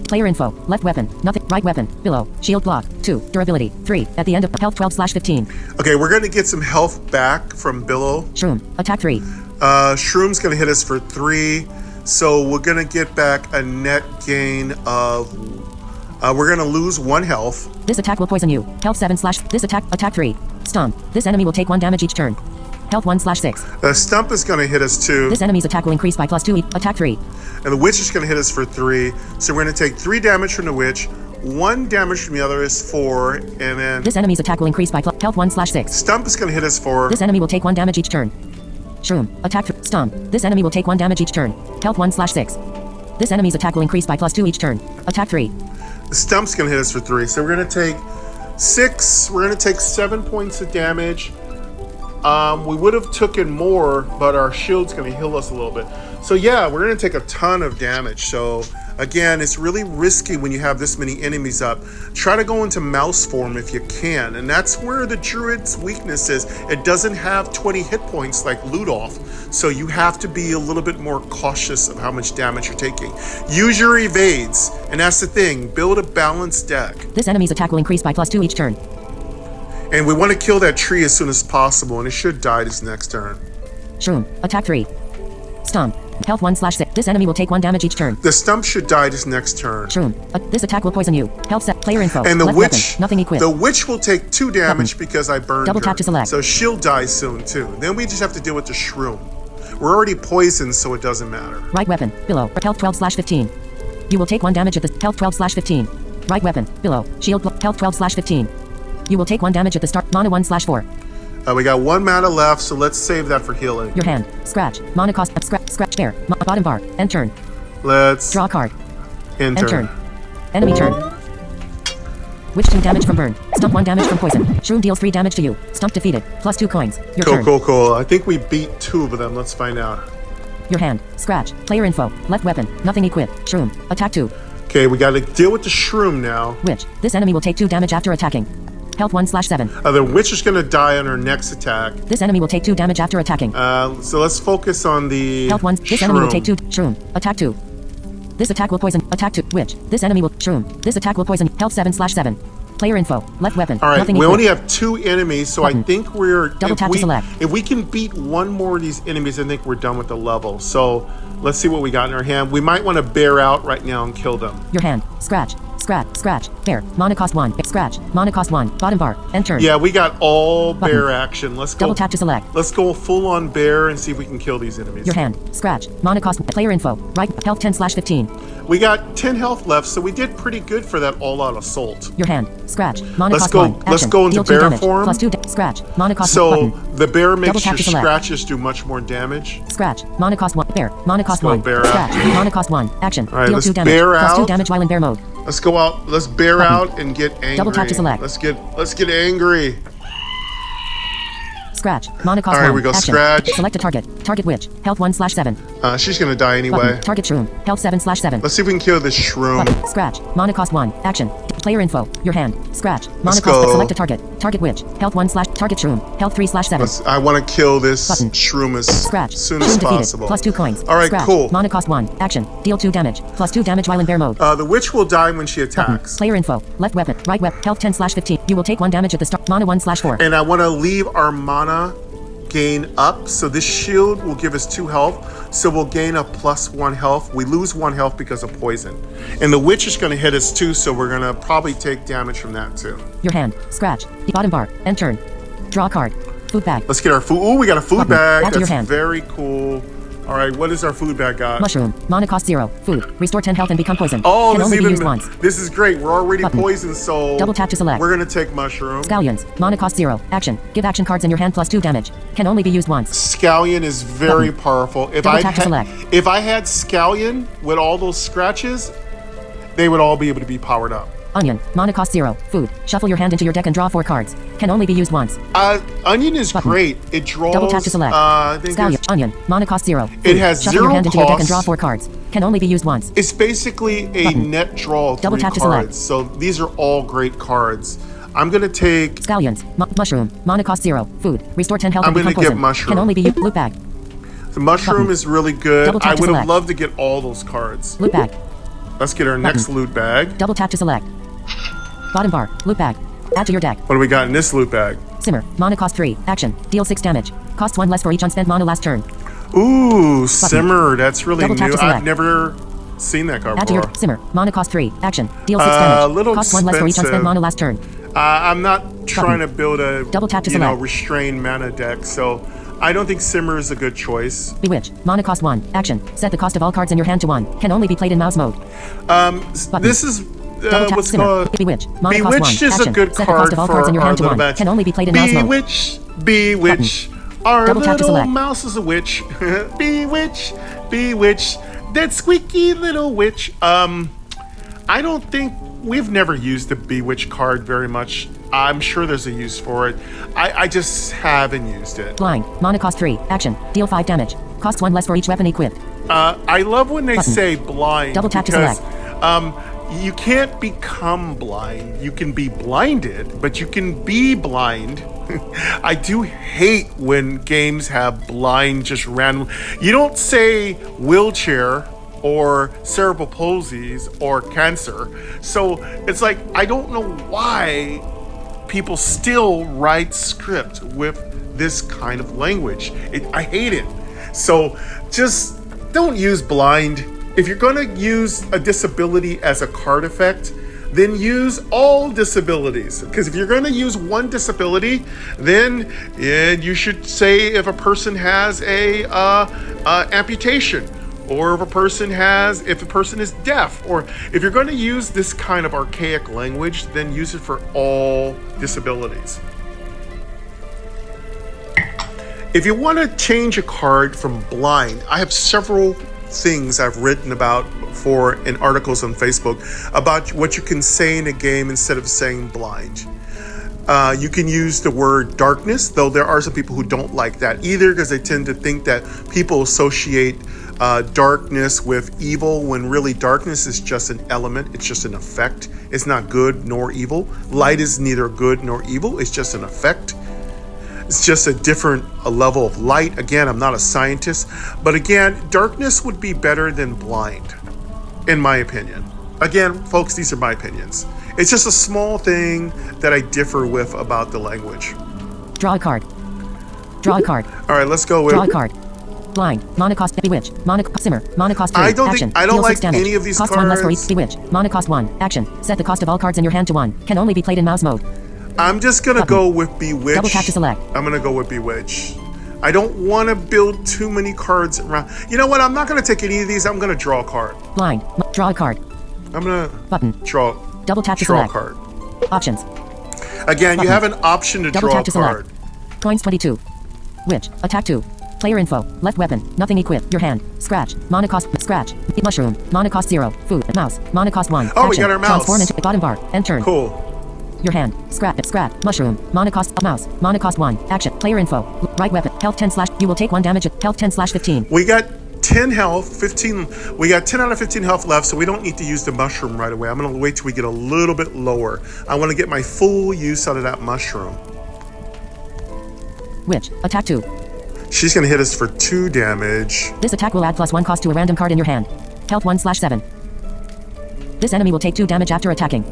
Player info. Left weapon. Nothing. Right weapon. Below. Shield block. 2. Durability. 3. At the end of health 12/15. Okay, we're going to get some health back from Billow. Shroom. Attack 3. Shroom's going to hit us for 3. So we're going to get back a net gain of... we're going to lose 1 health. This attack will poison you. Health 7/ This attack 3. Stomp. This enemy will take 1 damage each turn. Health 1/6. The stump is going to hit us 2. This enemy's attack will increase by +2. Attack 3. And the witch is going to hit us for 3. So we're going to take 3 damage from the witch. 1 damage from the other is 4. And then... This enemy's attack will increase by health 1/6. Stump is going to hit us for... This enemy will take 1 damage each turn. Shroom. Attack 3. Stomp. This enemy will take 1 damage each turn. Health 1/6. This enemy's attack will increase by +2 each turn. Attack 3. The stump's going to hit us for 3. So we're going to take 6. We're going to take 7 points of damage. We would have taken more, but our shield's going to heal us a little bit. So yeah, we're going to take a ton of damage. So again, it's really risky when you have this many enemies up. Try to go into mouse form if you can. And that's where the druid's weakness is. It doesn't have 20 hit points like Ludolf. So you have to be a little bit more cautious of how much damage you're taking. Use your evades. And that's the thing. Build a balanced deck. This enemy's attack will increase by +2 each turn. And we want to kill that tree as soon as possible, and it should die this next turn. Shroom. Attack 3. Stomp. Health 1/6. This enemy will take 1 damage each turn. The stump should die this next turn. Shroom. This attack will poison you. Health set. Player info. And the Left witch, weapon. Nothing equipped. the witch will take 2 damage because I burned Double her. tap to select. So she'll die soon too. Then we just have to deal with the shroom. We're already poisoned, so it doesn't matter. Right weapon. Below. Health 12/15. You will take 1 damage at the health 12/15. Right weapon. Below. Shield block. Health 12/15. You will take 1 damage at the start. Mana 1/4. We got 1 mana left, so let's save that for healing. Your hand. Scratch. Mana cost. Scratch. Bear. Bottom bar. End turn. Let's Draw a card. end End turn. turn. Enemy turn. Witch 2 damage from burn. Stump 1 damage from poison. Shroom deals 3 damage to you. Stump defeated. +2 coins. Your turn. Cool. I think we beat 2 of them. Let's find out. Your hand. Scratch. Player info. Left weapon. Nothing equipped. Shroom. Attack 2. Okay, we got to deal with the shroom now. Witch. This enemy will take 2 damage after attacking. Health 1/7. The witch is going to die on her next attack. This enemy will take 2 damage after attacking. So let's focus on the Health 1. This enemy will take 2. Shroom. Attack 2. This attack will poison. Attack 2. Witch. This enemy will. Shroom. This attack will poison. Health 7/7. Player info. Left weapon. All right, Nothing we equipped. only have 2 enemies, so Button. I think we're... Double tap to select. If we can beat one more of these enemies, I think we're done with the level. So let's see what we got in our hand. We might want to bear out right now and kill them. Your hand. Scratch. Scratch. Scratch. Bear. Mana cost 1. Scratch. Mana cost 1. Bottom bar. End turn. Yeah, we got all Button. bear action. Let's go. Double tap to select. Let's go full on bear and see if we can kill these enemies. Your hand. Scratch. Mana cost. Player info. Right. Health 10/15. We got 10 health left, so we did pretty good for that all-out assault. Your hand. Scratch. Mana Let's cost go- 1. Action. let's go into Deal 2 bear damage. form. Plus 2. Scratch. Mana cost So button. the bear Double makes tap your to select. scratches do much more damage. Scratch. Mana cost 1. Bear. Mana cost go 1. bear out. Scratch. Mana cost 1. Action. All right, Deal let's 2 damage. bear Plus 2 out. damage while in bear mode. Let's go out. Let's bear Button. out and get angry. Double tap to select. Let's get angry. Scratch. Mana cost All right, 1. we go Action. scratch. Select a target. Target witch. Health 1/7. She's gonna die anyway. Button. Target shroom. Health 7/7. Let's see if we can kill this shroom. Button. Scratch. Mana cost 1. Action. Player info. Your hand. Scratch. Mana Let's cost. go. Select a target. Target witch. Health 1/ target shroom. Health 3/7. I want to kill this Button. shroom as Scratch. soon Shroom as defeated. possible. Plus 2 coins. All right, Scratch. cool. Mana cost 1. Action. Deal 2 damage. Plus 2 damage while in bear mode. The witch will die when she Button. attacks. Player info. Left weapon. Right weapon. Health 10/15. You will take 1 damage at the start. Mana 1/4. And I want to leave our mana gain up. So this shield will give us 2 health. So we'll gain a +1 health. We lose 1 health because of poison. And the witch is going to hit us too, so we're going to probably take damage from that too. Your hand. Scratch. The bottom bar. End turn. Draw a card. Food bag. Let's get our food. Ooh, we got a food Button. bag. Add to your That's hand. very cool. All right, what is our food bag got? Mushroom. Mana cost 0. Food. Restore 10 health and become poisoned. Oh, Can this only is be even. used once. This is great. We're already Button. poisoned, so Double tap to select. we're gonna take mushroom. Scallions. Mana cost 0. Action. Give action cards in your hand plus 2 damage. Can only be used once. Scallion is very Button. powerful. Double tap to select. If I had Scallion with all those scratches, they would all be able to be powered up. Onion. Mana cost 0. Food. Shuffle your hand into your deck and draw 4 cards. Can only be used once. Onion is Button. great. It draws. Double tap to select. I think Scallion. it's, Onion. Mana cost 0. It Food. has Shuffle 0 your hand into your deck and draw cost. 4 cards. Can only be used once. it's basically a Button. net draw of Double 3 tap to select. cards. So these are all great cards. I'm gonna take. Scallions. Mushroom. Mana cost 0. Food. Restore 10 health I'm and become gonna get poisoned. mushroom. Can only be used. Loot bag. The mushroom Button. is really good. Double tap I to would have select. loved to get all those cards. Loot bag. Let's get our next Button. loot bag. Double tap to select. Bottom bar. Loot bag. Add to your deck. What do we got in this loot bag? Simmer. Mana cost 3. Action. Deal 6 damage. Costs 1 less for each unspent mana last turn. Ooh, Simmer. That's really Double tap new. to select. I've never seen that card Add to before. your Simmer. Mana cost 3. Action. Deal 6 A damage. little Costs 1 less for each expensive. unspent mana last turn. I'm not trying to build a Double tap to you know select. restrained mana deck, so I don't think Simmer is a good choice. Bewitch. Mana cost 1. Action. Set the cost of all cards in your hand to 1. Can only be played in mouse mode. This is Double tap what's Simmer. called Bewitch. Mana cost 1. Bewitched is Action. a good Set the card cost of all for cards in your our hand to little 1. match. Can only be played in mouse mode. Bewitch. Our Double tap to little select. mouse is a witch. Bewitch. That squeaky little witch. I don't think we've never used the Bewitch card very much. I'm sure there's a use for it. I just haven't used it. Blind. Mana cost 3. Action. Deal 5 damage. Costs 1 less for each weapon equipped. I love when they Button. say blind. Double tap to because, select. You can't become blind. You can be blinded, but you can be blind. I do hate when games have blind just random. You don't say wheelchair or cerebral palsies or cancer. So it's like, I don't know why people still write script with this kind of language. I hate it. So just don't use blind. If you're going to use a disability as a card effect, then use all disabilities. Because if you're going to use one disability, then you should say if a person has a amputation, or if a person is deaf, or if you're going to use this kind of archaic language, then use it for all disabilities. If you want to change a card from blind, I have several things I've written about in articles on Facebook about what you can say in a game instead of saying blind. You can use the word darkness, though there are some people who don't like that either because they tend to think that people associate darkness with evil when really darkness is just an element, it's just an effect. It's not good nor evil. Light is neither good nor evil. It's just an effect. It's just a different level of light. Again, I'm not a scientist, but again, darkness would be better than blind, in my opinion. Again, folks, these are my opinions. It's just a small thing that I differ with about the language. Draw a card. Draw a card. All right, let's go with... Draw a card. Blind. Monocost. Bewitch. Simmer. Monocost 3. I don't Action. think... I don't Deal 6 like damage. any of these Cost cards. 1 less for each. Bewitch. Monocost 1. Action. Set the cost of all cards in your hand to 1. Can only be played in mouse mode. I'm just going to go with Bewitch. Double tap to select. I'm going to go with Bewitch. I don't want to build too many cards around. You know what? I'm not going to take any of these. I'm going to draw a card. Blind. Draw a card. I'm going to... Button. Draw... Double tap to draw select. a card. Options. Again, Button. you have an option to Double draw tap a to card. select. Coins 22. Witch. Attack 2. Player info. Left weapon. Nothing equipped. Your hand. Scratch. Monocost. Scratch. Mushroom. Monocost 0. Food. Mouse. Monocost 1. Oh, Action. we got our mouse. Transform into bottom bar. End turn. Cool. Your hand. Scrap. Scrap. Mushroom. Monocost. Mouse. Monocost 1. Action. Player info. Right weapon. Health 10 slash. You will take 1 damage. Health 10 slash 15. We got 10 health, 15. We got 10 out of 15 health left, so we don't need to use the mushroom right away. I'm going to wait till we get a little bit lower. I want to get my full use out of that mushroom. Witch. Attack 2. She's going to hit us for 2 damage. This attack will add +1 cost to a random card in your hand. Health 1 slash 7. This enemy will take 2 damage after attacking.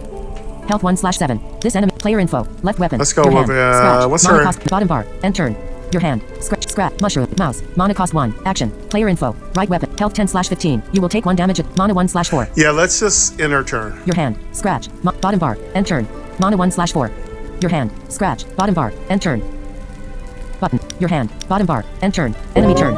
Health 1 slash 7. This enemy. Player info. Left weapon. Let's go Your with, hand. Scratch. what's her- Monocost. Bottom bar. End turn. Your hand. Scratch. Scrap. Mushroom. Mouse. Monocost 1. Action. Player info. Right weapon. Health 10 slash 15. You will take 1 damage at Mono 1 slash 4. Yeah, let's just end our turn. Your hand. Scratch. Bottom bar. End turn. Mono 1 slash 4. Your hand. Scratch. Bottom bar. End turn. Button. Your hand. Bottom bar. End turn. Enemy turn.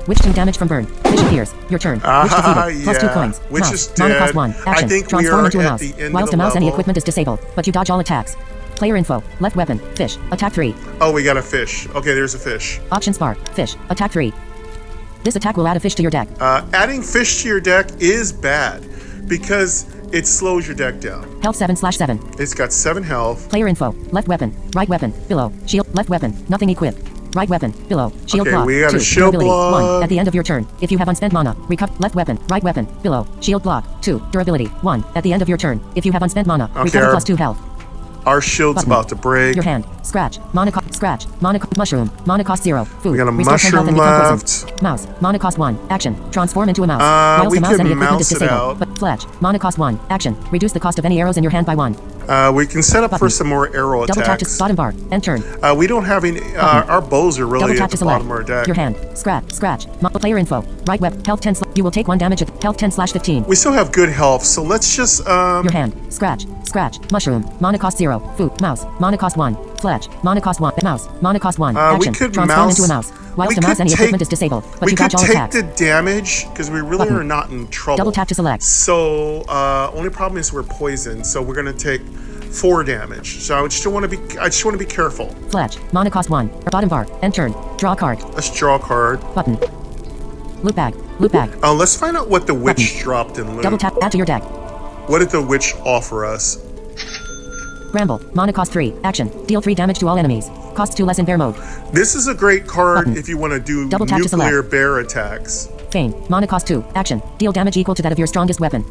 Witch 2 damage from burn. Fish appears. Your turn. Witch defeated. Plus 2 coins. Witch mouse. is dead. Monocost 1. I Action. think we Transform are into a at mouse. the end of Whilst the a mouse any level. equipment is disabled, but you dodge all attacks. Player info. Left weapon. Fish. Attack 3. Oh, we got a fish. Okay, there's a fish. Options bar. Fish. Attack 3. This attack will add a fish to your deck. Adding fish to your deck is bad because it slows your deck down. Health 7 slash 7. It's got 7 health. Player info. Left weapon. Right weapon. Below. Shield. Left weapon. Nothing equipped. Right weapon. Below. Shield Okay, block. we got a 2. shield Durability. block. 1. At the end of your turn. If you have unspent mana. Recover. Left weapon. Right weapon. Below. Shield block. 2. Durability. 1. At the end of your turn. If you have unspent mana. Recover our- plus 2 health. Our shield's Button. about to break. Your hand. Scratch. Monocost. Scratch. Mushroom. Monocost 0. Food. We got a Restore 10 health and mushroom become left. poisoned. Mouse. Monocost 1. Action. Transform into a mouse. Whilst we the mouse could any equipment is mouse it disabled. out. But fletch. Monocost 1. Action. Reduce the cost of any arrows in your hand by 1. We can set up for Button. some more arrow Double tap to attacks. bottom bar. End turn. We don't have any. Our bows are really Double at tap the to select. bottom of our deck. Your hand. Scratch. Player info. Right web. Health 10. You will take 1 damage at health 10 slash 15. We still have good health, so let's just. Your hand. Scratch. Mushroom. Monocost 0. Food. Mouse. Monocost 1. Fletch. Monocost 1. Mouse. Monocost 1. We Action. could Transform mouse. into a mouse. Whilst we the mouse could any take- equipment is disabled, but we you could dodge all take attacks. the damage because we really Button. are not in trouble. Double tap to select. So only problem is we're poisoned, so we're gonna take 4 damage. So I just want to be careful. Fletch. Monocost 1. Bottom bar. End turn. Draw a card. Let's draw a card. Button. Loot bag. Loot bag. Let's find out what the witch Button. dropped in loot. Double tap. Add to your deck. What did the witch offer us? Bramble. Monocost 3. Action. Deal 3 damage to all enemies. Costs 2 less in bear mode. This is a great card Button. if you want to do Double tap to nuclear select. bear attacks. Feign. Monocost 2. Action. Deal damage equal to that of your strongest weapon.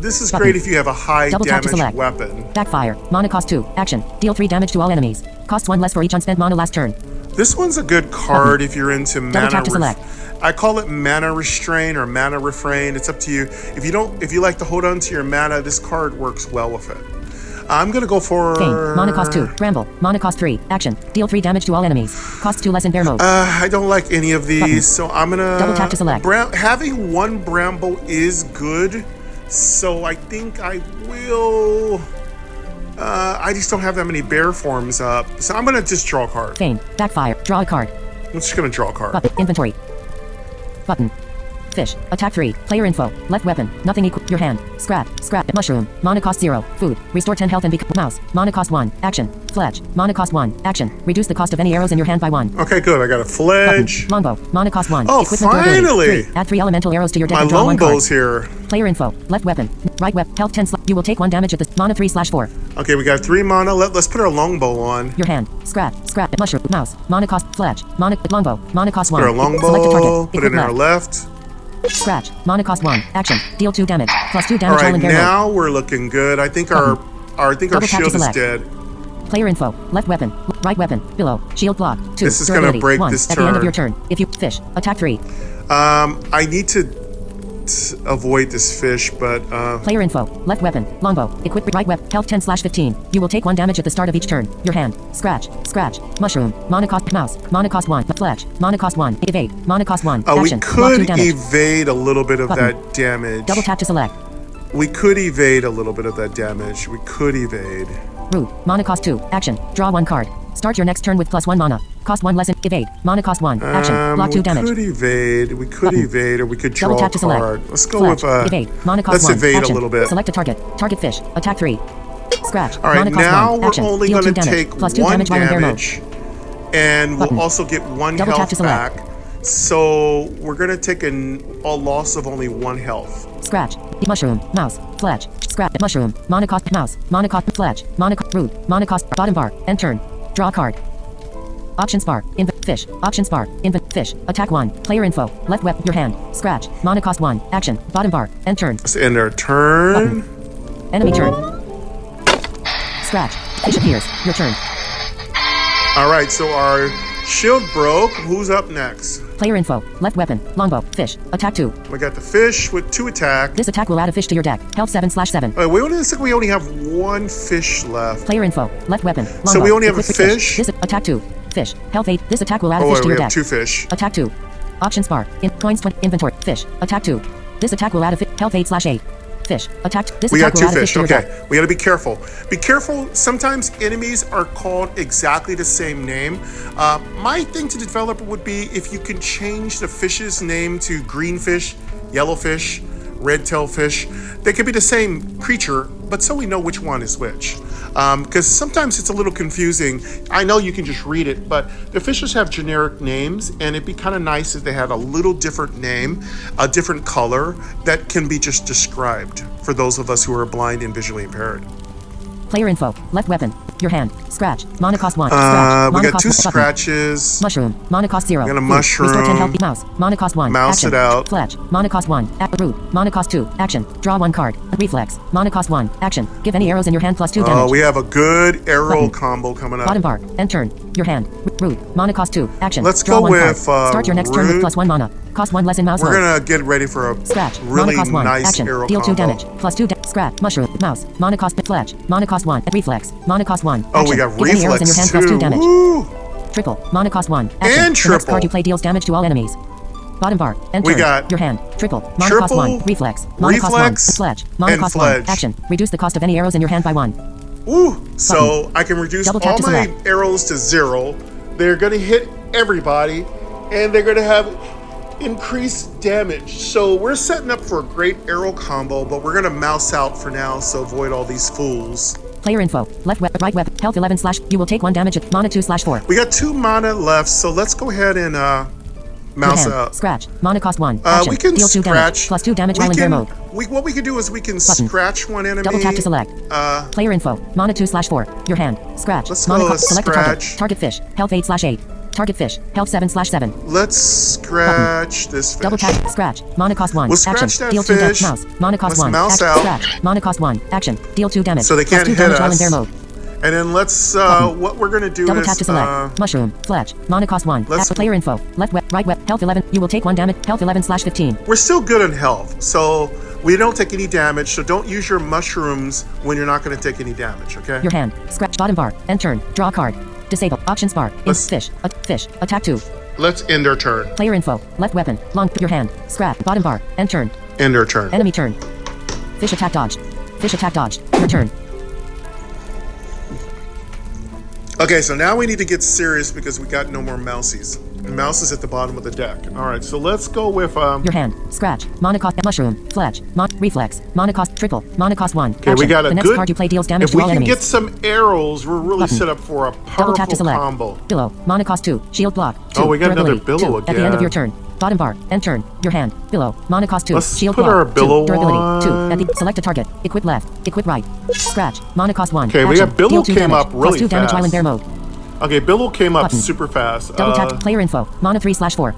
This is Button. great if you have a high Double tap to damage select. weapon. Backfire. Monocost 2. Action. Deal 3 damage to all enemies. Costs 1 less for each unspent mana last turn. This one's a good card if you're into mana. tap to select. I call it mana restrain or mana refrain. It's up to you. If you like to hold on to your mana, this card works well with it. I'm gonna go for Feign. Monocost 2. Bramble. Monocost 3. Action. Deal 3 damage to all enemies. Costs 2 less in bear mode. I don't like any of these, Button. so I'm gonna Double tap to select. Having 1 bramble is good, so I think I will. I just don't have that many bear forms up, so I'm gonna just draw a card. Feign. Backfire. Draw a card. I'm just gonna draw a card. Button. Inventory. Button. Fish. Attack 3. Player info. Left weapon. Nothing equal. Your hand. Scrap. Mushroom. Monocost 0. Food. Restore 10 health and become mouse. Monocost 1. Action. Fledge. Monocost 1. Action. Reduce the cost of any arrows in your hand by 1. Okay, good. I got a Button. fledge. Longbow. Monocost 1. Oh, Equipment durability. finally! 3. Add 3 elemental arrows to your deck My and draw 1 card. longbow's here. Player info. Left weapon. Right weapon. Health 10. You will take 1 damage at the mana 3 slash 4. Okay, we got 3 mana. Let's put our longbow on. Your hand. Scrap. Mushroom. Mouse. Monocost. Fledge. Longbow. Monocost 1. Put our Select a longbow. target. Put it in Equip our left. Scratch. Mana cost 1. Action. Deal 2 damage. Plus 2 All damage while right, in bear mode. now we're looking good. I think our Double tap to shield is select. dead. Player info. Left weapon. Right weapon. Below. Shield block. 2. This is gonna Durability. break 1. this At the end of turn. your turn. If you fish. Attack 3. I need to avoid this fish, but Player info. Left weapon. Longbow. Equip right weapon. Health 10/15. You will take 1 damage at the start of each turn. Your hand. Scratch. Scratch. Mushroom. Mana cost mouse. Mana cost 1. Fletch. Mana cost 1. Evade. Mana cost 1. we Action. Block 2 could damage. evade a little bit of Button. that damage. Double tap to select. We could evade a little bit of that damage. We could evade. Rude. Mana cost 2. Action. Draw 1 card. Start your next turn with +1 mana. Cost 1 less. Evade. Mana cost 1. Action. Block 2 damage. We could evade. We could Button. evade, or we could draw Double a tap to select. card. Let's go Fletch. with Evade. Mana cost let's 1. evade Action. a little bit. Select a target. Target fish. Attack 3. Scratch. All right, Mana cost now 1. we're Action. only Deal going 2 to damage. take Plus 2 1 damage while in bear mode. damage, and we'll Button. also get 1 Double tap to health select. back. So we're going to take a loss of only 1 health. Scratch. Mushroom. Mouse. Fletch. Scratch. Mushroom. Mana cost mouse. Mana cost fletch. Mana cost root. Mana cost bottom bar. End turn. Draw a card. Options bar. Fish. Options bar. Fish. Attack 1. Player info. Left weapon. Your hand. Scratch. Mana cost 1. Action. Bottom bar. End turn. Let's end our turn. Enemy turn. Scratch. Fish appears. Your turn. All right, so our shield broke. Who's up next? Player info. Left weapon. Longbow. Fish. Attack 2. We got the fish with 2 attack. This attack will add a fish to your deck. Health 7/7. We only have 1 fish left. Player info. Left weapon. Longbow. So we only have a Equip fish? This attack 2. Fish. Health 8. This attack will add a Oh, fish to we your have deck. 2 fish. Attack 2. Options bar. Coins 20. Inventory. Fish. Attack 2. This attack will add a health 8/8. Fish. Attack. This We attack got will 2 add a fish fish. to your Okay, deck. we got to be careful. Be careful. Sometimes enemies are called exactly the same name. My thing to the developer would be if you can change the fish's name to green fish, yellow fish, red tail fish. They could be the same creature, but so we know which one is which. Because sometimes it's a little confusing. I know you can just read it, but the fishes have generic names, and it'd be kind of nice if they had a little different name, a different color that can be just described for those of us who are blind and visually impaired. Player info. Left weapon. Your hand. Scratch. Mana cost 1. We Scratch. Mana got cost 2 button. scratches. Mushroom. Mana cost 0. We got a Root. Restore 10 mushroom. health. Mouse. Mana cost 1. Mouse Action. it out. Fletch. Mana cost 1. Root. Mana cost 2. Action. Draw 1 card. Reflex. Mana cost 1. Action. Give any arrows in your hand plus 2 damage. We have a good arrow Button. combo coming up. Bottom bar. End turn. Your hand. Root. Mana cost 2. Action. Let's Draw go 1 with, card. Start your next turn with root. plus 1 mana. Cost 1 less in mouse We're mode. gonna get ready for a Scratch. really Mana cost 1. nice Action. arrow Deal 2 combo. damage. Plus 2 scratch. Mushroom. Mouse. Mana cost fletch. Mana cost 1. Reflex. Mana cost 1. Oh, Action. we got Give any arrows in your reflex hand plus 2 too. damage. Woo! Triple. Mana cost 1. Action. And The next triple. card you play deals damage to all enemies. Bottom bar. End We turn. got your hand. Triple. Mana triple, cost 1. Reflex. Mana cost 1. reflex, Fledge. Mana and cost fledge. 1. Action. Reduce the cost of any arrows in your hand by 1. Ooh, so I can reduce Double all tap to my select. arrows to 0. They're gonna hit everybody, and they're gonna have increased damage. So we're setting up for a great arrow combo, but we're gonna mouse out for now, so avoid all these fools. Player info. Left weapon. Right weapon. Health 11 slash. You will take 1 damage at mana 2/4. We got 2 mana left, so let's go ahead and Your mouse hand. out. Scratch. Mana cost 1. Action. We can Deal 2 damage. scratch. Plus 2 damage We while in bear can- mode. What we can do is we can Button. scratch one enemy. Double tap to select. Player info. Mana 2/4. Your hand. Scratch. Let's Mana go cost. Select a target. scratch. Target fish. Health 8/8. Target fish. Health 7/7. Let's scratch this fish. Double tap. Scratch. Mana cost 1. We'll Action. scratch that Deal 2 damage. fish. Mouse. Mana cost Let's 1. mouse Action. out. Scratch. Mana cost 1. Action. Deal 2 damage. So they can't Plus 2 hit damage while in us. bear mode. And then let's, what we're gonna do Double is, tap to select. Mushroom. Fletch. Mana cost 1. let's- Player info. Left web. Right web. Health 11. You will take 1 damage. Health 11/15. we're still good in health, so we don't take any damage, so don't use your mushrooms when you're not gonna take any damage, okay? Your hand. Scratch. Bottom bar. End turn. Draw a card. Disable. Options bar. Let's- Fish. Fish. Attack 2. Let's end our turn. Player info. Left weapon. Long. Your hand. Scrap. Bottom bar. End turn. End our turn. Enemy turn. Fish attack dodged. Fish attack dodged. Your turn. Okay, so now we need to get serious because we got no more mousies. Mouse is at the bottom of the deck. All right, so let's go with, Your hand. Scratch. Mana cost. Mushroom. Fletch. Reflex. Mana cost. Triple. Mana cost 1. okay, we got a The next good, card you play deals damage if to we all can enemies. get some arrows, we're really Button. set up for a Double powerful tap to select. combo. Billow. Mana cost 2. Shield block. 2. Oh, we got another Durability. billow 2. At the end of again. your turn. Bottom bar. End turn. Your hand. Billow. Mana cost 2. Let's Shield put block. our billow 2. Durability. on. 2. At the select a target. Equip left. Equip right. Scratch. Mana cost 1. Okay, we Action. got billow Deal 2 came damage. up really Plus 2 damage while in fast. bear mode. Okay, Billow came up Button. super fast. Double tap. Player info. Mana 3/4.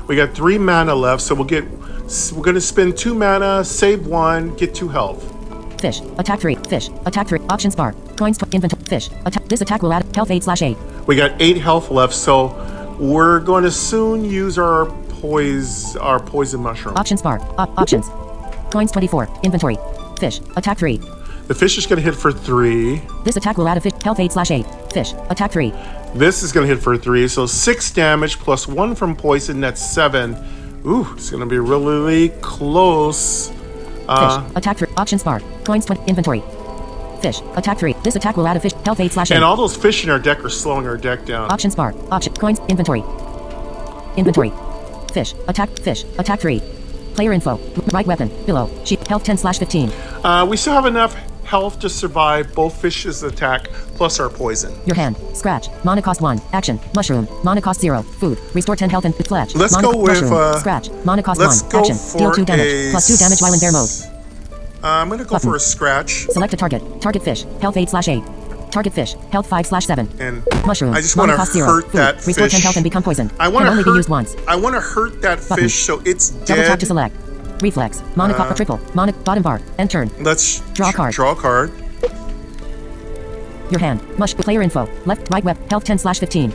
We got 3 mana left, so we're gonna spend 2 mana, save 1, get 2 health. Fish. Attack 3. Fish. Attack 3. Options bar. Coins. Inventory. Fish. Attack. This attack will add health 8/8. We got 8 health left, so we're going to soon use our poison mushroom. Options bar. Options. Coins 24. Inventory. Fish. Attack 3. The fish is going to hit for 3. This attack will add a fish health 8/8. Fish. Attack 3. This is going to hit for 3, so 6 damage plus 1 from poison, that's 7. Ooh, it's going to be really close. Fish. Attack 3. Options bar. Coins 20. Inventory. Fish. Attack 3. This attack will add a fish health 8/8. And all those fish in our deck are slowing our deck down. Options bar. Option. Coins. Inventory. Inventory. Fish. Attack. Fish. Attack 3. Player info. Right weapon. Below. Sheep. Health 10/15. We still have enough health to survive both fish's attack plus our poison. Your hand. Scratch. Mana cost 1. Action. Mushroom. Mana cost 0. Food. Restore 10 health and fletch. Let's Mana go with mushroom. Scratch. Mana cost 1. let's go Action. Deal for 2 damage. Plus 2 damage while in bear mode. I'm going to go for a scratch. Select a target. Target fish. Health 8/8. Target fish. Health 5/7. And Mushroom. I just want to cost 0. hurt Food. that Restore 10 fish. health and become poisoned. I want Can to only be hurt. used once. I want to hurt that fish so it's Double tap dead. to select. Reflex. Mana cost triple. Mana bottom bar. End turn. Let's Draw a card. Draw a card. Your hand. Player info. Left. Right web. Health 10/15.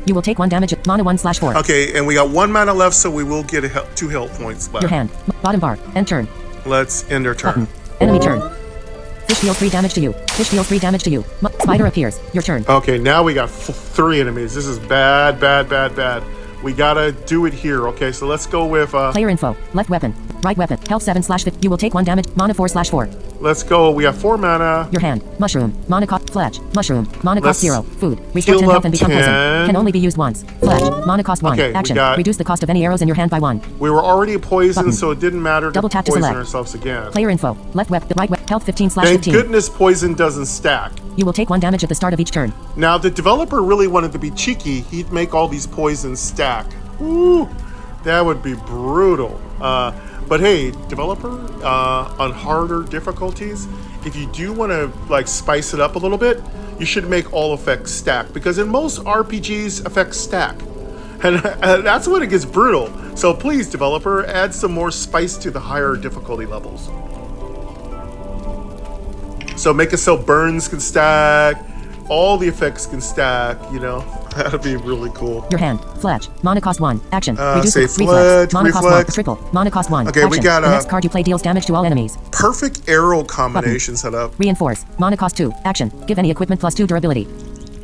You will take 1 damage. Mana 1/4. Okay, and we got 1 mana left, so we will get 2 health points left. Your hand. Bottom bar. End turn. Let's end our turn. Button. Enemy turn. Fish deals 3 damage to you. Fish deals 3 damage to you. Spider appears. Your turn. Okay, now we got 3 enemies. This is bad, bad, bad, bad. We gotta do it here. Okay, so let's go with Player info. Left weapon. Right weapon. Health 7/15. You will take 1 damage. Mana 4/4. let's go. We have 4 mana. Your hand. Mushroom. Mana cost. Fletch. Mushroom. Mana Let's cost 0. Food. Restore 10 heal health up and become 10. poisoned. Can only be used once. Fletch. Mana cost 1. Okay, we Action. got- Reduce the cost of any arrows in your hand by 1. We were already poisoned, Button. so it didn't matter to Double tap to poison select. ourselves again. Player info. Left web. Right web. Health Thank 15/15. goodness poison doesn't stack. You will take 1 damage at the start of each turn. Now, if the developer really wanted to be cheeky, he'd make all these poisons stack. Ooh, that would be brutal. But hey, developer, on harder difficulties, if you do want to like spice it up a little bit, you should make all effects stack, because in most RPGs, effects stack. And that's when it gets brutal. So please, developer, add some more spice to the higher difficulty levels. So make it so burns can stack, all the effects can stack, you know. That'd be really cool. Your hand. Fletch. Mana cost 1. Action. Reduce say the fletch, Mana cost 1. reflex. Triple. Mana cost 1. Okay, we Action. got The a- next card you play deals damage to all enemies. Perfect arrow combination set up. Reinforce. Mana cost 2. Action. Give any equipment plus 2 durability.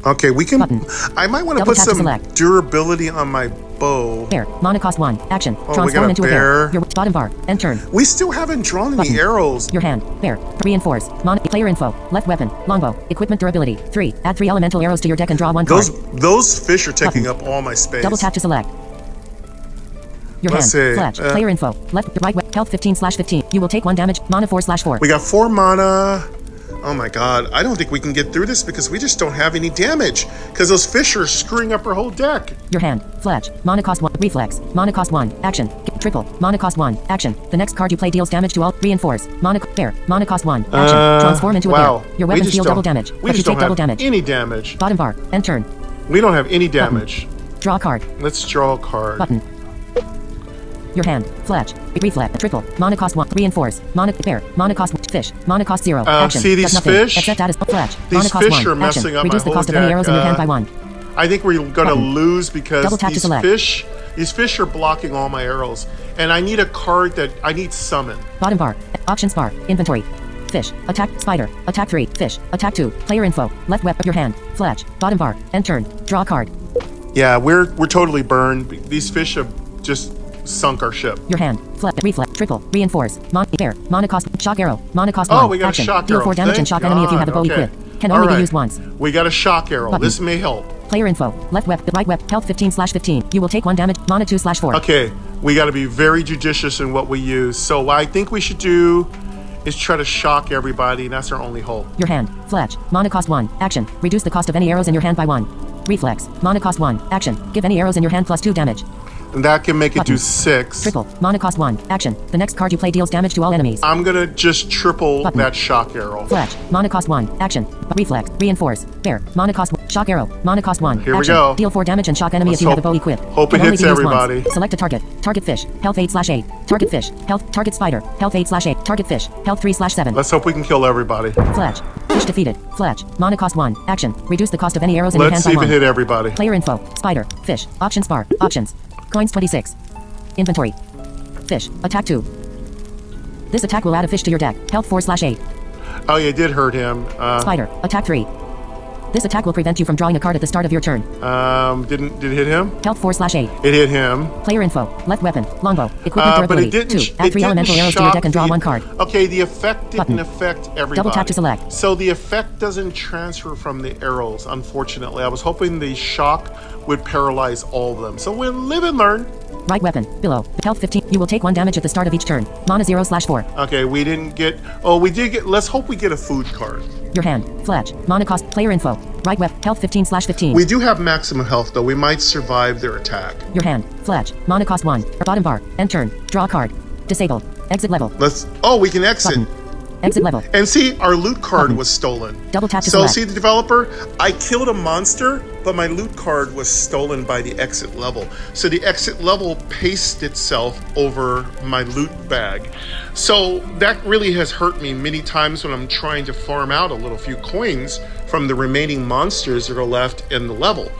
Okay, we can. Button. I might want to Double put tap to some select. durability on my bow. Bear. Mana cost 1. Action. Oh, we got Transform a into a bear. bear. Your bottom bar. End turn. We still haven't drawn any Button. arrows. Your hand. Bear. Reinforce. Player info. Left weapon. Longbow. Equipment durability. 3. Add 3 elemental arrows to your deck and draw 1 card. Those fish are taking Button. up all my space. Double tap to select. Your Let's hand. see, Fletch. Player info. Left. Right. Health 15/15. You will take 1 damage. Mana 4/4. We got 4 mana. Oh my god, I don't think we can get through this because we just don't have any damage. Because those fish are screwing up our whole deck. Your hand. Fletch. Mana cost 1. Reflex. Mana cost 1. Action. Triple. Mana cost 1. Action. The next card you play deals damage to all. Reinforce. Bear. Mana cost 1. Action. Transform into a wow. bear. Your We weapons just deal don't- double damage. We But you just take don't double have damage. any damage. Bottom bar. End turn. We don't have any damage. Draw a card. Let's draw a card. Button. Your hand. Fletch. Reflex. Triple. Mana cost 1. Reinforce. Mana bear. Mana cost fish. Mana cost 0. Action. see these Does nothing. fish? Except that is fletch. These Mana cost fish 1. are messing Action. up my Reduce the whole cost of any deck. arrows in your hand by 1. I think we're gonna Button. lose because Double tap to select. these fish are blocking all my arrows. And I need a card that I need summon. Bottom bar. Options bar. Inventory. Fish. Attack. Spider. Attack 3. Fish. Attack 2. Player info. Left web. Your hand. Fletch. Bottom bar. End turn. Draw a card. Yeah, we're totally burned. These fish have just sunk our ship. Your hand. Reflex. Triple. Reinforce. Bear. Mana cost. Shock arrow. Mana cost 1. Oh, we got Action. a shock Deal arrow. 4 damage and Thank shock enemy if you have a bow God. Okay. equipped. Can All only right. be used once. We got a shock arrow. Button. This may help. Player info. Left web. Right web. Health 15/15. You will take 1 damage. Mana 2/4. Okay, we got to be very judicious in what we use. So what I think we should do is try to shock everybody, and that's our only hope. Your hand. Fletch. Mana cost 1. Action. Reduce the cost of any arrows in your hand by 1. Reflex. Mana cost 1. Action. Give any arrows in your hand plus 2 damage. And that can make it Button. do 6. Triple. Mana cost 1. Action. The next card you play deals damage to all enemies. I'm gonna just triple Button. that shock arrow. Fletch. Mana cost 1. Action. Reflex. Reinforce. Bear. Mana cost 1. Shock arrow. Mana cost 1. Here we Action. go. Deal 4 damage and shock enemy Let's if you have a hope- bow equipped. hope it Can only hits be used once. everybody. Select a target. Target fish. Health 8/8. Target fish. Health. Target spider. Health 8/8. Target fish. Health 3/7. Let's hope we can kill everybody. Fletch. Fish defeated. Fletch. Mana cost 1. Action. Reduce the cost of any arrows in your Let's hand see by if it 1. hit everybody. Player info. Spider. Fish. Options bar. Options. Coins 26. Inventory. Fish. Attack 2. This attack will add a fish to your deck. Health 4/8. Oh, yeah, it did hurt him. Spider. Attack 3. This attack will prevent you from drawing a card at the start of your turn. Did it hit him? Health 4/8. It hit him. Player info. Left weapon. Longbow. Equipment But durability. it didn't. 2. Add 3 elemental arrows to your deck and draw 1 card. Okay, the effect didn't Button. affect everybody. Double tap to select. So the effect doesn't transfer from the arrows, unfortunately. I was hoping the shock would paralyze all of them. So we'll live and learn. Right weapon. Below. Health 15. You will take 1 damage at the start of each turn. Mana 0/4. Okay, we didn't get. Oh, we did get. Let's hope we get a food card. Your hand. Fletch. Mana cost. Player info. Right weapon. Health 15/15. We do have maximum health, though. We might survive their attack. Your hand. Fletch. Mana cost 1. Bottom bar. End turn. Draw a card. Disable. Exit level. Let's. Oh, we can exit. Button. Exit level. And see, our loot card Button. was stolen. Double tap to So select. see the developer? I killed a monster, but my loot card was stolen by the exit level. So the exit level pasted itself over my loot bag. So that really has hurt me many times when I'm trying to farm out a little few coins from the remaining monsters that are left in the level.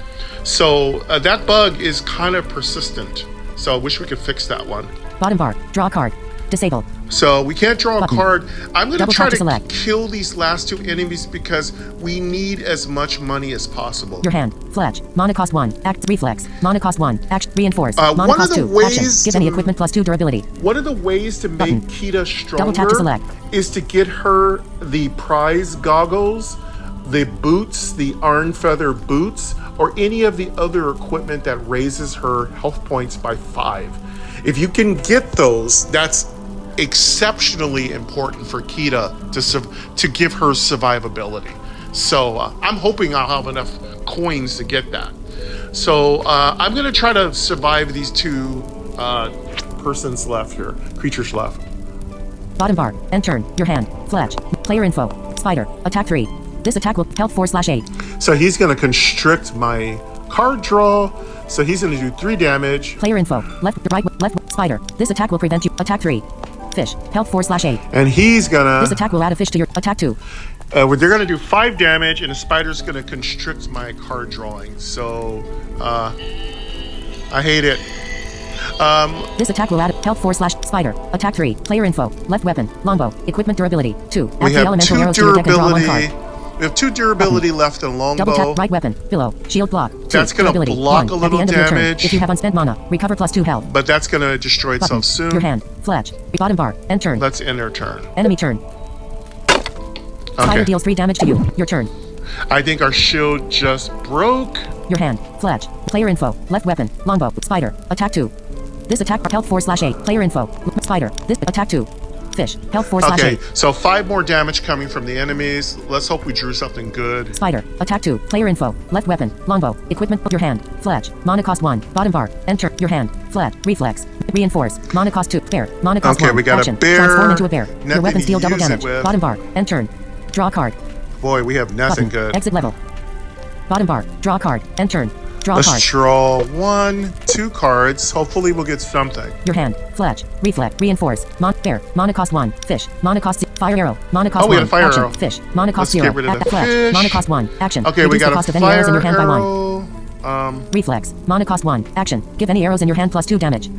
So that bug is kind of persistent. So I wish we could fix that one. Bottom bar. Draw a card. Disable. So we can't draw a Button. card. I'm going to Double try tap to to select. kill these last 2 enemies because we need as much money as possible. Your hand. Fletch. Mana cost 1. Act. Reflex. Mana cost 1. Act. Reinforce. Mana one of cost the 2. Action. ways Give to- any equipment plus 2 durability. One of the ways to make Button. Kita stronger Double tap to select. is to get her the prize goggles, the boots, the iron feather boots, or any of the other equipment that raises her health points by 5. If you can get those, that's exceptionally important for Kita to give her survivability. So I'm hoping I'll have enough coins to get that. So I'm going to try to survive these 2 persons left here, creatures left. Bottom bar. End turn. Your hand. Fletch. Player info. Spider. Attack 3. This attack will health 4/8. So he's going to constrict my card draw. So he's going to do 3 damage. Player info. Left. Right. Left. Spider. This attack will prevent you. Attack 3. Fish. Health 4/8. And he's going This to... attack will add a fish to your attack 2. they're going to do 5 damage, and the spider's going to constrict my card drawing. So I hate it. This attack will add health 4/spider. Attack 3. Player info. Left weapon. Longbow. Equipment durability. 2. Add We 3 have elemental 2 arrows to your deck and draw 1 durability. card. We have 2 durability left in Double tap longbow. right weapon. Below. Shield block. 2. That's gonna durability. block 1. a At little the end of your turn. damage. If you have unspent mana, recover plus 2 health. But that's going to destroy Button. itself soon. Your hand. Fletch. Bottom bar. End turn. Let's end our turn. Enemy turn. Spider Okay. deals 3 damage to you. Your turn. I think our shield just broke. Your hand. Fletch. Player info. Left weapon. Longbow. Spider. Attack 2. This attack health 4/8. Player info. Spider. This attack 2. Fish. Health 4/8. Okay, so 5 more damage coming from the enemies. Let's hope we drew something good. Spider. Attack 2. Player info. Left weapon. Longbow. Equipment. Your hand. Fletch. Mana cost 1. Bottom bar. Enter. Your hand. Flat. Reflex. Reinforce. Mana cost 2. Bear. Mana cost Okay, 1. we got a Action. bear. Transform into a bear. Nothing Your weapons to deal double use it damage. with. Bottom bar. End turn. Draw a card. Boy, we have nothing Button. good. Exit level. Bottom bar. Draw a card. End turn. Draw a card. Let's draw 1, 2 cards. Hopefully we'll get something. Your hand. Fletch. Reflex. Reinforce. Bear. Mana cost 1. Fish. Mana cost 0. Fire arrow. Mana cost 1. Oh, we got a fire Action. arrow. Fish. Mana cost Let's 0. get rid of the Fletch. fish. Mana cost 1. Action. Okay, Reduce we got the cost a of any arrows in your fire hand by 1. arrow. Reflex. Mana cost 1. Action. Give any arrows in your hand plus 2 damage.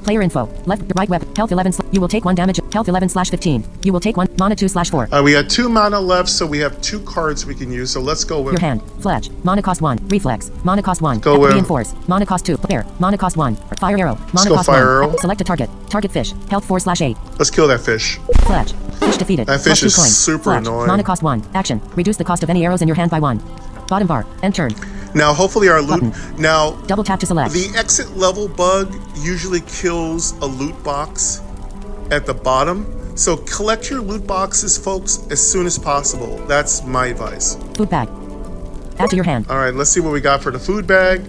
Player info. Left. Right weapon. Health 11. You will take 1 damage. Health 11/15. You will take 1. Mana 2/4. We got 2 mana left, so we have 2 cards we can use. So let's go with Your hand. Fletch. Mana cost 1. Reflex. Mana cost 1. Go with- Reinforce. Mana cost 2. Bear. Mana cost 1. Fire arrow. Mana go cost fire 1. arrow. Select a target. Target fish. Health 4/8. Let's kill that fish. Fletch. Fish defeated. That fish Plus 2 is coins. super Fletch. annoying. Mana cost 1. Action. Reduce the cost of any arrows in your hand by 1. Bottom bar. End turn. Now, hopefully our loot... Button. Now, Double tap to select. the exit level bug usually kills a loot box at the bottom. So collect your loot boxes, folks, as soon as possible. That's my advice. Food bag. Add to your hand. All right, let's see what we got for the food bag.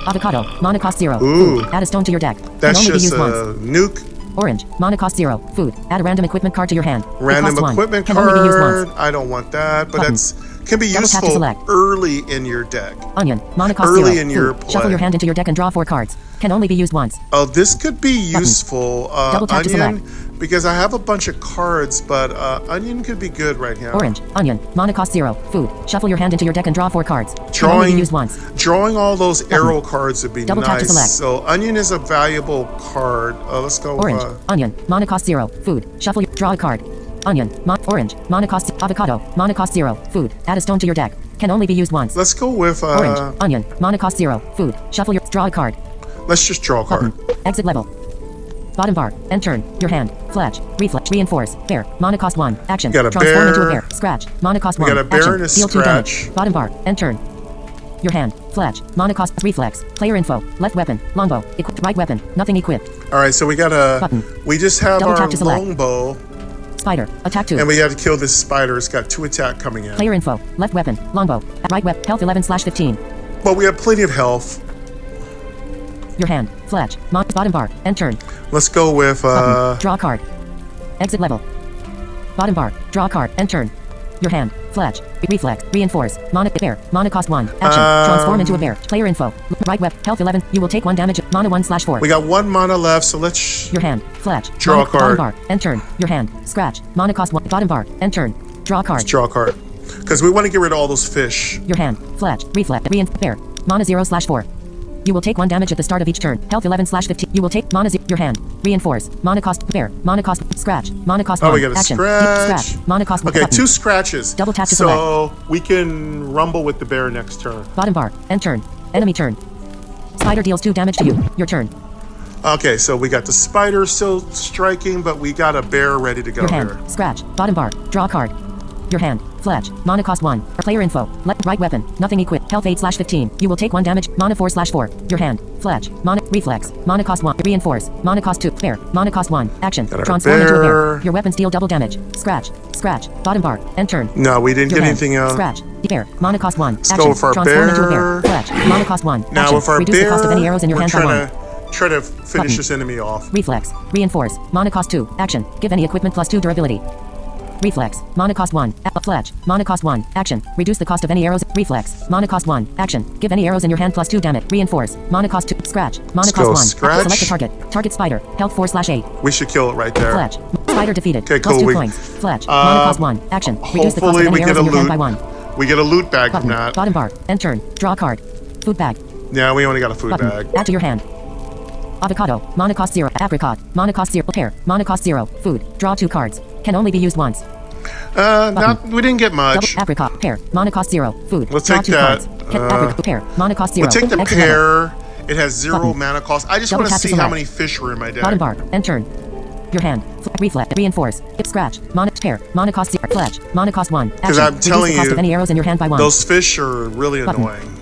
Avocado. Mana cost 0. Ooh. Food. Add a stone to your deck. That's Can only be just used a once. nuke. Orange. Mana cost 0. Food. Add a random equipment card to your hand. It Random costs 1. equipment Can only be used card. once. I don't want that, but Button. that's can be Double tap to useful select. early in your deck. Onion. Mana cost Early 0. in your Food. play. Shuffle your hand into your deck and draw 4 cards. Can only be used once. Oh, this could be useful. Double tap to Onion, because I have a bunch of cards, but Onion could be good right now. Orange. Onion. Mana cost 0. Food. Shuffle your hand into your deck and draw 4 cards. Can only be used once. Drawing all those arrow cards would be Double tap to nice. select. So Onion is a valuable card. Let's go. Orange. Onion. Mana cost 0. Food. Shuffle your draw a card. Onion. Orange. Mana cost avocado. Mana cost 0. Food. Add a stone to your deck. Can only be used once. Let's go with. Orange. Onion. Mana cost 0. Food. Shuffle your draw a card. Let's just draw a card. Button. Exit level. Bottom bar. End turn. Your hand. Fletch. Reflex. Reinforce. Bear. Mana cost 1. Action. Got a Transform bear. into a bear. Scratch. Mana cost 1. got a bear Action. and a Deal 2 damage. scratch. Bottom bar. End turn. Your hand. Fletch. Mana cost. Reflex. Player info. Left weapon. Longbow. Equipped. Right weapon. Nothing equipped. All right, so we got a. Button. We just have Double our tap to select. longbow, Spider. Attack 2. and we have to kill this spider. It's got 2 attack coming in. Player info. Left weapon. Longbow. Right weapon. Health 11/15. But we have plenty of health. Your hand. Fletch. Bottom bar. End turn. Let's go with. Button. Draw a card. Exit level. Bottom bar. Draw a card. End turn. Your hand. Fletch. Reflex. Reinforce. Mana bear. Mana cost 1. Action. Transform into a bear. Player info. Right web. Health 11. You will take 1 damage. Mana 1/4. We got 1 mana left, so let's. Your hand. Fletch. Draw a card. Bottom bar. End turn. Your hand. Scratch. Mana cost 1. Bottom bar. End turn. Draw a card. Draw a card. Because we want to get rid of all those fish. Your hand. Fletch. Reflex. Bear. Mana 0/4. You will take 1 damage at the start of each turn. Health 11/15. You will take mana 0. Your hand. Reinforce. Mana cost bear. Mana cost scratch. Mana cost 1. Oh, we got a Action. scratch. Mana cost 1. Okay, Button. 2 scratches. Double tap to so we can rumble with the bear next turn. Bottom bar. End turn. Enemy turn. Spider deals 2 damage to you. Your turn. Okay, so we got the spider still striking, but we got a bear ready to go Your hand. here. Scratch. Bottom bar. Draw a card. Your hand. Fletch. Mana cost 1. Player info. Right weapon. Nothing equipped. Health 8/15. You will take 1 damage. Mana 4/4. Your hand. Fletch. Mana. Reflex. Mana cost 1. Reinforce. Mana cost 2. Bear. Mana cost 1. Action. Got our Transform into a bear. bear. Your weapons deal double damage. Scratch. Scratch. Bottom bar. End turn. No, we didn't Your get hand. anything else. Scratch. Bear. Mana cost 1. Let's Action. go with our Transform into a bear. bear. Fletch. Mana cost 1. Now Action. with our Reduce bear, the cost of any arrows in your we're hand by 1. try to finish Button. this enemy off. Reflex. Reinforce. Mana cost 2. Action. Give any equipment +2 durability. Reflex. Mana cost 1. Fletch. Mana cost 1. Action. Reduce the cost of any arrows. Reflex. Mana cost 1. Action. Give any arrows in your hand +2 damage. Reinforce. Mana cost 2. Scratch. Mana Let's cost go 1. scratch. Select a target. Target spider. Health 4/8. We should kill it right there. Fletch. Spider defeated. Okay, cool. +2 coins. Fletch. Mana cost 1. Action. Reduce the cost of Hopefully we any get arrows a in your hand by loot. 1. We get a loot bag from Button. that. Bottom bar. End turn. Draw a card. Food bag. Yeah, we only got a food Button. bag. Add to your hand. Avocado. Mana cost 0. Apricot. Mana cost 0. Pear. Mana cost 0. Food. Draw 2 cards. Can only be used once. We didn't get much. Double apricot. Pear. Mana cost 0. Food. Let's Draw take 2 that. cards. Apricot. Pear. Mana cost 0. We'll take the Exit level. pear. It has 0 Button. mana cost. I just Double want to tap to see how select. many fish were in my deck. Bottom bar. End turn. Your hand. Reflex. Reinforce. Hip scratch. Mana pear. Mana cost 0. Fletch. Mana cost 1. Action. I'm Reduce telling the cost you, of any arrows in your hand by 1. Those fish are really Button. annoying.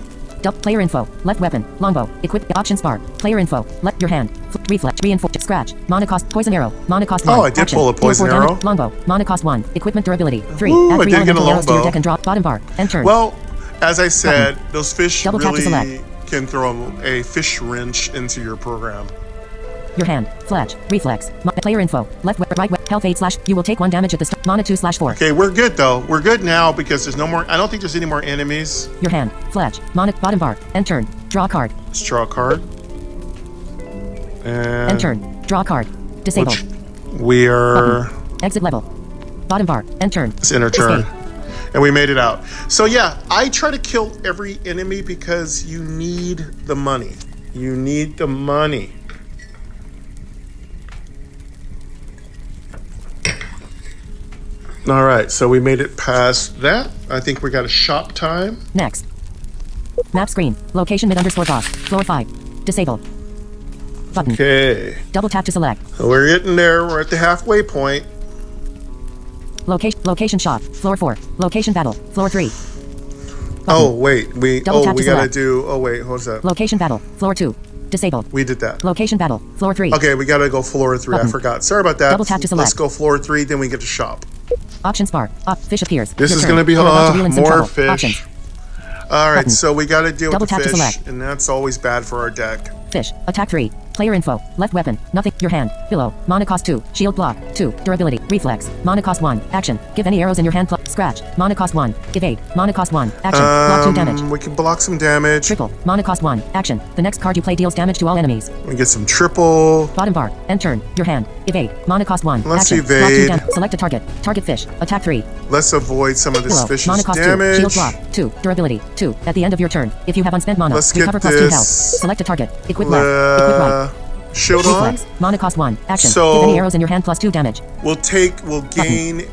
Player info. Left weapon. Longbow. Equip. Options bar. Player info. Left your hand. Reflex. Reinforce. Scratch. Mana cost. Poison arrow. Mana cost 1. Oh, I did Action. pull a Deal poison 4 damage. arrow. Longbow. Mana cost 1. Equipment durability. 3. Ooh, Add I 3 did get a elemental arrows to your longbow. deck and drop. Bottom bar. End turn. Well, as I said, those fish Double tap to really select. can throw a fish wrench into your program. Your hand. Fletch. Reflex. Player info. Left right health 8/. You will take 1 damage at the start. Mana 2/4. Okay, we're good though. We're good now because there's no more. I don't think there's any more enemies. Your hand. Fletch. Mana. Bottom bar. End turn. Draw a card. Let's draw a card. And End turn. Draw a card. Disable. we are. Button. Exit level. Bottom bar. End turn. It's in our turn. And we made it out. So yeah, I try to kill every enemy because you need the money. You need the money. All right, so we made it past that. I think we got a shop time. Next. Map screen. Location mid_boss. Floor 5. Disabled. Button. Okay, Double tap to select. we're getting there. We're at the halfway point. Location shop. Floor 4. Location battle. Floor 3. Oh wait, Double tap to gotta select. do. Oh wait, what's that? Location battle. Floor 2. Disabled. We did that. Location battle. Floor 3. Okay, we gotta go floor 3. I Button. forgot. Sorry about that. Double tap to select. Let's go floor 3, then we get to shop. Options bar. Fish appears. This Your is turn. going to be You're about to reel in some more trouble. fish. Options. All right, Button. so we got to deal Double with the tap to fish, select. and that's always bad for our deck. Fish. Attack 3. Player info. Left weapon. Nothing. Your hand. Below. Mana cost 2. Shield block. 2. Durability. Reflex. Mana cost 1. Action. Give any arrows in your hand plus. Scratch. Mana cost 1. Evade. Mana cost 1. Action. Block 2 damage. We can block some damage. Triple. Mana cost 1. Action. The next card you play deals damage to all enemies. We get some triple. Bottom bar. End turn. Your hand. Evade. Mana cost 1. Let's Action. Block 2 evade. damage. Select a target. Target fish. Attack 3. Let's avoid some of this Below. fish's Mana cost 2. damage. Shield block. 2. Durability. 2. At the end of your turn. If you have unspent mana, Let's recover get plus 2 health. this. Select a target. Equip left. Equip right. Shield on. Reflex. Mana cost 1. Action. So- Give any arrows in your hand plus 2 damage. We'll gain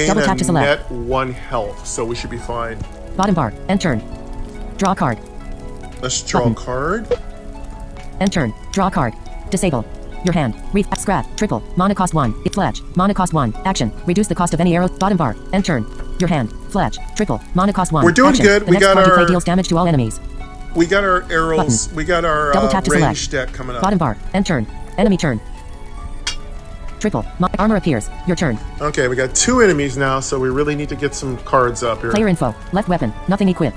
Double tap to a select. net 1 health, so we should be fine. Bottom bar. End turn. Draw a card. Let's draw Button. a card. End turn. Draw a card. Disable. Your hand. Scratch. Triple. Mana cost 1. Fletch. Mana cost 1. Action. Reduce the cost of any arrows. Bottom bar. End turn. Your hand. Fletch. Triple. Mana cost 1. We're doing Action. good. The We next got card you play our- deals damage to all enemies. We got our arrows. Button. We got our Double tap to range select. deck coming up. Bottom bar. End turn. Enemy turn. Triple. Armor appears. Your turn. Okay, we got 2 enemies now, so we really need to get some cards up here. Player info. Left weapon. Nothing equipped.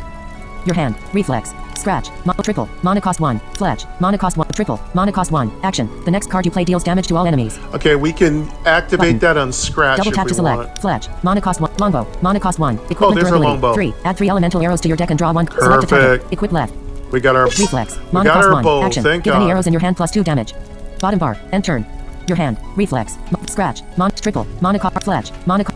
Your hand. Reflex. Scratch. Triple. Mana cost 1. Fletch. Mana cost 1. Triple. Mana cost 1. Action. The next card you play deals damage to all enemies. Okay, we can activate Button. that on scratch Double if tap we to select. want. Fletch. Mana cost 1. Longbow. Mana cost 1. Equipment there's our durability. longbow. 3. Add 3 elemental arrows to your deck and draw 1. Select a target. Perfect. Equip left. We got our Reflex. we Mana got cost our 1. bow. Action. Thank Give God. any arrows in your hand plus 2 damage. Bottom bar. End turn. Your hand. Reflex. Scratch. Triple. Mana cost. Fletch.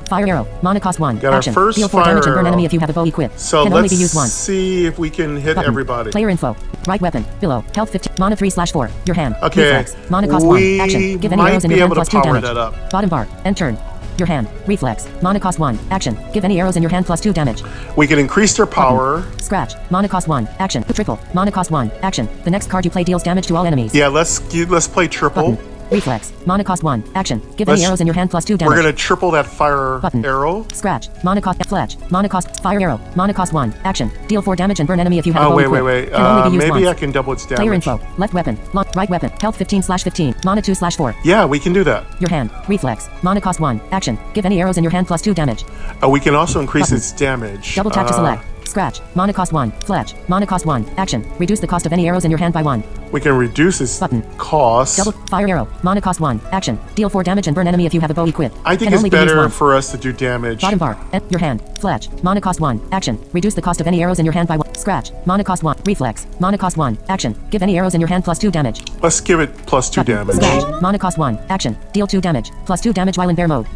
Fire arrow. Mana cost 1. Got our Action. first Deal 4 fire damage and burn arrow. enemy if you have a bow equipped. So Can only let's be used once. see if we can hit Button. everybody. Player info. Right weapon. Below. Health 15. Mana 3/4. Your hand. Okay. Reflex. Mana cost We 1. Action. Give any might arrows in be your hand able to plus 2 power damage. that up. Bottom bar. End turn. Your hand. Reflex. Mana cost 1. Action. Give any arrows in your hand plus 2 damage. We can increase their power. Scratch. Mana cost 1. Action. Triple. Mana cost 1. Action. The next card you play deals damage to all enemies. Yeah, let's play triple. Button. Reflex. Mana cost 1. Action. Give any Let's- arrows in your hand plus 2 damage. We're gonna triple that fire Button. arrow. Scratch. Mana cost Fletch. Mana cost Fire arrow. Mana cost 1. Action. Deal 4 damage and burn enemy if you have a Oh bow wait, equipped. wait. Can only be used Maybe once. I can double its damage. Player info. Left weapon. Right weapon. Health 15/15. Mana 2/4. Yeah, we can do that. Your hand. Reflex. Mana cost 1. Action. Give any arrows in your hand plus 2 damage. We can also increase Button. its damage. Double tap to select. Scratch. Mana cost 1. Fletch. Mana cost 1. Action. Reduce the cost of any arrows in your hand by 1. We can reduce its Button. cost. Double fire arrow. Mana cost 1. Action. Deal 4 damage and burn enemy if you have a bow equipped. I think Can it's only be used better once. for us to do damage. Bottom bar. Your hand. Fletch. Mana cost 1. Action. Reduce the cost of any arrows in your hand by 1. Scratch. Mana cost 1. Reflex. Mana cost 1. Action. Give any arrows in your hand plus 2 damage. Let's give it plus 2 Button. damage. Scratch. Mana cost 1. Action. Deal 2 damage. Plus 2 damage while in bear mode.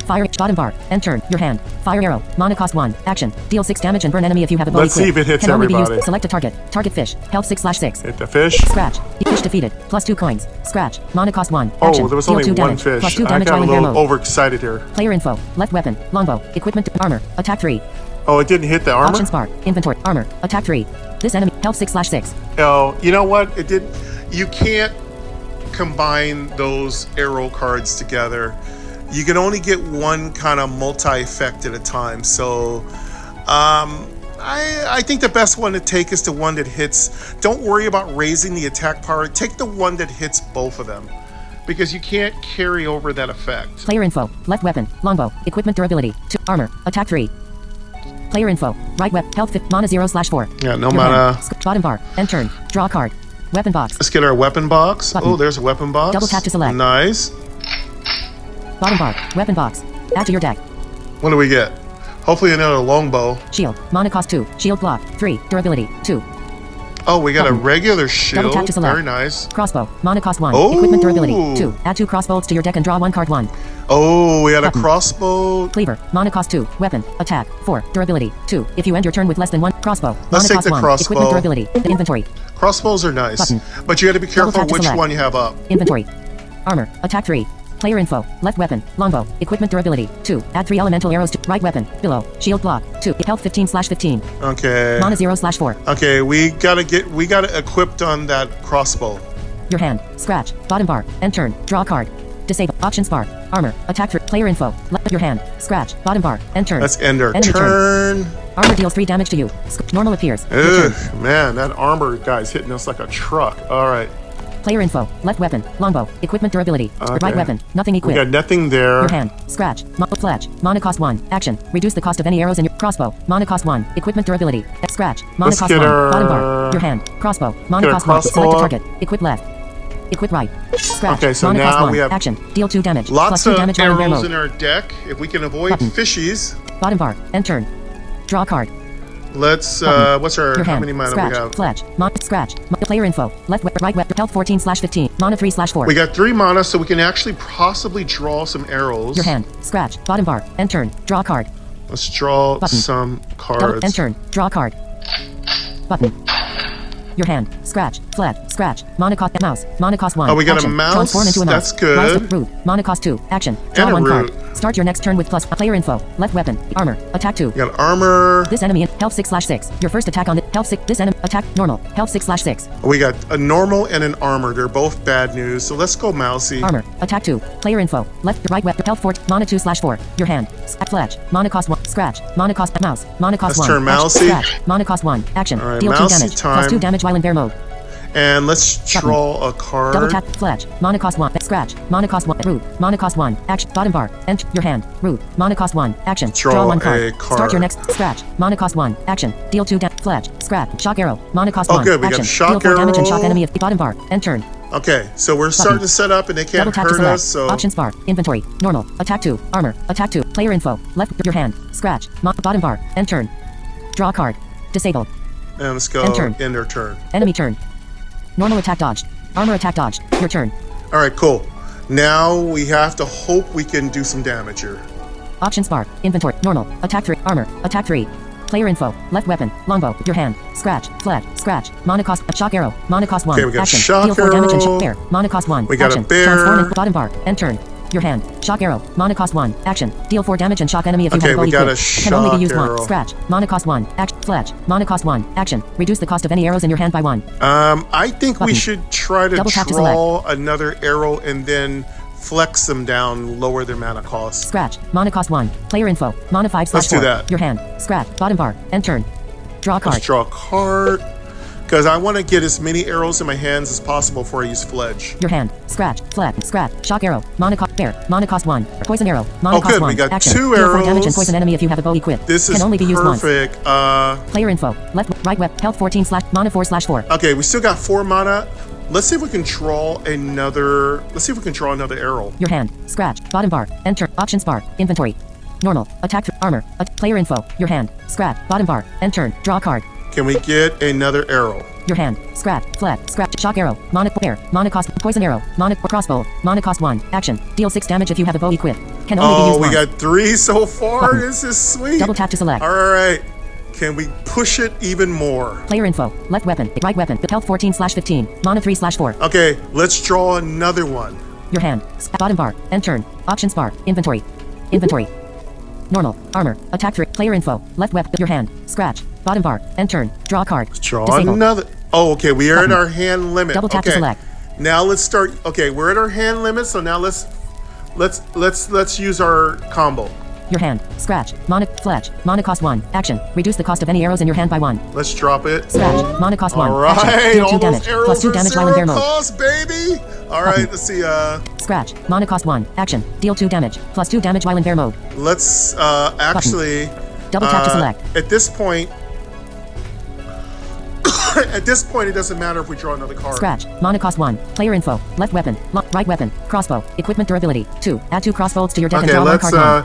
Fire. Bottom bar. End turn. Your hand. Fire arrow. Mana cost 1. Action. Deal 6 damage and burn enemy if you have a bow Let's see equipped. if it hits Can only be everybody. used. Select a target. Target fish. Health 6/6. Hit the fish. Scratch. Fish defeated. Plus 2 coins. Scratch. Mana cost 1. Oh, Action. there was Deal only 2 one damage. fish. Plus 2 I damage got a while in bear little mode. overexcited here. Player info. Left weapon. Longbow. Equipment. Armor. Attack 3. Oh, it didn't hit the armor? Options bar. Inventory. Armor. Attack 3. This enemy. Health 6/6. Oh, you know what? It did. You can't combine those arrow cards together. You can only get one kind of multi-effect at a time. So, I think the best one to take is the one that hits. Don't worry about raising the attack power. Take the one that hits both of them, because you can't carry over that effect. Player info. Left weapon. Longbow. Equipment durability. 2. Armor. Attack 3. Player info. Right weapon. Health 5. Mana 0/4. Yeah, no Your mana. hand. Bottom bar. End turn. Draw a card. Weapon box. Let's get our weapon box. Button. Oh, there's a weapon box. Double tap to select. Nice. Bottom bar. Weapon box. Add to your deck. What do we get? Hopefully another longbow. Shield. Mana cost 2. Shield block. 3. Durability. 2. Oh, we got a Button. regular Double shield. tap to select. Very nice. Crossbow. Mana cost 1. Oh. Equipment durability. 2. Add 2 crossbolts to your deck and draw 1 card 1. Oh, we got a Button. crossbow. Cleaver. Mana cost 2. Weapon. Attack. 4. Durability. 2. If you end your turn with less than 1. Crossbow. Let's Mana take cost the 1. crossbow. Equipment durability. Inventory. Crossbows are nice, Button. but you got to be careful tap to which select. one you have up. Inventory. Armor. Attack 3. Player info. Left weapon. Longbow. Equipment durability. 2. Add 3 elemental arrows to right weapon. Below. Shield block. 2. Health 15/15. Okay. Mana 0/4. Okay, we got it equipped on that crossbow. Your hand. Scratch. Bottom bar. End turn. Draw a card. Disable. Options bar. Armor. Attack 3. Player info. Left your hand. Scratch. Bottom bar. End turn. Let's end our Enemy turn. Armor deals 3 damage to you. Normal appears. Your Ugh, turn. man, that armor guy's hitting us like a truck. All right. Player info. Left weapon. Longbow. Equipment durability. Okay. Right weapon. Nothing We equipped. got nothing there. Your hand. Scratch. Fletch. Mana cost 1. Action. Reduce the cost of any arrows in your crossbow. Mana cost 1. Equipment durability. Scratch. Mana Let's cost get 1. our- Bottom bar. Your hand. Crossbow. Mana Get our cost 1. crossbow Select a up. target. Equip left. Equip right. Scratch. Okay, so Mana now cost 1. we have Action. Deal 2 damage. Lots plus 2 of damage while in bear arrows mode. in our deck. If we can avoid Button. fishies, Bottom bar. End turn. Draw card. let's, Button. what's our, Your how hand. many mana Scratch. we have? Fletch. Scratch. Player info. Left weapon. Right weapon. Health 14/15. Mana 3/4. We got 3 mana, so we can actually possibly draw some arrows. Your hand. Scratch. Bottom bar. End turn. Draw card. Let's draw Button. some Double. cards. End turn. Draw card. Button. Your hand. Scratch. Fled. Scratch. Mana cost. Mouse. Mana cost 1. Oh, we got a Action. mouse? Transform into a mouse. That's good. Mouse. Root. Mana cost 2. Action. Draw And a 1 card. root. Start your next turn with plus. Player info. Left weapon. Armor. Attack 2. We got armor. This enemy in health 6/6. Your first attack on the health 6. This enemy attack normal. Health 6/6. We got a normal and an armor. They're both bad news, so let's go mousy. Armor. Attack 2. Player info. Left. Right weapon. Health 4. Mana 2/4. Your hand. Fletch. Mana cost 1. Scratch. Mana cost. Mouse. Mana cost Let's 1. turn Action. mousy. Scratch. Mana cost 1. Action. All right, Deal 2 mousy damage. time. Plus 2 damage while in bear mode. And let's draw a card. Double tap. Fletch. Mana cost 1. Scratch. Mana cost 1. Root. Mana cost 1. Action. Bottom bar. Enter your hand. Root. Mana cost 1. Action. Draw 1 a card. card. Start your next. Scratch. Mana cost 1. Action. Deal 2 damage. Fletch. Scratch. Shock arrow. Mana cost Oh, 1. good, we got Action. shock Deal 4 damage and shock arrow. enemy of bottom bar. End turn. Okay, so we're starting to set up and they can't Double tap to hurt select. us, so... Options bar. Inventory. Normal. Attack 2. Armor. Attack 2. Player info. Left. Your hand. Scratch. Bottom bar. End turn. Draw card. Disable. And let's go End turn. end our turn. Enemy turn. Normal attack dodged. Armor attack dodged. Your turn. All right, cool. Now we have to hope we can do some damage here. Options bar. Inventory. Normal. Attack 3. Armor. Attack 3. Player info. Left weapon. Longbow. Your hand. Scratch. Fled. Scratch. Mana cost. Shock arrow. Mana cost 1. Okay, we got Action. shock Deal 4 damage and arrow. bear. Mana cost 1. We got a Action. bear. Transform in bottom bar. End turn. Your hand. Shock arrow. Mana cost 1. Action. Deal 4 damage and shock enemy if you Okay, have a we body got quick. a Can only be shock used arrow. once. Scratch. Mana cost 1. Action. Fletch. Mana cost 1. Action. Reduce the cost of any arrows in your hand by 1. I think we Button. should try to Double tap to draw another arrow and then flex them down, lower their mana cost. Scratch. Mana cost 1. Player info. Mana 5/4. Let's do that. Your hand. Scratch. Bottom bar. End turn. Draw card. Let's draw a card. Because I want to get as many arrows in my hands as possible before I use Fledge. Your hand. Scratch. Fled. Scratch. Shock arrow. Mana cost. Bear. Mana cost 1. Poison arrow. Mana Oh, cost good. 1. We got Action. 2 Deal 4 damage and arrows. poison enemy if you have a bow equipped. This is Can only be used once. perfect. Player info. Left. Right web. Health 14 slash. Mana 4/4. Okay, we still got 4 mana. Let's see if we can draw another. Let's see if we can draw another arrow. Your hand. Scratch. Bottom bar. Enter. Options bar. Inventory. Normal. Attack. Armor. Player info. Your hand. Scratch. Bottom bar. End turn. Draw card. Can we get another arrow? Your hand. Scratch. Fled. Scratch. Shock arrow. Mana bear. Mana cost. Poison arrow. Mana crossbow. Mana cost 1. Action. Deal 6 damage if you have a bow equipped. Can only be Oh, used we once. got 3 so far. Button. This is sweet. Double tap to select. All right. Can we push it even more? Player info. Left weapon. Right weapon. Health 14/15. Mana 3/4. Okay, let's draw another one. Your hand. Bottom bar. End turn. Options bar. Inventory. Inventory. Normal. Armor. Attack 3. Player info. Left weapon. Your hand. Scratch. Bottom bar. End turn. Draw card. Draw Disable. another. Oh, okay. We are Button. at our hand limit. Double tap to okay. select. Now let's start. Okay, we're at our hand limit. So now let's use our combo. Your hand. Scratch. Mana. Fletch. Mana cost 1. Action. Reduce the cost of any arrows in your hand by 1. Let's drop it. Scratch. Mana cost 1. All right, Action. Deal 2 all those damage. arrows Plus 2 are damage while in bear zero mode. cost, baby. All right, let's see. Scratch. Mana cost 1. Action. Deal 2 damage. Plus 2 damage while in bear mode. Let's actually. Double tap to select. At this point, it doesn't matter if we draw another card. Scratch. Mana cost 1. Player info. Left weapon. Right weapon. Crossbow. Equipment durability. 2. Add 2 crossbows to your deck and Okay, draw 1 let's. card.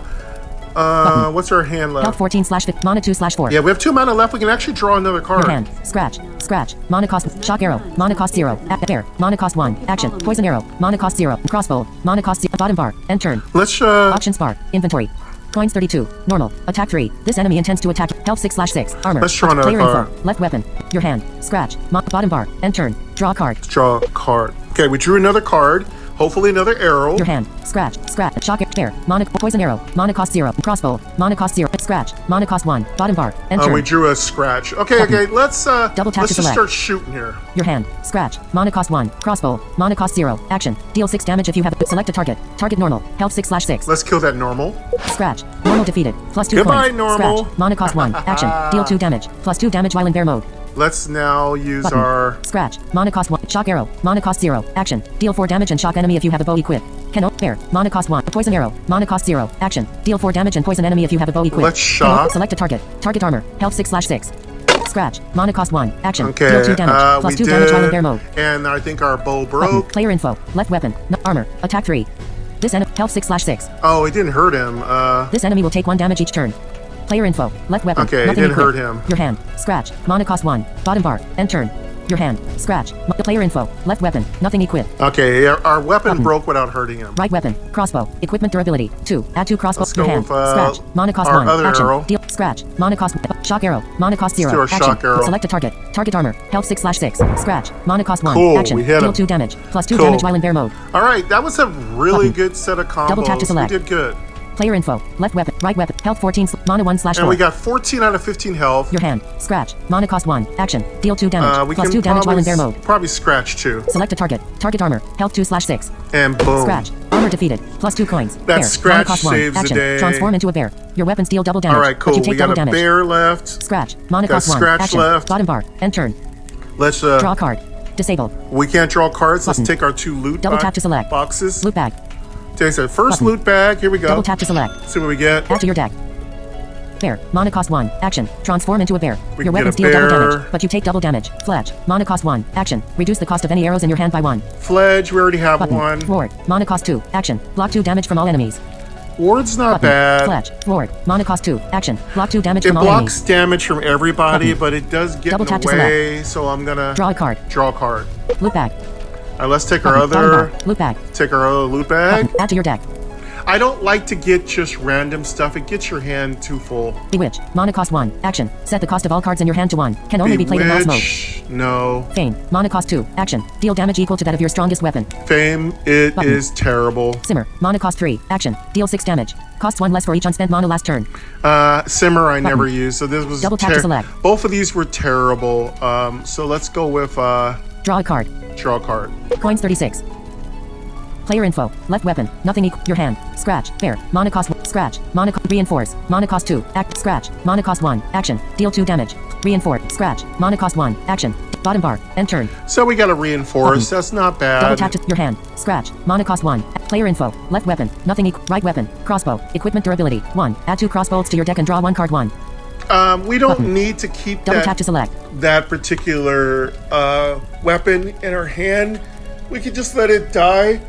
What's our hand left? Health 14/5. Mana 2/4. Yeah, we have 2 mana left. We can actually draw another card. Your hand. Scratch. Scratch. Mana cost. Shock arrow. Mana cost 0. Bear. Mana cost 1. Action. Poison arrow. Mana cost 0. Crossbow. Mana cost 0. Bottom bar. End turn. Let's. Options bar. Inventory. Coins 32. Normal. Attack 3. This enemy intends to attack. Health 6/6. Armor. Let's draw another Player card. info. Left weapon. Your hand. Scratch. Bottom bar. End turn. Draw card. Draw a card. Okay, we drew another card. Hopefully another arrow. Your hand. Scratch. Scratch. Shock. Bear. Mana. Poison arrow. Mana cost 0. Crossbow. Mana cost 0. Scratch. Mana cost 1. Bottom bar. End turn. We drew a scratch. Okay, let's Double tap let's to just select. start shooting here. Your hand. Scratch. Mana cost 1. Crossbow. Mana cost 0. Action. Deal 6 damage if you have. Select a target. Target normal. Health 6/6. Let's kill that normal. Scratch. Normal defeated. Plus 2 Goodbye, coins. normal. Scratch. Mana cost 1. Action. Deal 2 damage. Plus 2 damage while in bear mode. Let's now use Button. our... Scratch. Mana cost 1. Shock arrow. Mana cost 0. Action. Deal 4 damage and shock enemy if you have a bow equipped. Bear. Mana cost 1. Poison arrow. Mana cost 0. Action. Deal 4 damage and poison enemy if you have a bow equipped. Let's shock. Select a target. Target armor. Health 6/6. Scratch. Mana cost 1. Action. Okay, Deal 2 damage. Plus 2 damage while in bear mode. And I think our bow Button. broke. Player info. Left weapon. No, armor. Attack 3. This enemy. Health 6/6. Oh, it didn't hurt him. This enemy will take 1 damage each turn. Player info. Left weapon. Okay, it Nothing didn't hurt equipped. him. Your hand. Scratch. Mana cost 1. Bottom bar. End turn. Your hand. Scratch. The player info. Left weapon. Nothing equipped. Okay, our weapon Button. broke without hurting him. Right weapon. Crossbow. Equipment durability. 2. Add 2 crossbow. Let's Your go hand. with, Scratch. Mana cost our 1. other Action. arrow. Deal. Scratch. Mana cost. Shock arrow. Mana cost 0. do our Action. shock arrow. Select a target. Target armor. Health 6/6. Scratch. Mana cost 1. Cool, Action. we hit Deal him. 2 damage. Plus 2 Cool. damage while in bear mode. All right, that was a really Button. good set of combos. Double tap to select. We did good. Player info. Left weapon. Right weapon. Health 14. Mana 1/4. And we got 14 out of 15 health. Your hand. Scratch. Mana cost 1. Action. Deal 2 damage. We Plus can 2 damage while in bear mode. probably scratch too. Select a target. Target armor. Health 2/6. And boom. Scratch. Armor defeated. Plus 2 coins. That Bear. scratch Mana cost 1. saves the Action. day. Transform into a bear. Your weapons deal double damage. All right, cool. But you take We got double a damage. bear left. Scratch. Mana Got cost 1. scratch Action. left. Bottom bar. End turn. Let's Draw a card. Disable. we can't draw cards. Button. Let's take our 2 loot Double tap to select. boxes. Loot bag. Take the first Button. loot bag. Here we go. Double tap to select. See what we get. Add to your deck. Bear. Mana cost 1. Action. Transform into a bear. We Your can weapons get a deal double bear. damage, but you take double damage. Fletch. Mana cost 1. Action. Reduce the cost of any arrows in your hand by 1. Fledge, we already have Button. one. Ward. Mana cost 2. Action. Block 2 damage from all enemies. Ward's not Button. bad. Fletch. Ward. Mana cost 2. Action. Block 2 damage It from all blocks enemies. damage from everybody, Button. but it does get Double in tap the to way, so I'm gonna Draw a card. draw a card. Loot bag. All right, let's take our Button. Bottom other bar. Loot bag. loot bag. Button. Add to your deck. I don't like to get just random stuff. It gets your hand too full. Bewitch. Mana cost 1. Action. Set the cost of all cards in your hand to 1. Can only be played in mouse mode. Bewitch, no. Feign. Mana cost 2. Action. Deal damage equal to that of your strongest weapon. Fame, it Button. is terrible. Simmer. Mana cost 3. Action. Deal 6 damage. Costs 1 less for each unspent mana last turn. Simmer, I never used, so this was Double tap to select. Both of these were terrible. So let's go with Draw a card. draw a card. Coins 36. Player info. Left weapon. Nothing equal. Your hand. Scratch. Bear. Mana cost 1. Scratch. Mana cost. Reinforce. Mana cost 2. Act. Scratch. Mana cost 1. Action. Deal 2 damage. Reinforce. Scratch. Mana cost 1. Action. Bottom bar. End turn. So we got to reinforce. That's not bad. Double tap to your hand. Scratch. Mana cost 1. Player info. Left weapon. Nothing equal. Right weapon. Crossbow. Equipment durability. 1. Add 2 crossbows to your deck and draw 1 card 1. We don't Button. need to keep Double tap to select. that particular weapon in our hand. We could just let it die.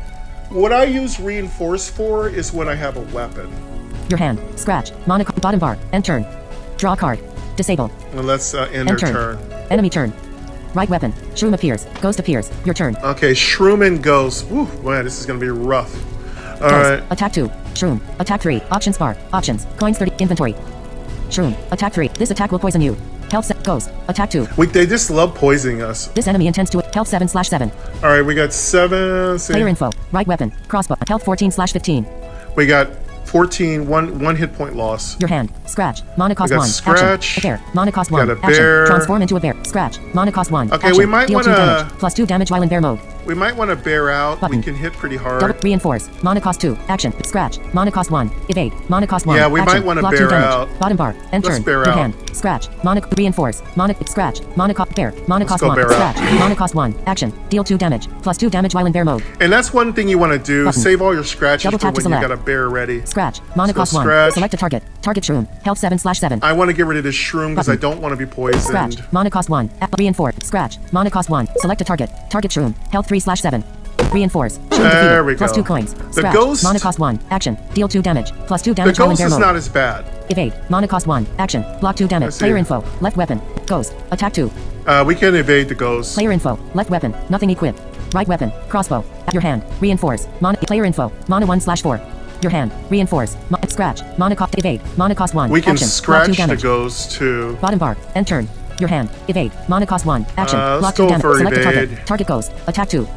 What I use reinforce for is when I have a weapon. Your hand. Scratch. Mana bottom bar. End turn. Draw a card. Disable. And let's end our End turn. turn. Enemy turn. Right weapon. Shroom appears. Ghost appears. Your turn. Okay, Shroom and Ghost. Whew, man, this is gonna be rough. All Ghost. right. Attack 2. Shroom. Attack 3. Options bar. Options. Coins 30. Inventory. Shroom. Attack 3. This attack will poison you. Health set. Ghost. Attack 2. They just love poisoning us. This enemy intends to health 7/7. All right, we got 7. Player info. Right weapon. Crossbow. Health 14/15. We got 14. One hit point loss. Your hand. Scratch. Mana cost We got 1. scratch. Action. A bear. Mana cost 1. Got a Action. bear. Transform into a bear. Scratch. Mana cost 1. Okay, Action. we might Deal 2 wanna- damage. Plus 2 damage while in bear mode. We might want to bear out. Button. We can hit pretty hard. Double reinforce. Mana cost 2. Action. Scratch. Mana cost 1. Evade. Mana cost 1. Yeah, we Action. might wanna Block 2 bear damage. out. Bottom bar. End Let's turn. bear Your out. hand. Scratch. Mana reinforce. Mana scratch. Mana cost bear. Mana cost go 1. bear out. Scratch. Mana cost 1. Action. Deal 2 damage. Plus 2 damage while in bear mode. And that's one thing you want to do. Button. Save all your scratches Double for tap to when you select. got a bear ready. Scratch. Mana Let's go cost 1. scratch. Select a target. Target shroom. Health 7/7. I want to get rid of this shroom because I Button. don't want to be poisoned. Scratch. Mana cost 1. Reinforce. Scratch. Mana cost 1. Select a target. Target shroom. Health 3/7. Reinforce. Shroom There defeated. we Plus go. 2 coins. The Scratch. ghost- Mana cost 1. Action. Deal 2 damage. Plus 2 The damage while in ghost bear is mode. not as bad. Evade. Mana cost 1. Action. Block 2 damage. Let's see. Player info. Left weapon. Ghost. Attack 2. We can evade the ghost. Player info. Left weapon. Nothing equipped. Right weapon. Crossbow. At your hand. Reinforce. Mana. Player info. Mana 1/4. Your hand. Reinforce. Scratch. Mana cost. Evade. Mana cost 1. We can Action. Block 2 scratch the damage. ghost too. Bottom bar. End turn. Your hand. Evade. Mana cost 1. Action. Let's Block 2 go damage. for Select a target. evade. Target ghost. Attack 2.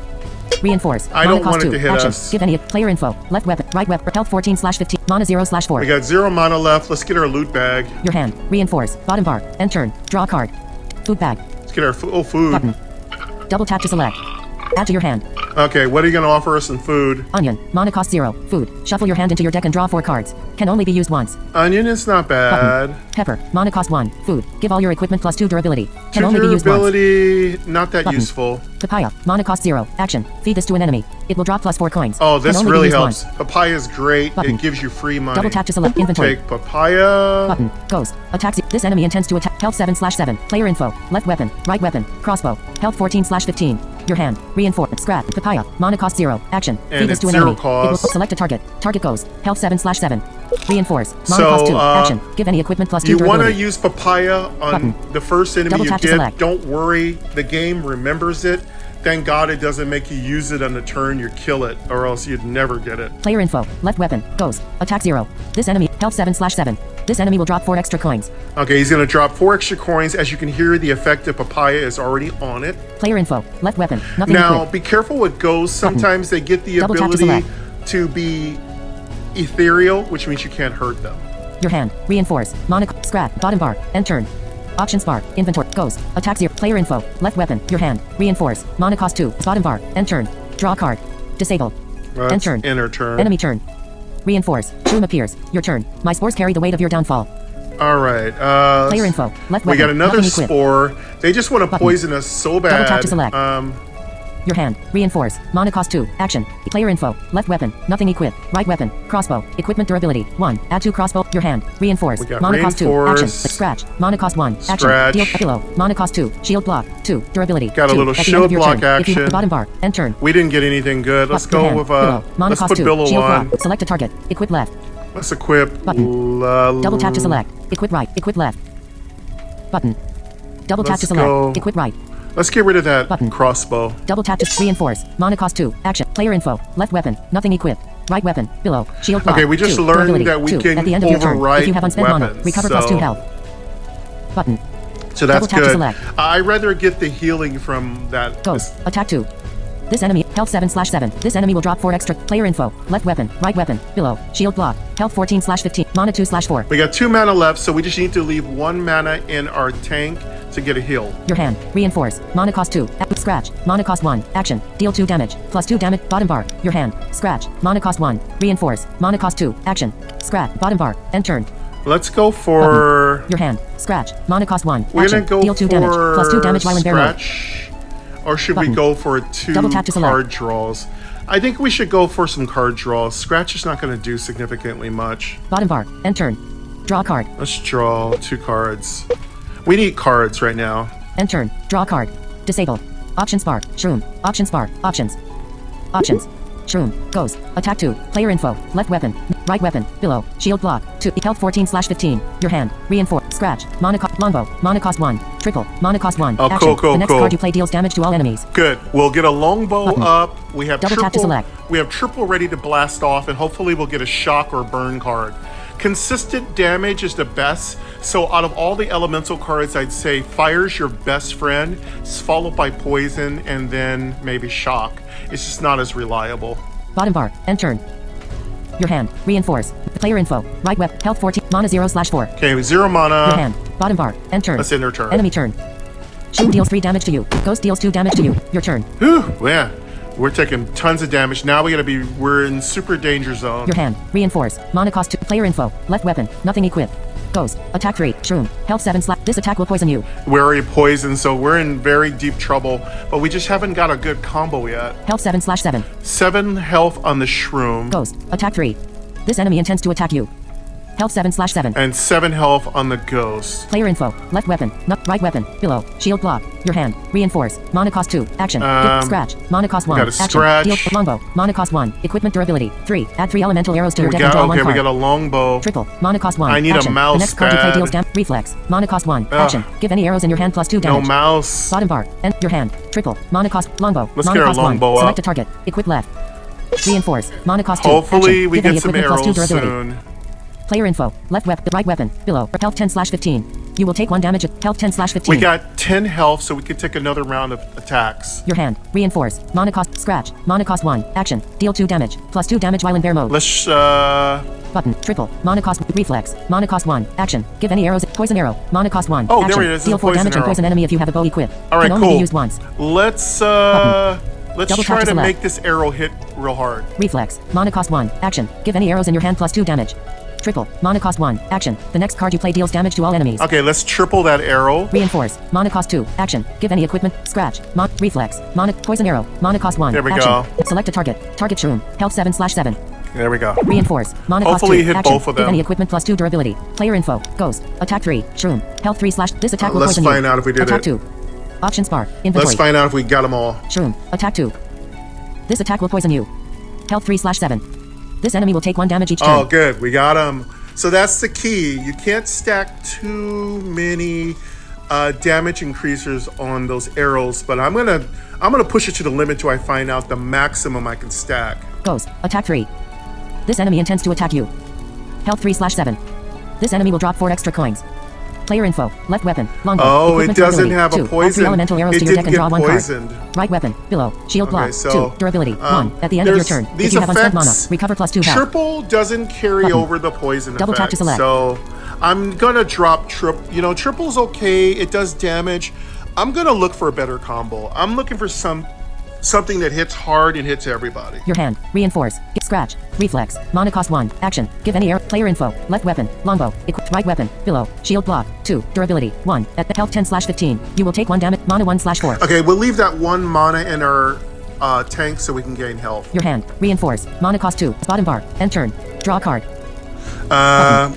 Reinforce. I Mana don't cost want it 2. to hit Action. us. Give any player info. Left weapon. Right weapon. Health 14/15. Mana 0/4. We got 0 mana left. Let's get our loot bag. Your hand. Reinforce. Bottom bar. End turn. Draw a card. Food bag. Let's get our food. Button. Double tap to select. Add to your hand. Okay, what are you going to offer us in food? Onion. Mana cost 0. Food. Shuffle your hand into your deck and draw 4 cards. Can only be used once. Onion is not bad. Button. Pepper. Mana cost 1. Food. Give all your equipment plus 2 durability. Can 2 only be used once. durability, not that Button. useful. Papaya. Mana cost 0. Action. Feed this to an enemy. It will drop plus 4 coins. Oh, Can this only be really used helps. once. Papaya is great. Button. It gives you free money. Double tap to select inventory. Take papaya. Button. Goes. Attacks. This enemy intends to attack. Health 7/7. Player info. Left weapon. Right weapon. Crossbow. Health 14/15. Your hand. Reinforce. Scrap. Papaya. Mana cost 0. Action. And Feed this to it's an enemy. 0 cost. It will select a target. Target goes. Health 7/7. Reinforce. Mana So, cost 2. Action. Give any equipment plus 2 You want to durability. use papaya on Button. the first enemy Double you tap to get. select. Don't worry, the game remembers it. Thank God it doesn't make you use it on the turn you kill it, or else you'd never get it. Player info. Left weapon. Goes. Attack 0. This enemy. Health 7/7. This enemy will drop 4 extra coins. Okay, he's going to drop 4 extra coins. As you can hear, the effect of papaya is already on it. Player info. Left weapon. Nothing Now, equipped. be careful with ghosts. Sometimes they get the Double tap to ability select. to be ethereal, which means you can't hurt them. Your hand. Reinforce. Mana. Scrap. Bottom bar. End turn. Options bar. Inventory. Goes. Attack 0. Player info. Left weapon. Your hand. Reinforce. Mana cost 2. Bottom bar. End turn. Draw card. Disable. That's End turn. Enter turn. Enemy turn. Reinforce. Shroom appears. Your turn. My spores carry the weight of your downfall. All right. Player info. Left weapon. We got another Nothing equipped. spore. They just want to Button. poison us so bad. Double tap to select. Your hand. Reinforce. Mana cost 2. Action. Player info. Left weapon. Nothing equipped. Right weapon. Crossbow. Equipment durability. 1. Add 2 crossbow. Your hand. Reinforce. We got Mana cost 2. Action. reinforce. Scratch. Mana cost 1. Action. Scratch. Deal pillow. Mana cost 2. Shield block. 2. Durability. Got a 2. little At the end shield of your block turn. If you action. bottom bar. End turn. We didn't get anything good. Let's Your go hand. with Pillow. Mana let's cost put 2. Billow Shield on. block. Select a target. Equip left. Let's equip. Button. Double tap to select. Equip right. Equip left. Button. Double tap Let's to select. go. Equip right. Let's get rid of that Button. crossbow. Double tap to reinforce. Mana cost 2. Action. Player info. Left weapon. Nothing equipped. Right weapon. Below. Shield block. Okay, we just 2. learned Durability. that we 2. can At the end of your turn. overwrite If you have unspent mana, weapons, recover plus 2 so- health. Button. So that's Double tap to good. select. I'd rather get the healing from that. Goes. Attack 2. This enemy. Health 7/7. This enemy will drop 4 extra. Player info. Left weapon. Right weapon. Below. Shield block. Health 14/15. Mana 2/4. We got 2 mana left, so we just need to leave 1 mana in our tank to get a heal. Your hand. Reinforce. Mana cost 2. Scratch. Mana cost 1. Action. Deal 2 damage. Plus 2 damage. Bottom bar. Your hand. Scratch. Mana cost 1. Reinforce. Mana cost 2. Action. Scratch. Bottom bar. End turn. Let's go for. Your hand. Scratch. Mana cost 1. We're Action. gonna go Deal 2 for damage. Plus 2 damage while in bear mode. scratch, or should Button. we go for 2 Double tap to select. card draws? I think we should go for some card draws. Scratch is not going to do significantly much. Bottom bar. End turn. Draw a card. Let's draw 2 cards. We need cards right now. End turn. Draw a card. Disable. Options bar. Shroom. Options bar. Options. Options. Shroom. Goes. Attack 2. Player info. Left weapon. Right weapon. Below. Shield block. 2. Health 14/15. Your hand. Reinforce. Scratch. Mana cost. Longbow. Mana cost 1. Triple. Mana cost 1. Oh, Action. cool, The next cool. card you play deals damage to all enemies. Good. We'll get a longbow Button. up. We have Double triple. tap to select. We have triple ready to blast off, and hopefully we'll get a shock or burn card. Consistent damage is the best. So out of all the elemental cards, I'd say fire's your best friend, followed by poison, and then maybe shock. It's just not as reliable. Bottom bar. End turn. Your hand. Reinforce. Player info. Right weapon. Health 14. Mana 0/4. Okay, 0 mana. Your hand. Bottom bar. End turn. Let's end our turn. Enemy turn. Shroom deals 3 damage to you. Ghost deals 2 damage to you. Your turn. Whew, yeah. We're taking tons of damage. Now we're in super danger zone. Your hand. Reinforce. Mana cost 2. Player info. Left weapon. Nothing equipped. Ghost. Attack 3. Shroom. Health 7. This attack will poison you. We're already poisoned, so we're in very deep trouble, but we just haven't got a good combo yet. Health 7/7. 7 health on the shroom. Ghost. Attack 3. This enemy intends to attack you. Health 7/7. And 7 health on the ghost. Player info. Left weapon. Not right weapon. Below. Shield block. Your hand. Reinforce. Mana cost 2. Action. Scratch. Mana cost 1. got a Action. scratch. Deal longbow. Mana cost 1. Equipment durability 3. Add 3 elemental arrows to your We deck and draw got 1 okay. card. We got a longbow. Triple. Mana cost 1. I need a Action. mouse The next card you play pad. deals reflex. Mana cost 1. Ugh. Action. Give any arrows in your hand plus 2 No damage. mouse. Bottom bar. And your hand. Triple. Mana cost. Longbow. Let's Mana get our cost longbow 1. up. Select a target. Equip left. Reinforce. Mana cost 2. Hopefully Action. we Give any get some equipment plus 2 arrows durability. soon. Player info. Left weapon. Right weapon. Below. Health 10/15. You will take 1 damage at health 10/15. We got 10 health, so we can take another round of attacks. Your hand. Reinforce. Mana cost. Scratch. Mana cost 1. Action. Deal 2 damage. Plus 2 damage while in bear mode. Let's Button. Triple. Mana cost. Reflex. Mana cost 1. Action. Give any arrows. Poison arrow. Mana cost 1. Oh, there Action. it is. Deal It's a 4 poison damage and arrow. poison enemy if you have a bow equipped. All right, Can only cool. be used once. let's Let's Double tap try to to select. make this arrow hit real hard. Reflex. Mana cost 1. Action. Give any arrows in your hand plus 2 damage. Triple. Mana cost 1. Action. The next card you play deals damage to all enemies. Okay, let's triple that arrow. Reinforce. Mana cost 2. Action. Give any equipment. Scratch. Reflex. Mana. Poison arrow. Mana cost 1. There we action. go. Select a target. Target shroom. Health 7/7. There we go. Reinforce. Mana cost 2. Hopefully hit action. both of Give them. any equipment plus 2 durability. Player info. Ghost. Attack 3. Shroom. Health 3/. This attack will Let's poison find you. out if we did attack it. 2. Options bar. Inventory. Let's find out if we got them all. Shroom. Attack 2. This attack will poison you. Health 3/7. This enemy will take 1 damage each turn. Oh, good. We got them. So that's the key. You can't stack too many damage increasers on those arrows, but I'm gonna push it to the limit till I find out the maximum I can stack. Ghost. Attack 3. This enemy intends to attack you. Health 3/7. This enemy will drop 4 extra coins. Player info. Left weapon. Longbow. Oh, it Equipment doesn't durability. have a 2. Add 3 poison. elemental arrows It to your deck didn't and draw get 1 poisoned. card. Right weapon. Below. Shield block. Okay, so, 2. Durability. 1. At the end of your turn. If these you have unspent mana, effects, recover plus 2 health. triple doesn't carry Button. over the poison Double tap effect. to select. So I'm gonna drop triple's okay. It does damage. I'm gonna look for a better combo. I'm looking for something that hits hard and hits everybody. Your hand. Reinforce. Get scratch. Reflex. Mana cost 1. Action. Give any player info. Left weapon. Longbow. Equipped right weapon. Below. Shield block. 2. Durability. 1. At the health 10/15. You will take 1 damage. Mana 1/4. Okay, we'll leave that 1 mana in our tank so we can gain health. Your hand. Reinforce. Mana cost 2. Bottom bar. End turn. Draw a card.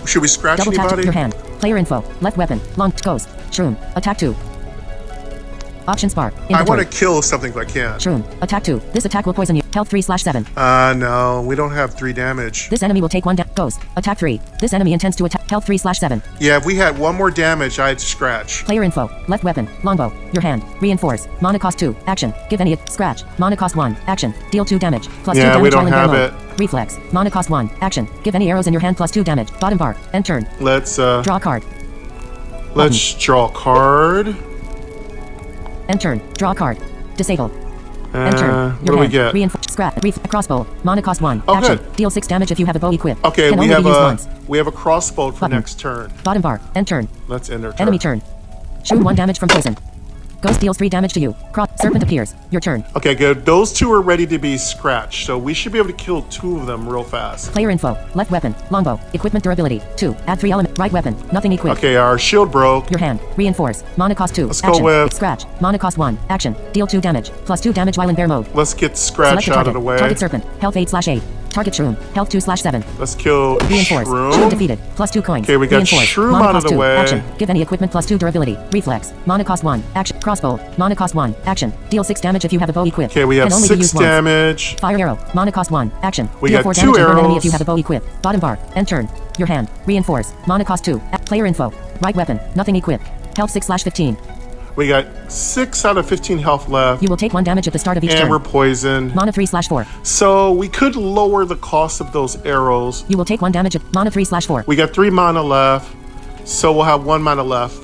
Should we scratch Double tap to anybody? your hand. Player info. Left weapon. Long ghost. Shroom. Attack 2. Options bar. I want Inventory. to kill something if I can. Shroom. Attack 2. This attack will poison you. Health 3/7. No, we don't have 3 damage. This enemy will take 1 ghost. Attack 3. This enemy intends to attack. Health 3/7. Yeah, if we had 1 more damage, I'd scratch. Player info. Left weapon. Longbow. Your hand. Reinforce. Mana cost 2. Action. Give any scratch. Mana cost 1. Action. Deal 2 damage. Plus 2 Yeah, damage we don't while in have bear it. mode. Reflex. Mana cost 1. Action. Give any arrows in your hand plus 2 damage. Bottom bar. End turn. Let's Draw a card. draw a card. End turn. Draw a card. Disable. End turn. What do we get? Reinforce. Scratch. Crossbow. Mana cost 1. Oh, Action. good. Deal 6 damage if you have a bow equipped. Okay, Can we only have be used once. a crossbow for Button. next turn. Bottom bar. End turn. Let's end our turn. Enemy turn. Shoot 1 damage from poison. Ghost deals 3 damage to you. Serpent appears. Your turn. Okay, good. Those 2 are ready to be scratched, so we should be able to kill 2 of them real fast. Player info. Left weapon. Longbow. Equipment durability. 2. Add 3 element. Right weapon. Nothing equipped. Okay, our shield broke. Your hand. Reinforce. Mana cost 2. Let's go Action. with- Scratch. Mana cost 1. Action. Deal 2 damage. Plus 2 damage while in bear mode. Let's get Select scratch a out target. of the way. Target serpent. Health 8/8. Target shroom. Health 2/7. Let's kill Reinforce. Shield Shroom. defeated. Plus 2 coins. Okay, we got Reinforce. Shroom Mana out of cost the 2. way. Action. Give any equipment plus 2 durability. Reflex. Mana cost 1. Action. Crossbow. Mana cost 1. Action. Deal 6 damage if you have a bow equipped. Okay, we have Can only be 6 used once. damage. Fire arrow. Mana cost 1. Action. We Deal got 4 2 damage and burn enemy arrows. if you have a bow equipped. Bottom bar. End turn. Your hand. Reinforce. Mana cost 2. Player info. Right weapon. Nothing equipped. Health 6/15. We got 6 out of 15 health left. You will take 1 damage at the start of each And turn. we're poisoned. Mana 3/4. So we could lower the cost of those arrows. You will take 1 damage at mana 3/4. We got 3 mana left. So we'll have 1 mana left.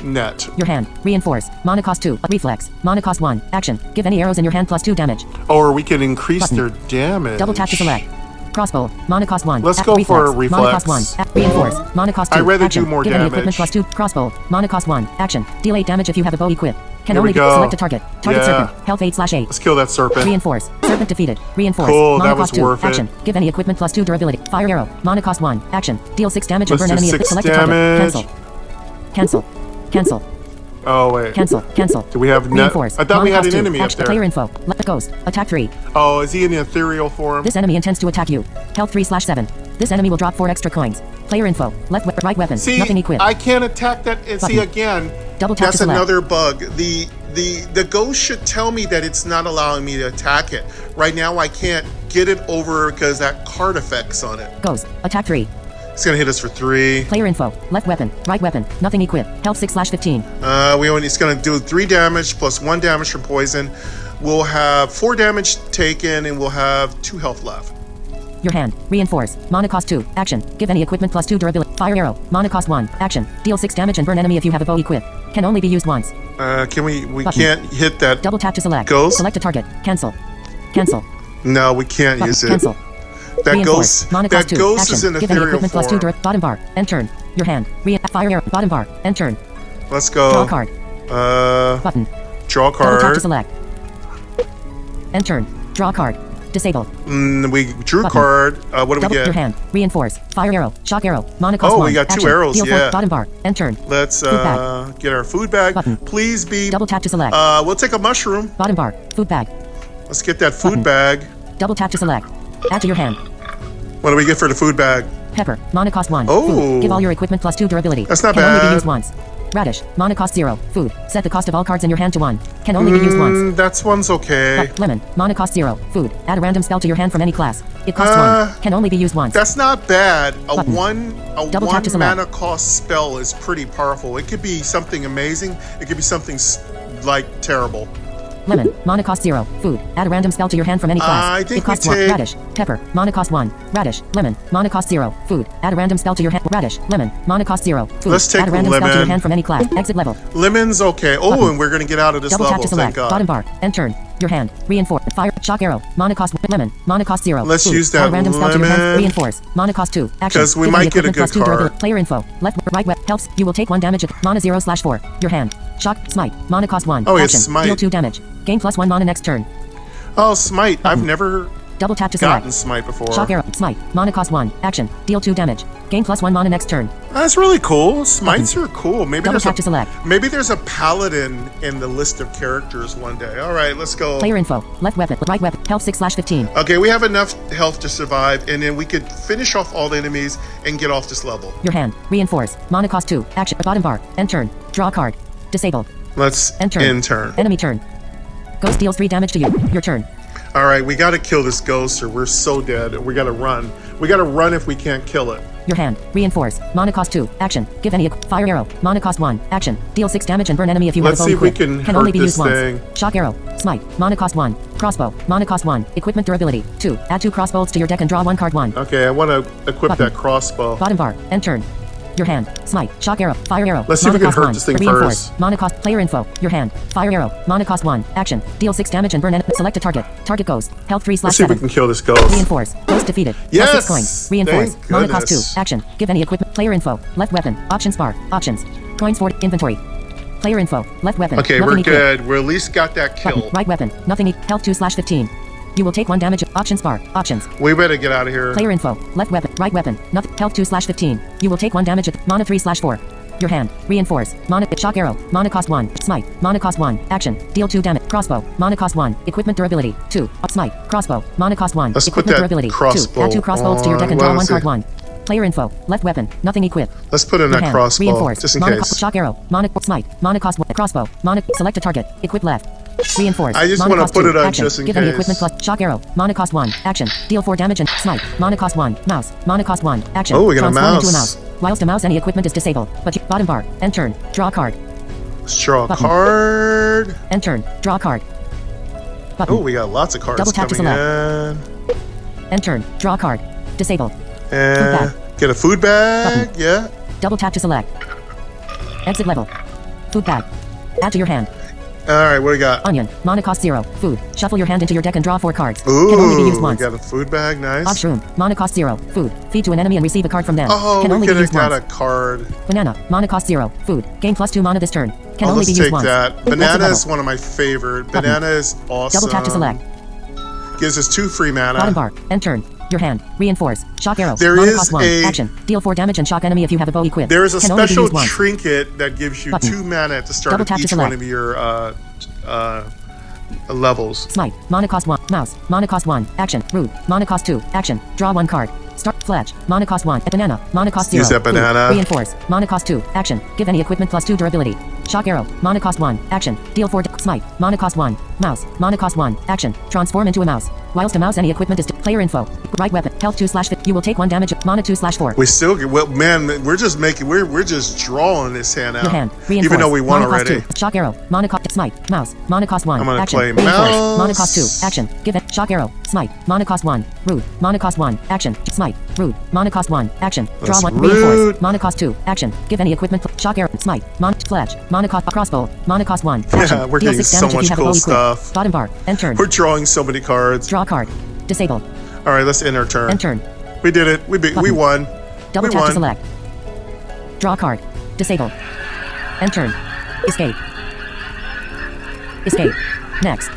Net. Your hand. Reinforce. Mana cost 2. Reflex. Mana cost 1. Action. Give any arrows in your hand plus 2 damage. Or we can increase Button. their damage. Double tap to select. Crossbow. Mana cost 1. Let's go for Mana cost 1. reflex. Reinforce. Mana cost 2. I'd rather Action. do more Give any equipment damage. plus 2. Crossbow. Mana cost 1. Action. Deal 8 damage if you have a bow equipped. Can Here we only go. select a target. Target Yeah. serpent. Health 8/8. Let's kill that serpent. Reinforce. Serpent defeated. Reinforce. Cool, Mana that was cost 2. worth it. Action. Give any equipment plus 2 durability. Fire arrow. Mana cost 1. Action. Deal 6 damage and Let's burn do enemy. 6 Select a target. damage. Cancel. Cancel. Cancel. Oh, wait. Cancel. Cancel. Do we have net? Reinforce. I thought we Mana had cost an 2. enemy up Action. there. Player info. Let the ghost. Attack 3. Oh, is he in the ethereal form? This enemy intends to attack you. Health 3/7. This enemy will drop 4 extra coins. Player info. Right weapon. See, Nothing equipped. I can't attack that. And see, Button. again, Double tap that's to select. another bug. The ghost should tell me that it's not allowing me to attack it. Right now, I can't get it over because that card effect's on it. Ghost. Attack 3. It's gonna hit us for 3. Player info. Left weapon. Right weapon. Nothing equipped. Health 6/15. It's gonna do 3 damage plus 1 damage from poison. We'll have 4 damage taken, and we'll have 2 health left. Your hand. Reinforce. Mana cost 2. Action. Give any equipment plus 2 durability. Fire arrow. Mana cost 1. Action. Deal 6 damage and burn enemy if you have a bow equipped. Can only be used once. Can we Button. can't hit that. Double tap to select. Ghost? Select a target. Cancel. Cancel. No, we can't Button. use it. Cancel. That Reinforce. ghost. Mana That cost 2. ghost Action. is in Give any ethereal equipment plus 2 form. bottom bar. End turn. Your hand. Fire arrow. Bottom bar. End turn. Let's go. Draw a card. Button. Draw a Double tap to card. select. End turn. Draw a card. Disable. We drew a Button. card. What do we Double get? your hand. Reinforce. Fire arrow. Shock arrow. Mana cost Oh, 1. we got 2 Action. arrows, Deal 4. yeah. Bottom bar. End turn. Let's bag. get our food bag. Button. Please be. Double tap to select. We'll take a mushroom. Bottom bar. Food bag. Let's get that food Button. bag. Double tap to select. Add to your hand. What do we get for the food bag? Pepper. Mana cost 1. Oh. Food. Give all your equipment plus 2 durability. That's not Can only bad. be used once. Radish. Mana cost 0. Food. Set the cost of all cards in your hand to 1. Can only be used once. That's one's okay. Lemon. Mana cost 0. Food. Add a random spell to your hand from any class. It costs 1. Can only be used once. That's not bad. A Button. one Double tap to select. mana cost spell is pretty powerful. It could be something amazing. It could be something like terrible. Lemon. Mana cost 0. Food. Add a random spell to your hand from any class. I think it costs we 1. take- Radish. Pepper. Mana cost 1. Radish. Lemon. Mana cost 0. Food. Add a random spell to your hand. Radish. Lemon. Mana cost 0. Food. Let's take Add a random spell to your lemon. hand from any class. Exit level. Lemon's okay. Oh, Button. and we're gonna get out of this Double level. tap to Thank select. God. Bottom bar. End turn. Your hand. Reinforce. Fire. Shock arrow. Mana cost lemon. Mana cost 0. Let's Food. use that Add a random spell to your hand. lemon. Reinforce. Mana cost 2. Action. 'Cause we Give might any get a equipment good plus 2 durability. card. Player info. Left. Right. Helps. You will take 1 damage at mana 0/4. Your hand. Shock. Smite. Mana cost 1. Oh, it's Action. smite. Deal 2 damage. Gain plus 1 mana next turn. Oh, smite. I've never Double tap to gotten select. smite before. Shock arrow. Smite. Mana cost 1. Action. Deal 2 damage. Gain plus 1 mana next turn. That's really cool. Smites are cool. Maybe Double there's tap to select. maybe there's a paladin in the list of characters one day. All right, let's go. Player info. Left weapon. Right weapon. Health 6/15. Okay, we have enough health to survive, and then we could finish off all the enemies and get off this level. Your hand. Reinforce. Mana cost 2. Action. Bottom bar. End turn. Draw a card. Disable. Let's End turn. end turn. Enemy turn. Ghost deals 3 damage to you. Your turn. All right, we got to kill this ghost, or we're so dead. We got to run. We got to run if we can't kill it. Your hand. Reinforce. Mana cost 2. Action. Give any fire arrow. Mana cost 1. Action. Deal 6 damage and burn enemy if you Let's have see a if we equip. can only hurt be this used thing. once. Shock arrow. Smite. Mana cost 1. Crossbow. Mana cost 1. Equipment durability 2. Add 2 crossbows to your deck and draw 1 card 1. Okay, I want to equip Button. that crossbow. Bottom bar. End turn. Your hand. Smite. Shock arrow. Fire arrow. Let's see if Mana we can cost hurt 1. this thing Reinforce. first. Mana cost. Player info. Your hand. Fire arrow. Mana cost 1. Action. Deal 6 damage and burn enemy. Select a target. Target goes. Health Let's see if we 3/7. can kill this ghost. Reinforce. Ghost defeated. Yes! Plus 6 coins. Reinforce. Thank Mana cost 2. goodness. Action. Give any equipment. Player info. Left weapon. Options bar. Options. Coins for inventory. Player info. Left weapon. Okay, Nothing we're equipped. good. We at least got that Button. kill. Right weapon. Nothing. Health 2/15. You will take 1 damage. Options bar. Options. We better get out of here. Player info. Left weapon. Right weapon. Nothing. Health 2/15. You will take 1 damage at mana 3/4. Your hand. Reinforce. Mana. Shock arrow. Mana cost 1. Smite. Mana cost 1. Action. Deal 2 damage. Crossbow. Mana cost 1. Equipment durability 2. Smite. Crossbow. Mana cost 1. Let's put Equipment that durability 2. crossbow Add 2 crossbows to your deck and on. draw What 1 is card it? 1. Player info. Left weapon. Nothing equipped. Let's put in Your that hand. crossbow, Reinforce. just in Mana case. shock arrow. Mana smite. Mana cost 1. Crossbow. Mana. Select a target. Equip left. Reinforce. I just Mana wanna cost put 2. it on Action. just in Give any case. equipment plus shock arrow. Mana cost 1. Action. Deal 4 damage and smite. Mana cost 1. Mouse. Mana cost 1. Action. Oh, we got a Transform into a mouse. mouse. Whilst a mouse, any equipment is disabled. But bottom bar. End turn. Draw a card. Let's draw a Button. card. End turn. Draw a card. Button. Oh, we got lots of cards Double tap to coming End turn. Draw a card. Disable. in. And bag. get a food bag. Button. Yeah. Double tap to select. Exit level. Food bag. Add to your hand. All right, what do we got? Onion. Mana cost 0. Food. Shuffle your hand into your deck and draw 4 cards. Ooh, Can only be used we once. got a food bag. Nice. Mushroom. Mana cost 0. Food. Feed to an enemy and receive a card from them. Oh, Can we only be could have used got once. a card. Banana. Mana cost 0. Food. Gain plus 2 mana this turn. Can Oh, only let's be take used once. that. Exit Banana level. is one of my favorite. Button. Banana is awesome. Double tap to select. Gives us 2 free mana. Bottom bar. End turn. Your hand. Reinforce. Shock arrow. There Mana is cost 1. a- Action. Deal 4 damage and shock enemy if you have a bow equipped. There is a Can only be special used once. trinket that gives you Button. 2 mana at the start Double of tap to each one select. of your levels. Smite. Mana cost 1. Mouse. Mana cost 1. Action. Rude. Mana cost 2. Action. Draw 1 card. Start. Fletch. Mana cost 1. Banana. Mana cost 0. Use that Food. banana. Reinforce. Mana cost 2. Action. Give any equipment plus 2 durability. Shock arrow. Mana cost 1. Action. Deal 4. Smite. Mana cost 1. Mouse. Mana cost 1. Action. Transform into a mouse. Whilst a mouse, any equipment is player info. Right weapon. Health 2/5. You will take 1 damage. Mana 2/4. We still get, well, man, we're just drawing this hand out. Your hand. Reinforce. Even though we won Mana cost already. 2. Shock arrow. Mana cost smite. Mouse. Mana cost 1. I'm gonna Action. play Reinforce. mouse. Mana cost 2. Action. Give it. Shock arrow. Smite. Mana cost 1. Rude. Mana cost 1. Action. Smite. Rude. Mana cost 1. Action. Draw That's 1. rude. Reinforce. Mana cost 2. Action. Give any equipment. Shock arrow. Smite. Mana flash. Mana cost crossbow. Mana cost 1. Action. Yeah, we're Deal getting 6 so damage if much you have a cool bow equipped. stuff. Bottom bar. End turn. We're drawing so many cards. Draw a card. Disable. All right, let's end our turn. End turn. We did it. We Button. won. Double we tap won. to select. Draw a card. Disable. End turn. Escape. Escape. Next.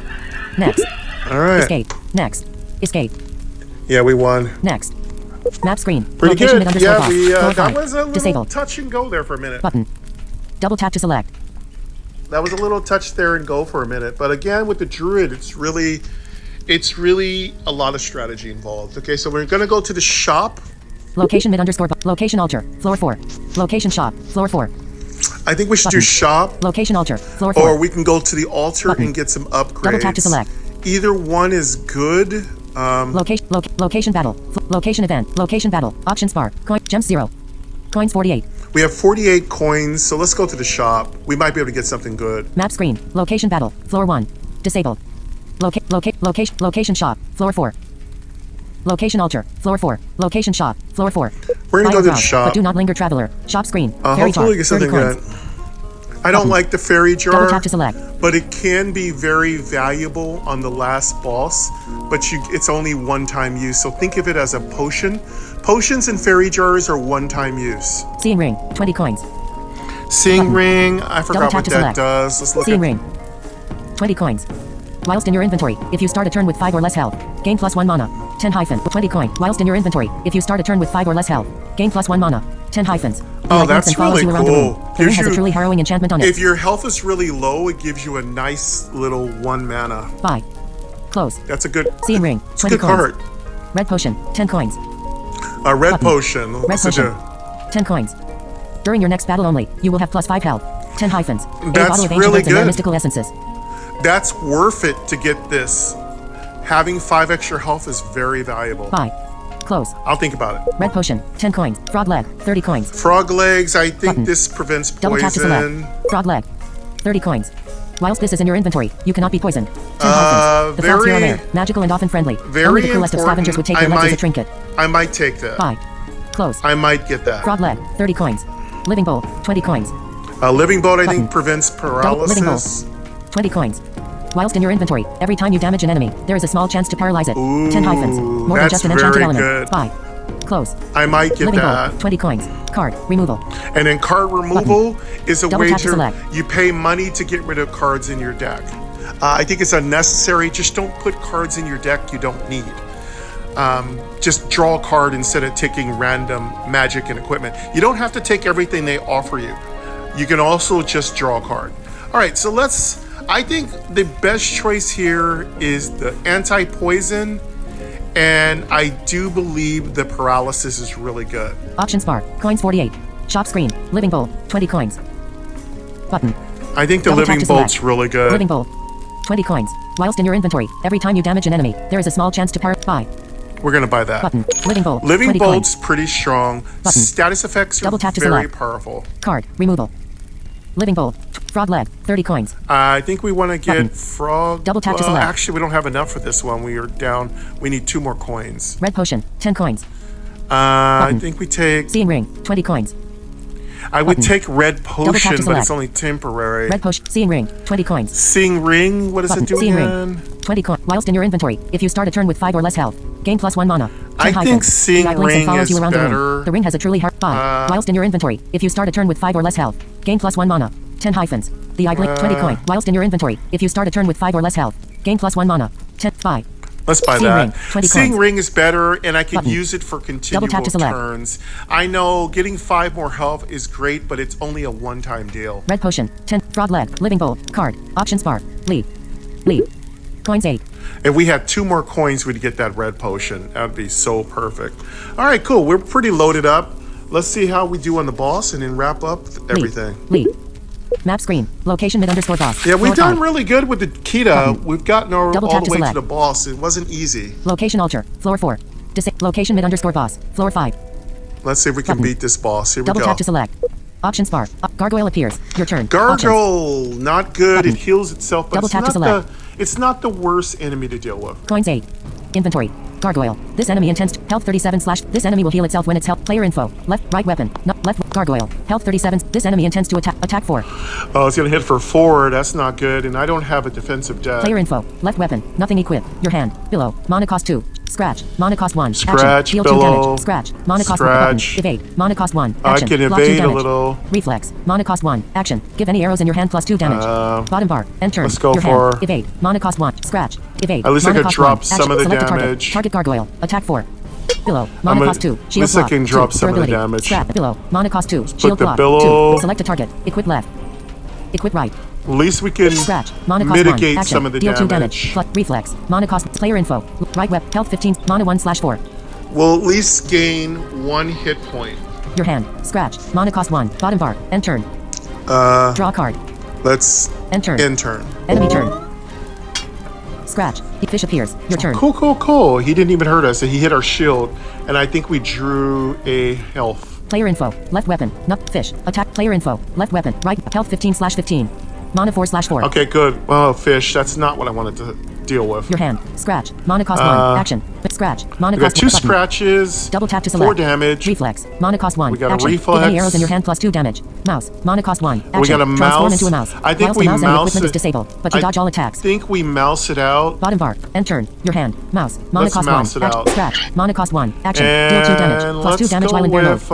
Next. All right. Escape. Next. Escape. Yeah, we won. Next. Map screen. Pretty Location good. mid Yeah, boss. we Floor that five. was a little Disabled. touch and go there for a minute. Button. Double tap to select. That was a little touch there and go for a minute. But again, with the druid, it's really a lot of strategy involved. Okay, so we're gonna go to the shop. Location mid location altar. Floor 4. Location shop. Floor 4. I think we should do shop, Location altar. Floor 4. or we can go to the altar and get some upgrades. Double tap to select. Either one is good. Location battle. Location event. Location battle. Options bar. Gems 0. Coins 48. We have 48 coins, so let's go to the shop. We might be able to get something good. Map screen. Location battle. Floor 1. Disabled. Location shop. Floor 4. Location altar. Floor 4. Location shop. Floor 4. We're gonna go to the But shop. do not linger, traveler. Shop screen. Fairy Hopefully we jar, get 30 something coins. good. I don't like the fairy Double jar, tap to select. but it can be very valuable on the last boss. But it's only one-time use, so think of it as a potion. Potions and fairy jars are one-time use. Seeing ring. 20 coins. Seeing ring, I forgot tap what to that select. does. Let's look Seeing at ring. 20 coins. Whilst in your inventory, if you start a turn with 5 or less health, gain +1 mana. 10 hyphen. 20 coin. Whilst in your inventory, if you start a turn with 5 or less health, gain +1 mana. 10 hyphens. Oh, Like that's and follows really you around the room. cool. The ring Gives has a you- truly harrowing enchantment on it. If your health is really low, it gives you a nice little 1 mana. Buy. Close. That's a good. Seeing ring. It's a 20 good coins. card. Red potion. 10 coins. A red Button. potion. Red Let's do- potion. 10 coins. During your next battle only, you will have +5 health. 10 hyphens. A That's bottle of ancient really herbs and rare good. mystical essences. That's worth it to get this. Having 5 extra health is very valuable. Buy. Close. I'll think about it. Red potion. 10 coins. Frog leg. 30 coins. Frog legs, I think Button. this prevents Double tap to poison. select. Frog leg. 30 coins. Whilst this is in your inventory, you cannot be poisoned. 10 hyphens. The frogs here are very- rare, magical and often friendly. Very Only the cruelest of important. scavengers would take I your legs as a might- trinket. I might take that. Buy. Close. I might get that. Frog leg. 30 coins. Living bowl. 20 coins. Living boat, I Button. think, prevents Living bowl. paralysis. 20 coins. Whilst in your inventory, every time you damage an enemy, there is a small chance to paralyze it. 10 hyphens. More than that's just an enchanted very element. good. Buy. Close. I might get Living that. bowl. 20 coins. Card. Removal. And then card removal is a Double way tap to to select. you pay money to get rid of cards in your deck. I think it's unnecessary. Just don't put cards in your deck you don't need. Just draw a card instead of taking random magic and equipment. You don't have to take everything they offer you. You can also just draw a card. All right, so I think the best choice here is the anti-poison, and I do believe the paralysis is really good. Options bar. Coins 48. Shop screen. Living bowl. 20 coins. Button. I think the Double tap living to select. bolt's really good. Living bowl. 20 coins. Whilst in your inventory, every time you damage an enemy, there is a small chance to buy. We're gonna buy that. Button. Living bowl. Living 20 bolt's coins. pretty strong. Button. Status effects are Double tap to very select. powerful. Card. Removal. Living bowl. Frog leg. 30 coins. I think we want to get Button. frog. Double tap to well, select. actually, we don't have enough for this one. We are down. We need 2 more coins. Red potion. 10 coins. I think we take. Seeing ring. 20 coins. I would Button. take red tap to potion, but select. it's only temporary. Red potion. Seeing ring. 20 coins. Seeing ring. What does Button. it do Seeing again? ring. 20 coins. Whilst in your inventory, if you start a turn with 5 or less health, gain +1 mana. 10 I think hyphens. seeing The eye blinks and ring follows is you around the room. better. The ring has a truly hard buy. Whilst in your inventory, if you start a turn with 5 or less health, gain +1 mana. 10 hyphens. The eye blink. 20 coin. Whilst in your inventory, if you start a turn with 5 or less health, gain +1 mana. 10 buy. Let's buy Seeing that. ring, 20 Seeing coins. ring is better, and I can Button. use it for Double continual tap to select. turns. I know getting 5 more health is great, but it's only a one-time deal. Red potion. 10. Frog leg. Living bowl. Card. Options bar. Lead. Lead. Coins 8. If we had 2 more coins, we'd get that red potion. That would be so perfect. All right, cool. We're pretty loaded up. Let's see how we do on the boss, and then wrap up everything. Lead. Map screen. Location mid _ boss. Yeah, we've Floor done 5. really good with the Kita. We've gotten Double all tap the to way to select. the boss. It wasn't easy. Location altar. Floor 4. Location mid _ boss. Floor 5. Let's see if we can Button. beat this boss. Here we Double go. tap to select. Options bar. Gargoyle appears. Your turn. Options. Gargoyle, not good. Button. It heals itself, but Double tap to select. it's not the worst enemy to deal with. Coins 8. Inventory. Gargoyle. This enemy intends health 37 / this enemy will heal itself when its health. Player info. Left, right weapon. No, left. Gargoyle. Health 37. This enemy intends to attack 4. Oh, it's gonna hit for 4. That's not good, and I don't have a defensive deck. Player info. Left weapon. Nothing equipped. Your hand. Below. Mana cost 2. Scratch. Mana cost 1. Scratch, Action. Deal 2 below. damage. Scratch. Mana cost 1. Button. Scratch. Evade. Mana cost 1. I Action. can Block 2 evade a damage. little. Reflex. Mana cost 1. Action. Give any arrows in your hand +2 damage. Bottom bar. End turn. let's go your for- hand. Evade. Mana cost 1. Scratch. evade. At least I Mana could cost drop 1. some of the Select a damage. Target gargoyle. Attack 4. Below. Mana cost 2. At Shield least I block. can drop 2. some of the Durability. damage. Scrap. Below. Mana cost 2. put Shield the block. billow. 2. Select a target. Equip left. Equip right. At least we can Scratch. Mana cost 1. mitigate Action. some of the Deal 2 damage. damage. Reflex. Mana cost. Player info. Right web. Health 15. Mana 1/4. We'll at least gain 1 hit point. Your hand. Scratch. Mana cost 1. Bottom bar. End turn. Draw a card. Let's End turn. end turn. Enemy turn. Scratch. Fish appears. Your turn. Cool. He didn't even hurt us. He hit our shield, and I think we drew a health. Player info. Left weapon. Not fish. Attack. Player info. Left weapon. Right. Health 15/15. Mana 4/4. Okay, good. Oh, fish. That's not what I wanted to deal with. Your hand. Scratch. Mana cost 1. Action. Scratch. Mana We got cost 2 button. scratches. Double tap to select. 4 damage. Reflex. Mana cost 1. We got a Action. reflex. Give any arrows in your hand plus 2 damage. Mouse. Mana cost 1. Action. We got a Transform mouse. into a mouse. I think Whilst we the mouse and mouse equipment is it. disabled, but you I dodge all attacks. think we mouse it out. Bottom bar. End turn. Your hand. Mouse. Mana Let's cost mouse 1. it out. Scratch. Mana cost 1. Action. Deal 2 damage. And Plus 2 let's damage go while in bear mode. with,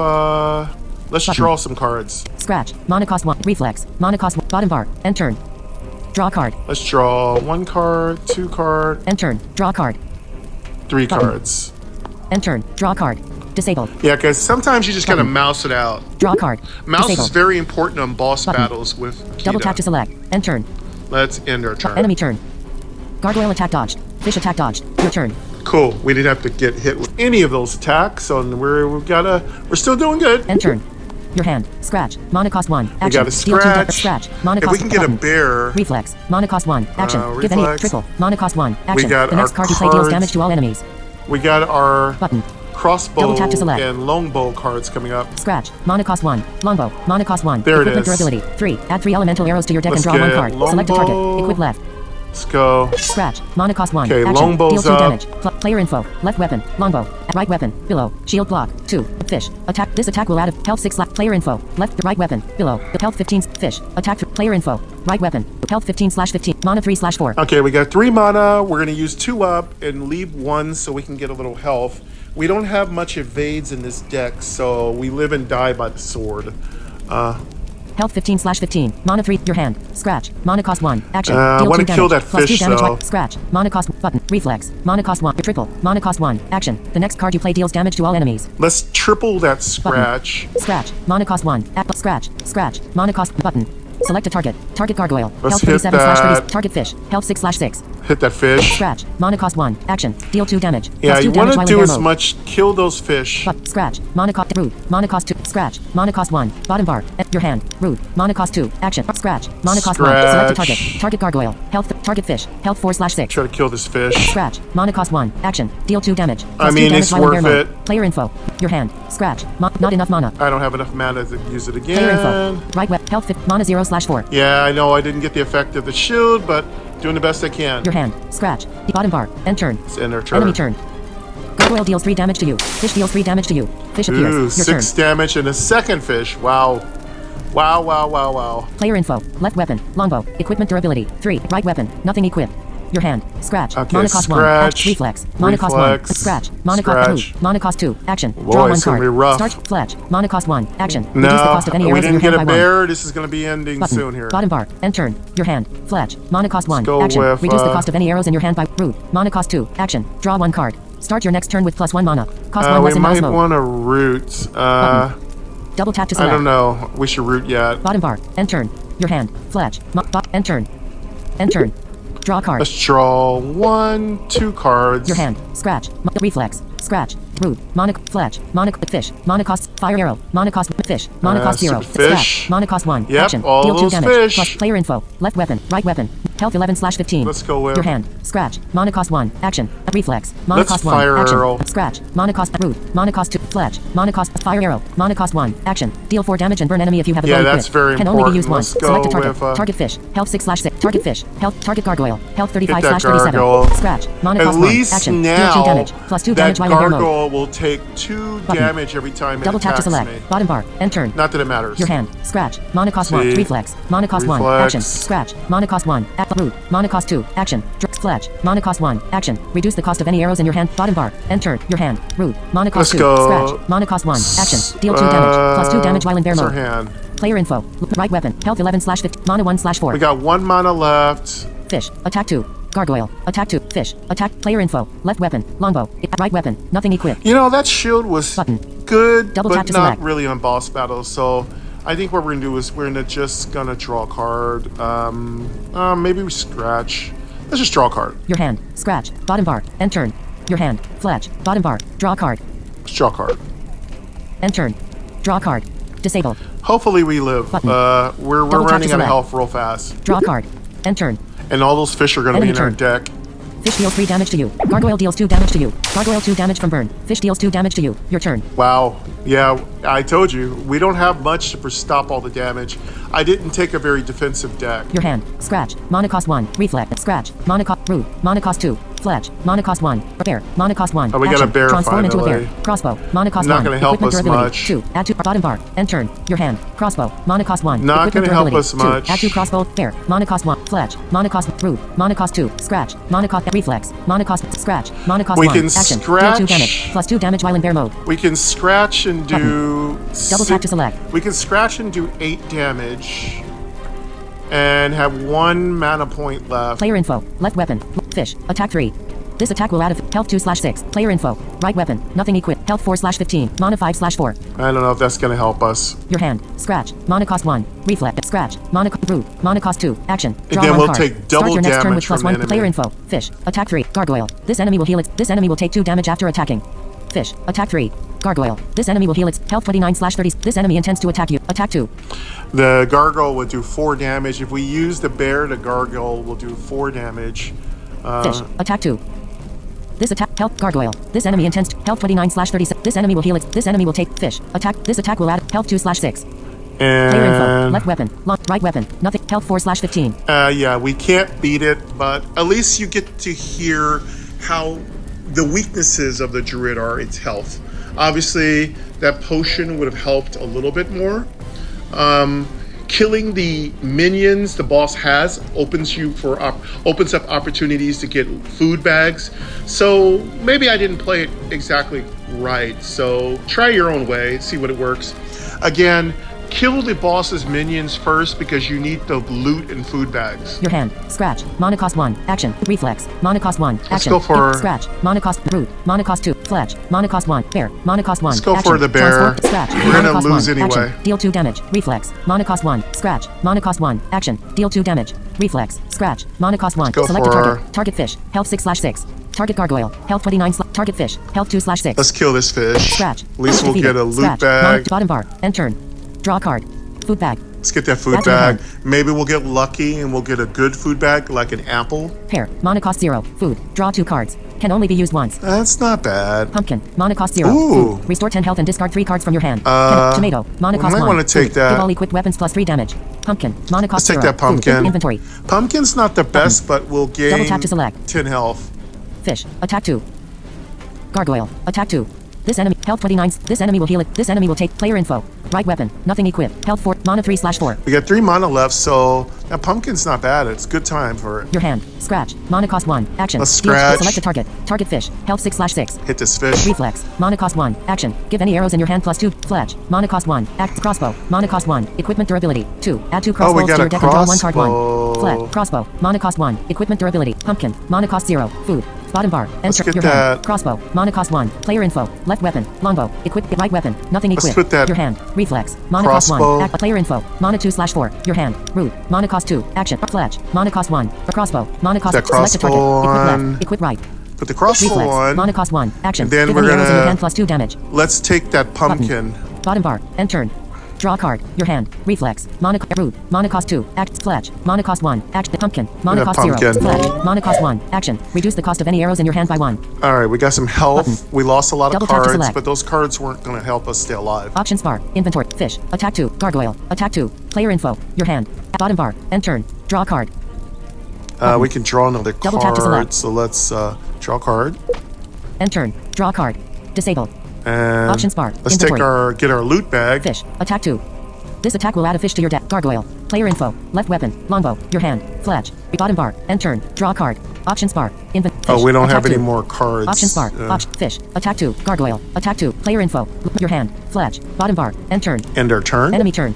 let's Button. draw some cards. Scratch. Mana cost 1. Reflex. Mana cost 1. Bottom bar. End turn. Draw a card. Let's draw 1 card, 2 card, End turn. Draw a card. 3 Button. cards. End turn. Draw a card. Disabled. Yeah, because sometimes you just gotta Button. mouse it out. Draw a card. Mouse Disabled. is very important on boss Button. battles with Double Kita. tap to select. End turn. Let's end our turn. Enemy turn. Gargoyle attack dodged. Fish attack dodged. Your turn. Cool. We didn't have to get hit with any of those attacks, so we're still doing good. End turn. Your hand. Scratch. Mana cost 1. We Action. got a Deal 2 damage. scratch. Scratch. Mana If cost we can get button. a bear, Reflex. Mana cost 1. Action. Give any reflex. triple. Mana cost 1. Action. got The next our card you play deals cards. damage to all enemies. we got our Button. crossbow Double tap to select. and longbow cards coming up. Scratch. Mana cost 1. Longbow. Mana cost 1. There it Equipment is. durability. 3. Add 3 elemental arrows to your deck Let's and draw 1 get card. Select a target. longbow. Equip left. Let's go. Scratch. Mana cost 1. Okay, Action. longbow's Deal 2 up. damage. Player info. Left weapon. Longbow. Right weapon. Below. Shield block. 2. Fish. Attack. This attack will add a health 6. Player info. Left. Right weapon. Below. The health 15. Fish. Attack. Player info. Right weapon. Health 15/15. Mana 3/4. Okay, we got 3 mana. We're gonna use 2 up and leave 1 so we can get a little health. We don't have much evades in this deck, so we live and die by the sword. Health 15/15. Mana 3. Your hand. Scratch. Mana cost 1. Action. I Deal wanna 2 kill damage. that Plus 2 fish, damage. though. Scratch. Mana cost button. Reflex. Mana cost 1. Triple. Mana cost 1. Action. The next card you play deals damage to all enemies. Let's triple that scratch. Scratch. Mana cost 1. Scratch. Scratch. Mana cost button. Select a target. Target gargoyle. Let's Health hit 37/30. that. Target fish. Health 6/6. Hit that fish. Scratch. Mana cost 1. Action. Deal 2 damage. Yeah, Plus 2 you damage want to while in do bear as mode. much. Kill those fish. Scratch. Mana cost rude. Mana cost 2. Scratch. Mana cost 1. Bottom bar. Your hand. Rude. Mana cost 2. Action. Scratch. Mana cost 1. Select a target. Scratch. Target gargoyle. Health. Target fish. Health 4/6. Try to kill this fish. Scratch. Mana cost 1. Action. Deal 2 damage. I Plus 2 mean, damage it's while in bear worth mode. it. Player info. Your hand. Scratch. Not enough mana. I don't have enough mana to use it Player info. again. Right web. Health. Mana 0/4. Yeah, I know I didn't get the effect of the shield, but doing the best I can. Your hand. Scratch. Bottom bar. End turn. Let's end our turn. Enemy turn. Gargoyle deals 3 damage to you. Fish deals 3 damage to you. Fish appears. Ooh, Your 6 turn. damage and a second fish. Wow. Wow. Player info. Left weapon. Longbow. Equipment durability. 3. Right weapon. Nothing equipped. Your hand. Scratch. Okay, Mana cost 1. scratch. Reflex. Mana cost 1. Reflex. Scratch. Mana cost Scratch. 2. Mana cost 2. Action. Boy, Draw 1 it's gonna card. be rough. Start. Fletch. Mana cost 1. Action. No, Reduce the cost of any we arrows in didn't your get hand a by 1. bear. This is going to be ending Button. soon here. Bottom bar. End turn. Your hand. Fletch. Mana cost 1. go Action. with, Reduce the cost of any arrows in your hand by rude. Mana cost 2. Action. Draw 1 card. Start your next turn with +1 mana. Cost 1 less We in mouse might mode. want to root. Double tap to I select. don't know. We should root yet. Bottom bar. End turn. Your hand. Fletch. End turn. End turn. Draw a card. Let's draw 1, 2 cards. Your hand. Scratch. Reflex. Scratch. Rude. Mana. Fletch. Mana. Fish. Mana cost. Fire arrow. Mana cost. Fish. Mana cost 0. stupid fish. Scratch. Mana cost 1. Yep, Action. all Deal 2 those damage. fish. Plus player info. Left weapon. Right weapon. Health 11/15. Let's go with- Your hand. Scratch. Mana cost 1. Action. Reflex. Mana Let's cost 1. fire Action. arrow. Scratch. Mana cost. Rude. Mana cost 2. Fletch. Mana cost. Fire arrow. Mana cost 1. Action. Deal 4 damage and burn enemy if you have Yeah, ability that's crit. very Can only be important. used once. Let's go Select a target. with, Target fish. Health 6/6. Target fish. Health. Target gargoyle. Health Hit that 35/37. gargoyle. Scratch. Mana At cost 1. least Action. Deal now, 2 damage. Plus 2 that damage while in bear mode. gargoyle will take 2 Button. damage every time it Double tap to attacks select. me. Bottom bar. End turn. Not that it matters. Your hand. Scratch. Mana cost 1. See. Reflex. Mana cost 1. Reflex. Action. Scratch. Mana cost 1. Root. Mana cost 2. Action. Fletch. Mana cost 1. Action. Reduce the cost of any arrows in your hand. Bottom bar. End turn. Your hand. Root. Mana cost Let's 2. go. Scratch. Mana cost 1. Action. Deal 2 damage. Plus 2 damage while in bear What's our mode. hand? Player info. Right weapon. Health 11/15. Mana 1/4. We got 1 mana left. Fish. Attack 2. Gargoyle. Attack 2. Fish. Attack. Player info. Left weapon. Longbow. Right weapon. Nothing equipped. You know, that shield was Button. good, Double tap but to not select. really on boss battles. So I think what we're gonna do is we're gonna just gonna draw a card. Maybe we scratch. Let's just draw a card. Your hand. Scratch. Bottom bar. End turn. Your hand. Fletch. Bottom bar. Draw a card. Let's draw a card. End turn. Draw a card. Disable. Hopefully we live. Button. We're Double tap to running out of select. health real fast. Draw a card. End turn. And all those fish are gonna be Enemy in our turn. deck. Fish deals 3 damage to you. Gargoyle deals 2 damage to you. Gargoyle 2 damage from burn. Fish deals 2 damage to you. Your turn. Wow. Yeah, I told you, we don't have much to stop all the damage. I didn't take a very defensive deck. Your hand. Scratch. Mana cost 1. Reflect. Scratch. Mana cost. Rude. Mana cost 2. Fletch. Mana cost 1. Bear. Mana cost 1. Oh, we got a Action. bear Transform into a bear. finally. Crossbow. Mana cost Not 1. gonna help Equipment us durability. much. 2. Add to bottom bar. End turn. Your hand. Crossbow. Mana cost 1. Not Equipment gonna help durability. us 2. much. Add to crossbow. Bear. Mana cost 1. Fletch. Mana cost. Rude. Mana cost 2. Scratch. Mana cost. Reflex. Mana cost. Scratch. Mana cost We 1. can Action. scratch. Deal 2 damage. Plus 2 damage while in bear mode. We can scratch and do... Double tap to select. We can scratch and do 8 damage. And have 1 mana point left. Player info. Left weapon. Fish. Attack 3. This attack will add a health 2/6. Player info. Right weapon. Nothing equipped. Health 4/15. Mana 5/4. I don't know if that's gonna help us. Your hand. Scratch. Mana cost 1. Reflect. Scratch. Mana root. Mana cost 2. Action. Draw Again, 1 we'll card. take double Start your next turn damage with plus from 1. enemy. Player info. Fish. Attack 3. Gargoyle. This enemy will heal its. This enemy will take 2 damage after attacking. Fish. Attack 3. Gargoyle. This enemy will heal its health 29/30. This enemy intends to attack you. Attack 2. The gargoyle will do 4 damage. If we use the bear, the gargoyle will do 4 damage. Fish. Attack 2. This attack health gargoyle. This enemy intends to health 29/30. This enemy will heal its. This enemy will take fish. Attack. This attack will add health 2/6. Player info. And Left weapon. Right weapon. Nothing. Health 4/15. yeah, we can't beat it, but at least you get to hear how the weaknesses of the druid are its health. Obviously, that potion would have helped a little bit more. Killing the minions the boss has opens up opportunities to get food bags. So maybe I didn't play it exactly right. So try your own way, see what it works. Again, kill the boss's minions first because you need the loot and food bags. Your hand. Scratch. Mana cost 1. Action. Reflex. Mana cost 1. Action. go for- Scratch. Mana cost. Root. Mana cost 2. Fletch. Mana cost 1. Bear. Mana cost 1. Let's go Action. for the bear. Transform. Scratch. We're Mana gonna cost lose 1. anyway. Action. Deal 2 damage. Reflex. Mana cost 1. Scratch. Mana cost 1. Action. Deal 2 damage. Reflex. Scratch. Mana cost 1. go Select a for- target. Target fish. Health 6/6. Target gargoyle. Health 29. Target fish. Health 2/6. Let's kill this fish. Scratch. At least we'll Defeated. get a loot Scratch. bag. Bottom bar. End turn. Draw a card. Food bag. Let's get that food That's your bag. hand. Maybe we'll get lucky and we'll get a good food bag, like an apple. Pair. Mana cost 0. Food. Draw 2 cards. Can only be used once. That's not bad. Pumpkin. Mana cost 0. Ooh. Food. Restore 10 health and discard 3 cards from your hand. Tomato. Mana we cost might 1. wanna take Food. that. Give all equipped weapons plus 3 damage. Pumpkin. Mana cost Let's take 0. that pumpkin. Food. Inventory. Pumpkin's not the best, but we'll gain Double tap to select. 10 health. Fish. Attack 2. Gargoyle. Attack 2. This enemy. Health 29. This enemy will heal it. This enemy will take player info. Right weapon. Nothing equipped. Health 4. Mana 3/4. We got 3 mana left, so that pumpkin's not bad. It's good time for it. Your hand. Scratch. Mana cost 1. Action. Let's Deal- scratch. Select a target. Target fish. Health 6/6. Hit this fish. Reflex. Mana cost 1. Action. Give any arrows in your hand plus 2. Fletch. Mana cost 1. Act. Crossbow. Mana cost 1. Equipment durability. 2. Add 2 crossbows got to a your deck and draw 1 card 1. crossbow. Flat. Crossbow. Mana cost 1. Equipment durability. Pumpkin. Mana cost 0. Food. Bottom bar. Let's Enter get your that. hand. Crossbow. Mana cost 1. Player info. Left weapon. Longbow. Equip. Right weapon. Nothing Let's equipped. put that Your hand. Reflex. Mana cost 1. crossbow. Act. Player info. Mana 2/4. Your hand. Root. Mana cost 2. Action. Fletch. Mana cost 1. A crossbow. Mana cost. That Select a target. crossbow Equip on. left. Equip right. Put the crossbow Reflex. on. Mana cost 1. Action. And then Give we're any arrows in your gonna- hand plus 2 damage. Let's take that pumpkin. Bottom bar. End turn. Draw a card. Your hand. Reflex. Mana. Root. Mana cost 2. Act. Fletch. Mana cost 1. Act. Pumpkin. Mana Yeah, cost 0. pumpkin. Fletch. Mana cost 1. Action. Reduce the cost of any arrows in your hand by 1. All right, we got some health. Button. We lost a lot Double of tap to cards, select. but those cards weren't going to help us stay alive. Options bar. Inventory. Fish. Attack 2. Gargoyle. Attack 2. Player info. Your hand. Bottom bar. End turn. Draw a card. We can draw another Double tap to card, select. so let's draw a card. End turn. Draw a card. Disable. And Options bar. let's Inventory. get our loot bag. Fish. Attack 2. This attack will add a fish to your deck. Gargoyle. Player info. Left weapon. Longbow. Your hand. Fletch. Bottom bar. End turn. Draw a card. Options bar. Oh, we don't Attack have any 2. more cards. Options bar. Fish. Attack 2. Gargoyle. Attack 2. Player info. Your hand. Fletch. Bottom bar. End turn. End our turn. Enemy turn.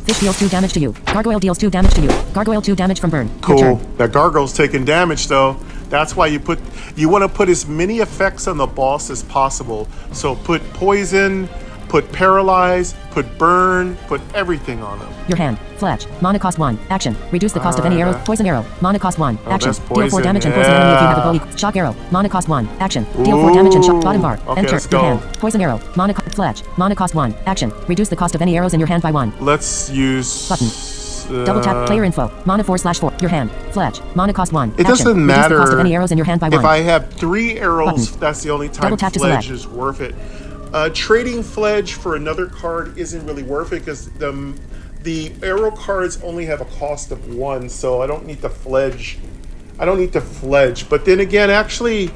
Fish deals 2 damage to you. Gargoyle deals 2 damage to you. Gargoyle 2 damage from burn. Your Cool. turn. That gargoyle's taking damage though. That's why you want to put as many effects on the boss as possible. So put poison, put paralyze, put burn, put everything on him. Your hand. Fletch. Mana cost 1. Action. Reduce the cost of any arrows. Poison arrow. Mana cost 1. Action. that's Deal 4 poison, damage and poison enemy if you have a yeah. bow. Shock arrow. Mana cost 1. Action. Deal 4 damage and shock. Bottom bar. Okay, Enter. let's Your go. hand. Poison arrow. Fletch. Mana cost 1. Action. Reduce the cost of any arrows in your hand by 1. Let's use Button. Double tap player info. Mana 4/4. Your hand. Fletch. Mana cost 1. It Action. doesn't Reduce the matter cost of any arrows in your hand by 1. if I have 3 arrows. Button. That's the only time Double tap to Fledge select. is worth it. Trading Fledge for another card isn't really worth it because the arrow cards only have a cost of 1, so I don't need to Fledge. But then again, actually,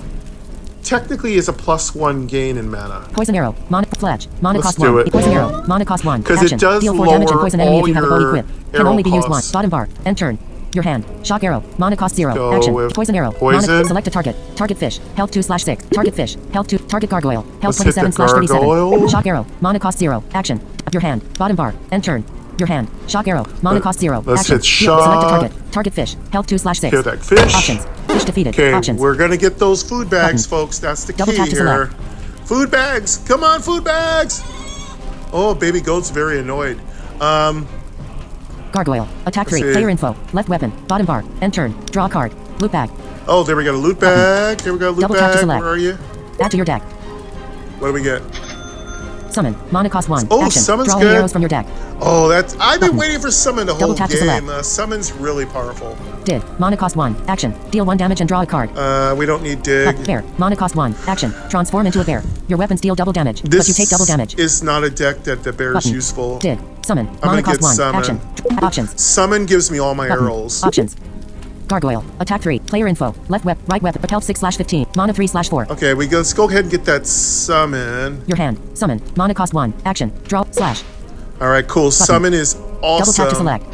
technically, is a +1 gain in mana. Poison arrow. Mana Fletch. Mana Let's cost do 1. it. Poison arrow. Mana cost 1. 'Cause it Action. does Deal 4 damage and lower poison enemy all if you have a bow your equip. Can arrow only be used costs. once. Bottom bar. End turn. Your hand. Shock arrow. Mana cost 0. Go Action. with Poison arrow. poison. Mana. Select a target. Target fish. Health 2/6. Target fish. Health 2. Target gargoyle. Health Let's hit the 27/37. gargoyle. Shock arrow. Mana cost 0. Action. Your hand. Bottom bar. End turn. Your hand. Shock arrow. Mana cost 0. Let's Action. hit Select a shock. target. Target fish. Health 2/6. Kill that fish. Options. Fish defeated. Okay, Options. we're gonna get those food bags, Button. folks. That's the Double key tap to here. select. Food bags, come on, food bags. Oh, baby goat's very annoyed. Gargoyle. Attack 3. see. Player info. Left weapon. Bottom bar. End turn. Draw a card. Loot bag. Oh, there we got a loot bag. There we go, loot Double tap to bag. select. Where are you? Add to your deck. What do we get? Summon. Mana cost 1. Oh, Action. summon's Draw good. any arrows from your deck. Oh, I've been Button. waiting for summon the Double whole tap to game. select. Summon's really powerful. Did. Mana cost 1. Action. Deal 1 damage and draw a card. We don't need dig. Bear. Mana cost 1. Action. Transform into a bear. Your weapons deal double damage, but you take double damage. This is not a deck that the bear is Button. useful. Did. Summon. I'm Mana gonna cost get 1. summon. Action. Options. Summon gives me all my Button. arrows. Options. Gargoyle. Attack 3. Player info. Left web. Right web. Health 6/15. Mana 3/4. Okay, let's go ahead and get that summon. Your hand. Summon. Mana cost 1. Action. Draw. Slash. All right, cool. Summon is awesome. Double tap to select.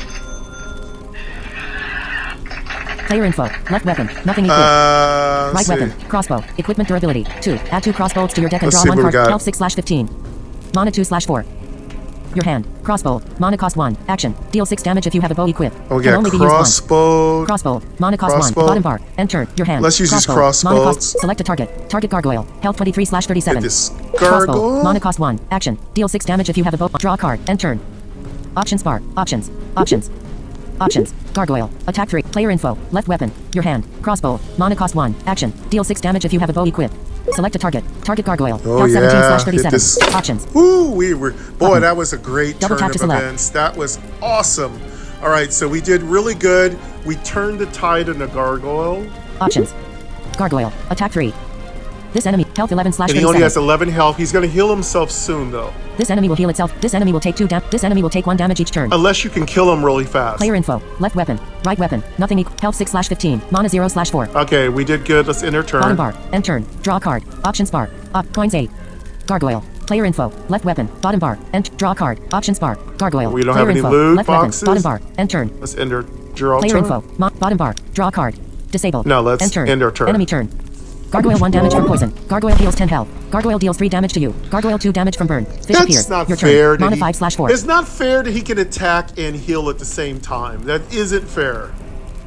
Player info. Left weapon. Nothing equal. Let's Right see. weapon. Crossbow. Equipment durability. 2. Add 2 crossbows to your deck and Let's draw see 1 what we card. got. Health 6/15. Mana 2/4. Your hand. Crossbow. Mana cost 1. Action. Deal 6 damage if you have a bow equipped. Oh, we Can got only be used once. crossbow. Crossbow. Mana cost 1. Crossbow. Bottom bar. Enter. Your hand. Let's use these Mana cost. crossbows. Select a target. Target gargoyle. Health 23/37. Get this Crossbow. gargoyle. Mana cost 1. Action. Deal 6 damage if you have a bow. Draw a card. End turn. Options bar. Options. Options. Options. Gargoyle. Attack 3. Player info. Left weapon. Your hand. Crossbow. Mana cost 1. Action. Deal 6 damage if you have a bow equipped. Select a target. Target gargoyle. Oh, Health yeah. 17/37. Hit this. Options. Woo, boy, Button. that was a great Double turn tap of to select. events. That was awesome. All right, so we did really good. We turned the tide in the gargoyle, Options. Gargoyle. Attack 3. This enemy. Health and he 11/37. only has 11 health. He's going to heal himself soon, though, This enemy will heal itself. This enemy will take 2 damage. This enemy will take 1 damage each turn. unless you can kill him really fast. Player info. Left weapon. Right weapon. Nothing equal. Health 6/15. Mana 0/4. Okay, we did good. Let's end our turn. Bottom bar. End turn. Draw a card. Options bar. Coins 8. Gargoyle. Player info. Left weapon. Bottom bar. End. Draw a card. Options bar. Gargoyle. We don't Player have any info. loot Left boxes. weapon. Bottom bar. End turn. Let's end our draw Player turn. info. Bottom bar. Draw a card. Disabled. No, let's end turn. end our turn. Enemy turn. Gargoyle 1 damage from poison. Gargoyle heals 10 health. Gargoyle deals 3 damage to you. Gargoyle 2 damage from burn. Fish That's appears. not Your fair. turn. Mana that 5/4. It's not fair that he can attack and heal at the same time. That isn't fair.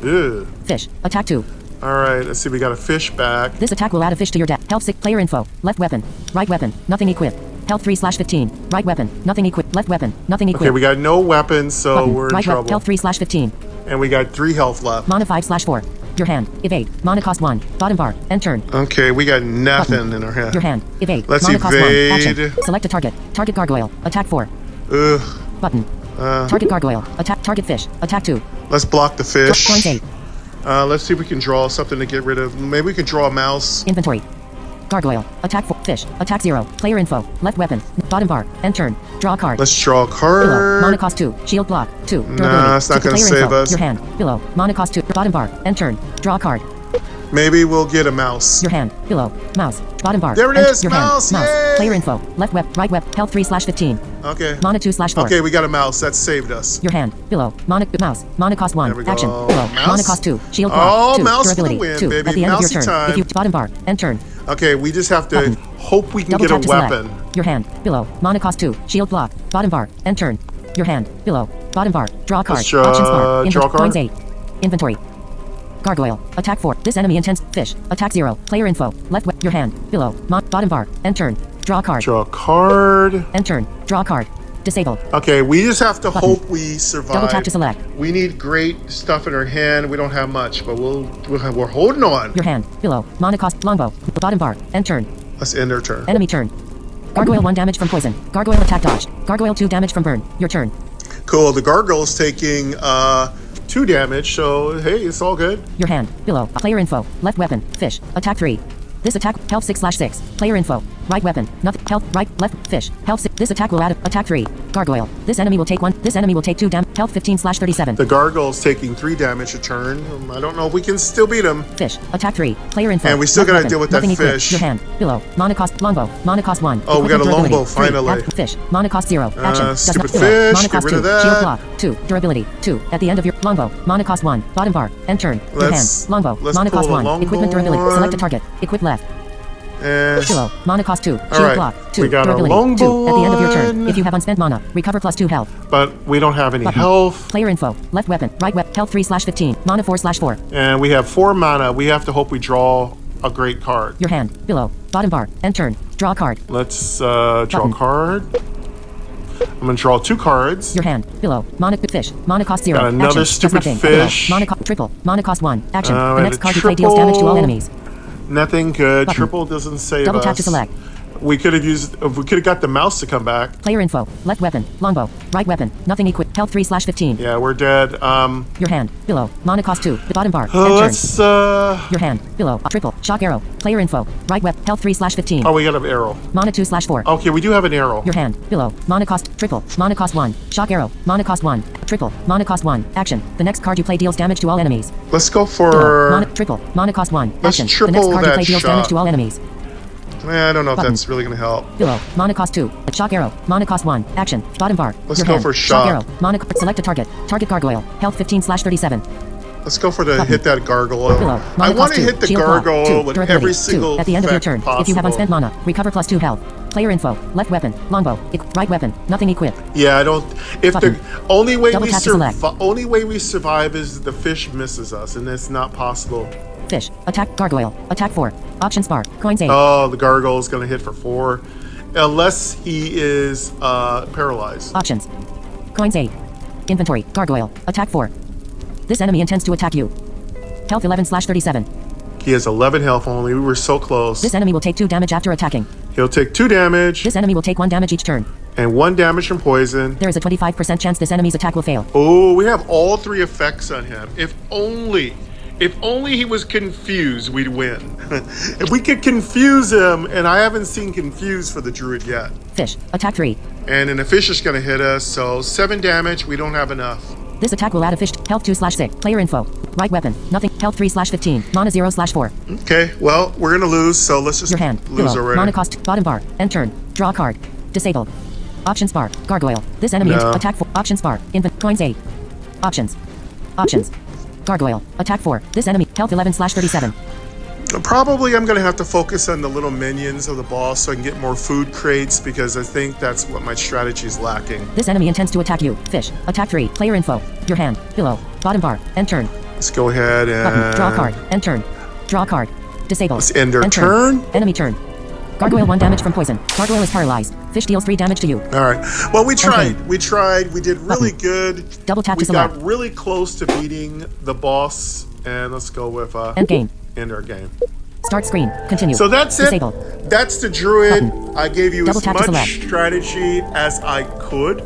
Ugh. Fish. Attack 2. All right, let's see. We got a fish back. This attack will add a fish to your deck. Health 6. Player info. Left weapon. Right weapon. Nothing equipped. Health 3/15. Right weapon. Nothing equipped. Left weapon. Nothing equipped. Okay, we got no weapons, so Button. we're in Right trouble. weapon. Health 3/15. And we got 3 health left. Mana 5/4. Your hand. Evade. Mana cost 1. Bottom bar. End turn. Okay, we got nothing in our hand. Your hand. Evade. Let's Mana cost 1. Action. evade. Select a target. Target gargoyle. Attack 4. Ugh. Button. Target gargoyle. Attack. Target fish. Attack 2. Let's block the fish. Coins 8. Let's see if we can draw something to get rid of. Maybe we can draw a mouse. Inventory. Gargoyle. Attack 4. Fish. Attack 0. Player info. Left weapon. Bottom bar. End turn. Draw a card. Let's draw a Below. Mana card. cost 2. Shield block. 2. Durability. Nah, it's not Player gonna save info. us. Your hand. Below. Mana cost 2. Bottom bar. End turn. Draw a card. Maybe we'll get a mouse. Your hand. Below. Mouse. Bottom bar. There it End. is, Your mouse, hand. Mouse. yay! Player info. Left web. Right web. Health 3/15. Okay. Mana 2/4. Okay, we got a mouse. That saved us. Your hand. Below. Mana. Mouse. Mana cost 1. There we go. Action. Below. Mouse. Mana cost 2. Shield block. Oh, 2. mouse for the Durability. win, 2. baby. At the end of your Mousey turn. time. If you bottom bar. End turn. Okay, we just have to Button. hope we can Double get a tap to select. weapon. Your hand. Below. Mana cost 2. Shield block. Bottom bar. End turn. Your hand. Below. Bottom bar. Draw card. Let's Options bar. draw card. Coins 8. Inventory. Gargoyle. Attack 4. This enemy intends. Fish. Attack 0. Player info. Left. Your hand. Below. Bottom bar. End turn. Draw card. Draw card. End turn. Draw card. Disable. Okay, we just have to hope we survive. Double tap to select. We need great stuff in our hand. We don't have much, but we're holding on. Your hand. Below. Mana cost. Longbow. Bottom bar. End turn. Let's end our turn. Enemy turn. Gargoyle 1 damage from poison. Gargoyle attack dodged. Gargoyle 2 damage from burn. Your turn. Cool. The gargoyle's taking 2 damage, so hey, it's all good. Your hand. Below. Player info. Left weapon. Fish. Attack 3. This attack. Health 6/6. Player info. Right weapon. Nothing. Health. Right. Left. Fish. Health 6. This attack will add. Attack 3. Gargoyle. This enemy will take 1. This enemy will take 2 damage. Health 15/37. The gargoyle's taking 3 damage a turn. I don't know if we can still beat him. Fish. Attack 3. Player info. And we still Left gotta weapon. deal with that Nothing equipped. fish. Your hand. Below. Mana cost. Longbow. Mana cost 1. Oh, we got a Equipment longbow, durability. 3. finally. Fish. Mana cost 0. Action. Does stupid not. fish, Mana get cost rid 2. of that. Shield block. 2. Durability. 2. At the end of your longbow. Mana cost 1. Bottom bar. End turn. Your hand. Let's Longbow. Mana pull cost the 1. longbow Equipment durability. one. Select a target. Equip left. And Below. Mana cost 2. Shield right. block. 2. We got our Durability. longbow 2. At the end of your turn. one. If you have unspent mana, recover plus 2 health. but we don't have any Button. health, Player info. Left weapon. Right weapon. Health 3/15. Mana 4/4. and we have 4 mana. We have to hope we draw a great card. Your hand. Below. Bottom bar. End turn. Draw a card. Let's draw Button. a card. I'm gonna draw 2 cards. Your hand. Below. Mana fish. Mana cost 0. Got another Action. stupid Does nothing. fish. Below. Triple. Mana cost 1. Action. we The had next a card you play deals damage to all triple. enemies. Nothing good. Button. Triple doesn't save Double us. tap to select. We could have used. If we could have got the mouse to come back. Player info. Left weapon. Longbow. Right weapon. Nothing equipped. Health 3/15. Yeah, we're dead. Your hand. Below. Mana cost 2. The bottom bar. End turn. Let's. Your hand. Below. Triple. Shock arrow. Player info. Right weapon. Health 3/15. Oh, we got an arrow. Mana 2/4. Okay, we do have an arrow. Your hand. Below. Mana cost. Triple. Mana cost 1. Shock arrow. Mana cost 1. Triple. Mana cost 1. Action. The next card you play deals damage to all enemies. Let's go Below. for. Mana. Triple. Mana cost 1. Let's Action. The triple next card you that play deals damage shock. to all enemies. I don't know if Button. that's really gonna help. Below. Mana cost 2. Shock arrow. Mana cost 1. Action. Bottom bar. Let's Your go hand. for shock. arrow. Mana. Select a target. Target gargoyle. Health 15/37. Let's go for the Button. hit that gargoyle. Below. I Mana want cost to 2. hit the Shield block. gargoyle 2. with Durability. every 2. single At the end of your turn. effect If you have possible. unspent mana, recover plus 2 health. Player info. Left weapon. Longbow. Right weapon. Nothing equipped. Yeah, I don't. If Button. the only way Double we tap to select. only way we survive is the fish misses us, and it's not possible. Fish. Attack gargoyle. Attack 4. Options bar. Coins 8. Oh, the gargoyle is gonna hit for 4, unless he is paralyzed. Options. Coins 8. Inventory. Gargoyle. Attack 4. This enemy intends to attack you. Health 11/37. He has 11 health only. We were so close. This enemy will take 2 damage after attacking. He'll take 2 damage This enemy will take 1 damage each turn. and 1 damage from poison. There is a 25% chance this enemy's attack will fail. Oh, we have all 3 effects on him. If only he was confused, we'd win. If we could confuse him, and I haven't seen confuse for the druid yet. Fish. Attack 3. And then a fish is gonna hit us, so 7 damage, we don't have enough. This attack will add a fish. Health 2/6. Player info. Right weapon. Nothing. Health 3/15. Mana 0/4. Okay, well, we're gonna lose, so let's just Your hand. lose Below. already. Mana cost. Bottom bar. End turn. Draw a card. Disabled. Options bar. Gargoyle. This enemy No. attack 4. Options bar. Coins 8. Options. Options. Gargoyle. Attack 4. This enemy. Health 11/37. Probably I'm gonna have to focus on the little minions of the boss so I can get more food crates, because I think that's what my strategy is lacking. This enemy intends to attack you. Fish. Attack 3. Player info. Your hand. Below. Bottom bar. End turn. Let's go ahead Button. and Draw a card. End turn. Draw a card. Disable. Let's end our turn. Enemy turn. Gargoyle 1 damage from poison. Gargoyle is paralyzed. Fish deals 3 damage to you. All right. Well, we tried. Okay. We tried. We did really Button. good. Double tap We to select. got really close to beating the boss, and let's go with End game. end our game. Start screen. Continue. So that's it. Disable. That's the druid. Button. I gave you Double as tap to much select. strategy as I could.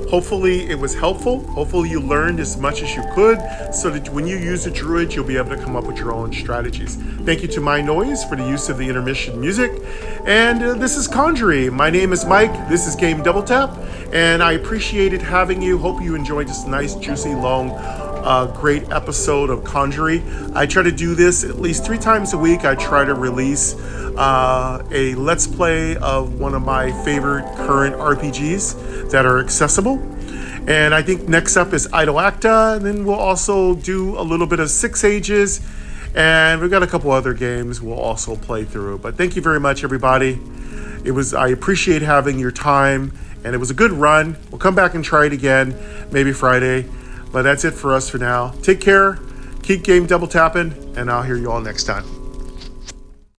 Hopefully it was helpful. Hopefully you learned as much as you could, so that when you use a druid, you'll be able to come up with your own strategies. Thank you to MyNoise for the use of the intermission music. And this is Conjury. My name is Mike. This is Game Double Tap. And I appreciated having you. Hope you enjoyed this nice, juicy, long, great episode of Conjury. I try to do this at least 3 times a week. I try to release a Let's Play of one of my favorite current RPGs that are accessible. And I think next up is Idle Acta, and then we'll also do a little bit of 6 Ages, and we've got a couple other games we'll also play through. But thank you very much, everybody. I appreciate having your time And it was a good run. We'll come back and try it again, maybe Friday. But that's it for us for now. Take care. Keep game double tapping, and I'll hear you all next time.